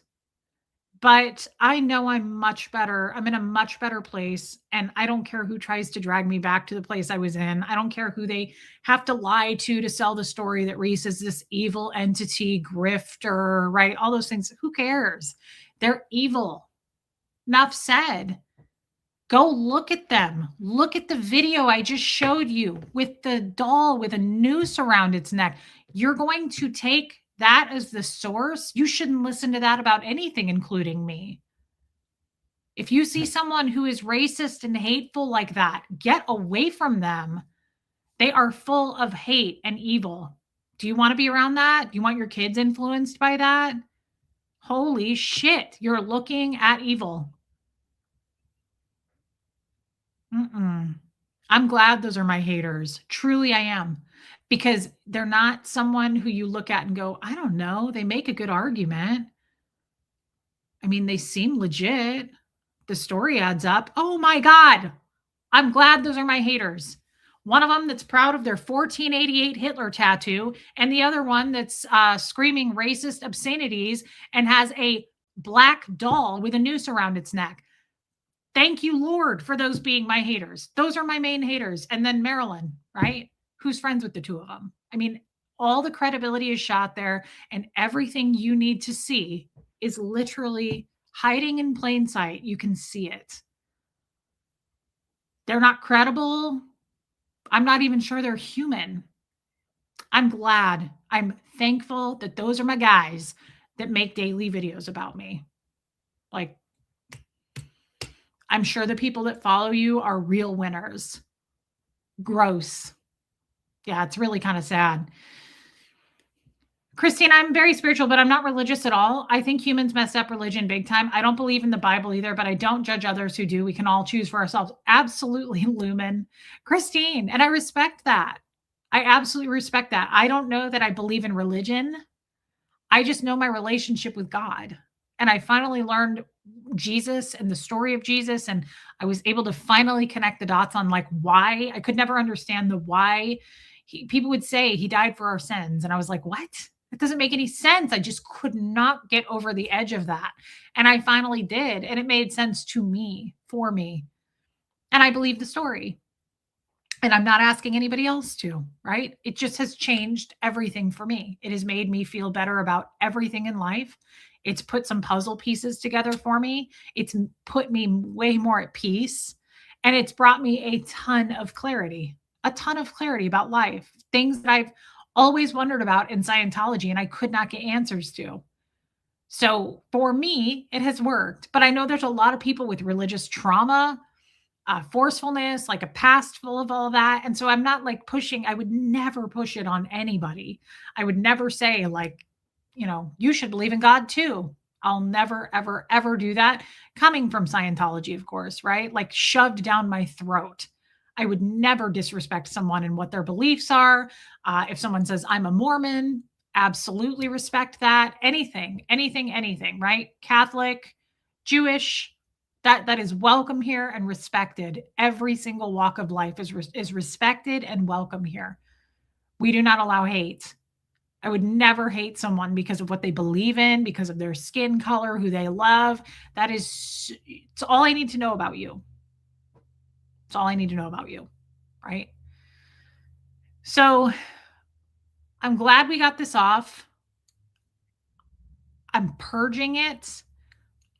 but I know I'm much better. I'm in a much better place. And I don't care who tries to drag me back to the place I was in. I don't care who they have to lie to sell the story that Reese is this evil entity, grifter, right? All those things. Who cares? They're evil. Enough said. Go look at them. Look at the video I just showed you with the doll with a noose around its neck. You're going to take that as the source. You shouldn't listen to that about anything, including me. If you see someone who is racist and hateful like that, get away from them. They are full of hate and evil. Do you want to be around that? Do you want your kids influenced by that? Holy shit, you're looking at evil. Mm-mm. I'm glad those are my haters. Truly, I am. Because they're not someone who you look at and go, I don't know. They make a good argument. I mean, they seem legit. The story adds up. Oh my God. I'm glad those are my haters. One of them that's proud of their 1488 Hitler tattoo, and the other one that's screaming racist obscenities and has a black doll with a noose around its neck. Thank you, Lord, for those being my haters. Those are my main haters. And then Marilyn, right? Who's friends with the two of them? I mean, all the credibility is shot there, and everything you need to see is literally hiding in plain sight. You can see it. They're not credible. I'm not even sure they're human. I'm glad. I'm thankful that those are my guys that make daily videos about me. Like, I'm sure the people that follow you are real winners. Gross. Yeah, it's really kind of sad. Christine, I'm very spiritual, but I'm not religious at all. I think humans messed up religion big time. I don't believe in the Bible either, but I don't judge others who do. We can all choose for ourselves. Absolutely, Lumen. Christine, and I respect that. I absolutely respect that. I don't know that I believe in religion. I just know my relationship with God. And I finally learned Jesus and the story of Jesus. And I was able to finally connect the dots on like why. I could never understand the why. People would say he died for our sins. And I was like, what? It doesn't make any sense. I just could not get over the edge of that. And I finally did. And it made sense to me, for me. And I believe the story. And I'm not asking anybody else to, right? It just has changed everything for me. It has made me feel better about everything in life. It's put some puzzle pieces together for me. It's put me way more at peace. And it's brought me a ton of clarity about life, things that I've always wondered about in Scientology and I could not get answers to. So for me, it has worked. But I know there's a lot of people with religious trauma, forcefulness, like a past full of all that. And so I'm not like pushing, I would never push it on anybody. I would never say, like, you know, you should believe in God too. I'll never, ever, ever do that. Coming from Scientology, of course, right? Like shoved down my throat. I would never disrespect someone and what their beliefs are. If someone says, I'm a Mormon, absolutely respect that. Anything, right? Catholic, Jewish, that is welcome here and respected. Every single walk of life is respected and welcome here. We do not allow hate. I would never hate someone because of what they believe in, because of their skin color, who they love. It's all I need to know about you. It's all I need to know about you, right? So I'm glad we got this off. I'm purging it.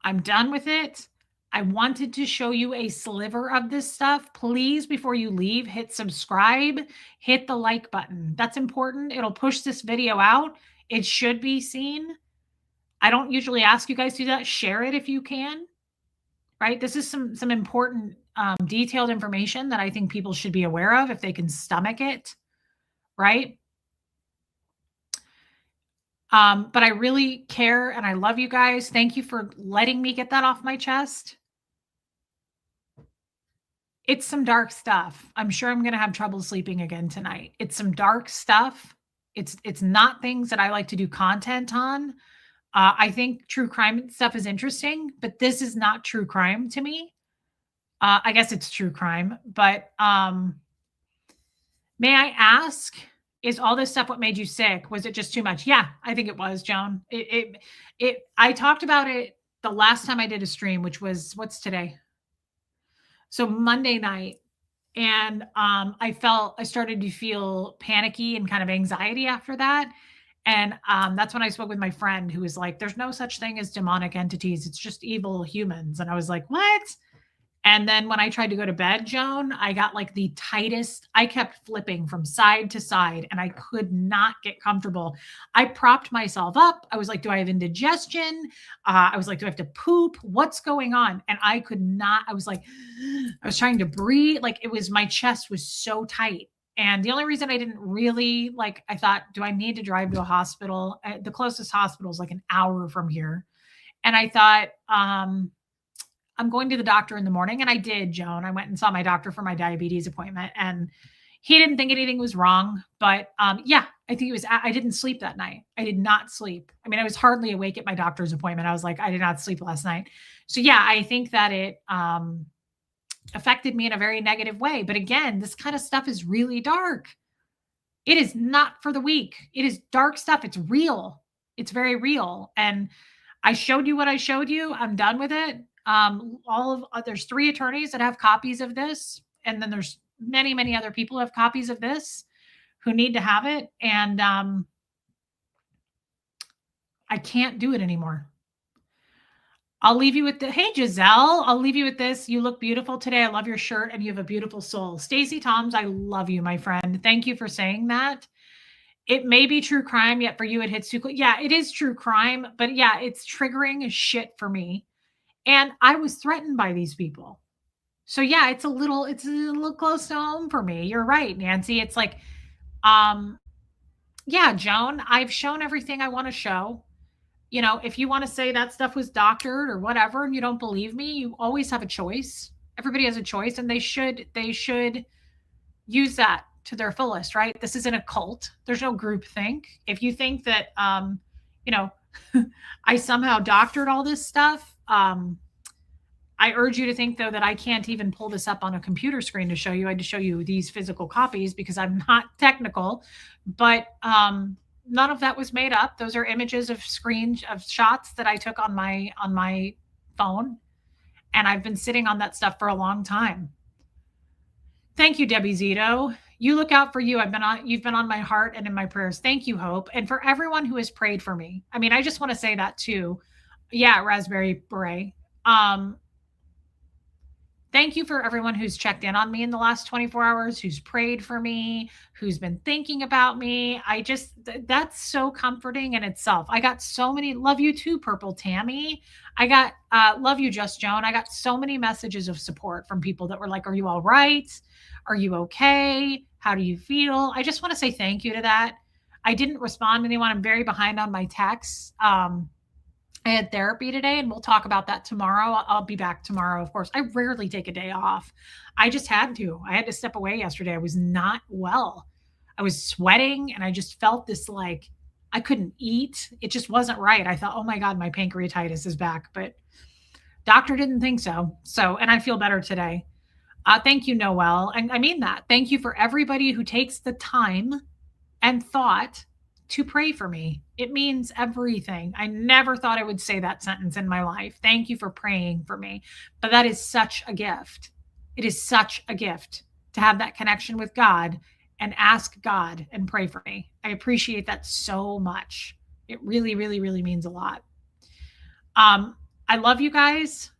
I'm done with it. I wanted to show you a sliver of this stuff. Please, before you leave, hit subscribe, hit the like button. That's important. It'll push this video out. It should be seen. I don't usually ask you guys to do that. Share it if you can, right? This is some important detailed information that I think people should be aware of if they can stomach it, right? But I really care and I love you guys. Thank you for letting me get that off my chest. It's some dark stuff. I'm sure I'm going to have trouble sleeping again tonight. It's some dark stuff. It's not things that I like to do content on. I think true crime stuff is interesting, but this is not true crime to me. I guess it's true crime, but may I ask Is all this stuff what made you sick? Was it just too much? Yeah, I think it was, Joan. I talked about it the last time I did a stream, which was what's today? So Monday night. And I started to feel panicky and kind of anxiety after that. And that's when I spoke with my friend who was like, there's no such thing as demonic entities. It's just evil humans. And I was like, what? And then when I tried to go to bed, Joan, I got like the tightest. I kept flipping from side to side and I could not get comfortable. I propped myself up. I was like, do I have indigestion? I was like, do I have to poop? What's going on? And I could not. I was like, I was trying to breathe. Like it was, my chest was so tight. And the only reason I didn't really like, I thought, do I need to drive to a hospital? The closest hospital is like an hour from here. And I thought, I'm going to the doctor in the morning. And I did, Joan. I went and saw my doctor for my diabetes appointment and he didn't think anything was wrong. But yeah, I think it was, I didn't sleep that night. I did not sleep. I mean, I was hardly awake at my doctor's appointment. I was like, I did not sleep last night. So yeah, I think that it affected me in a very negative way. But again, this kind of stuff is really dark. It is not for the weak. It is dark stuff. It's real. It's very real. And I showed you what I showed you. I'm done with it. There's 3 attorneys that have copies of this. And then there's many, many other people who have copies of this who need to have it. And I can't do it anymore. I'll leave you with hey, Giselle, I'll leave you with this. You look beautiful today. I love your shirt and you have a beautiful soul. Stacey Toms, I love you, my friend. Thank you for saying that. It may be true crime, yet for you it hits too close. Yeah, it is true crime, but yeah, it's triggering as shit for me. And I was threatened by these people. So yeah, it's a little close to home for me. You're right, Nancy. It's like, yeah, Joan, I've shown everything I want to show. You know, if you want to say that stuff was doctored or whatever, and you don't believe me, you always have a choice. Everybody has a choice, and they should use that to their fullest, right? This isn't a cult. There's no group think. If you think that, you know, I somehow doctored all this stuff, I urge you to think, though, that I can't even pull this up on a computer screen to show you. I had to show you these physical copies because I'm not technical. But none of that was made up. Those are images of shots that I took on my phone. And I've been sitting on that stuff for a long time. Thank you, Debbie Zito. You look out for you. You've been on my heart and in my prayers. Thank you, Hope. And for everyone who has prayed for me. I mean, I just want to say that too. Yeah, Raspberry Beret. Thank you for everyone who's checked in on me in the last 24 hours, who's prayed for me, who's been thinking about me. That's so comforting in itself. I got so many, love you too, Purple Tammy. I got, love you, Just Joan. I got so many messages of support from people that were like, are you all right? Are you okay? How do you feel? I just want to say thank you to that. I didn't respond to anyone. I'm very behind on my texts. I had therapy today and we'll talk about that tomorrow. I'll be back tomorrow, of course. I rarely take a day off. I just had to. I had to step away yesterday. I was not well. I was sweating and I just felt this like I couldn't eat. It just wasn't right. I thought, oh my God, my pancreatitis is back. But doctor didn't think so. And I feel better today. Thank you, Noelle. And I mean that. Thank you for everybody who takes the time and thought to pray for me. It means everything. I never thought I would say that sentence in my life. Thank you for praying for me. But that is such a gift. It is such a gift to have that connection with God and ask God and pray for me. I appreciate that so much. It really, really, really means a lot. I love you guys.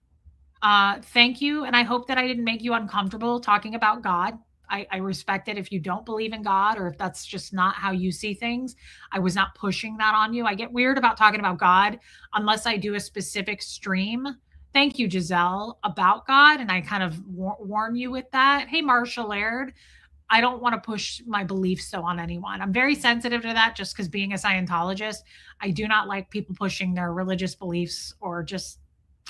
Thank you. And I hope that I didn't make you uncomfortable talking about God. I respect it if you don't believe in God or if that's just not how you see things. I was not pushing that on you. I get weird about talking about God unless I do a specific stream. Thank you, Giselle, about God. And I kind of warn you with that. Hey, Marsha Laird, I don't want to push my beliefs so on anyone. I'm very sensitive to that just because being a Scientologist, I do not like people pushing their religious beliefs or just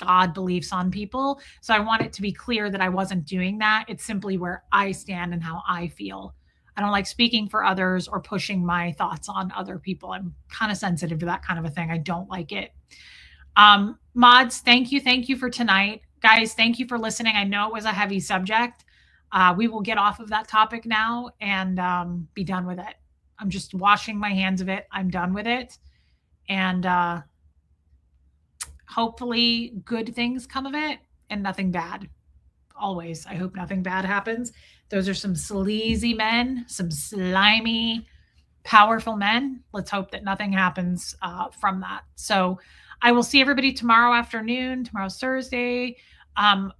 God beliefs on people. So I want it to be clear that I wasn't doing that. It's simply where I stand and how I feel. I don't like speaking for others or pushing my thoughts on other people. I'm kind of sensitive to that kind of a thing. I don't like it. Mods, thank you. Thank you for tonight. Guys, thank you for listening. I know it was a heavy subject. We will get off of that topic now and be done with it. I'm just washing my hands of it. I'm done with it. And hopefully good things come of it and nothing bad. Always. I hope nothing bad happens. Those are some sleazy men, some slimy, powerful men. Let's hope that nothing happens from that. So I will see everybody tomorrow afternoon. Tomorrow's Thursday.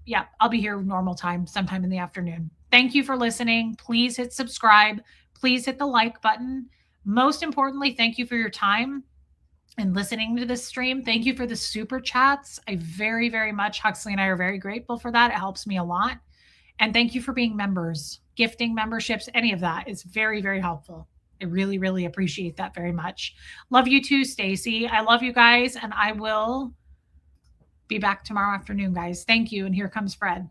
Yeah, I'll be here normal time, sometime in the afternoon. Thank you for listening. Please hit subscribe. Please hit the like button. Most importantly, thank you for your time and listening to this stream. Thank you for the super chats. I very, very much, Huxley and I are very grateful for that. It helps me a lot. And thank you for being members, gifting memberships, any of that is very, very helpful. I really, really appreciate that very much. Love you too, Stacy. I love you guys, and I will be back tomorrow afternoon, guys. Thank you. And here comes Fred.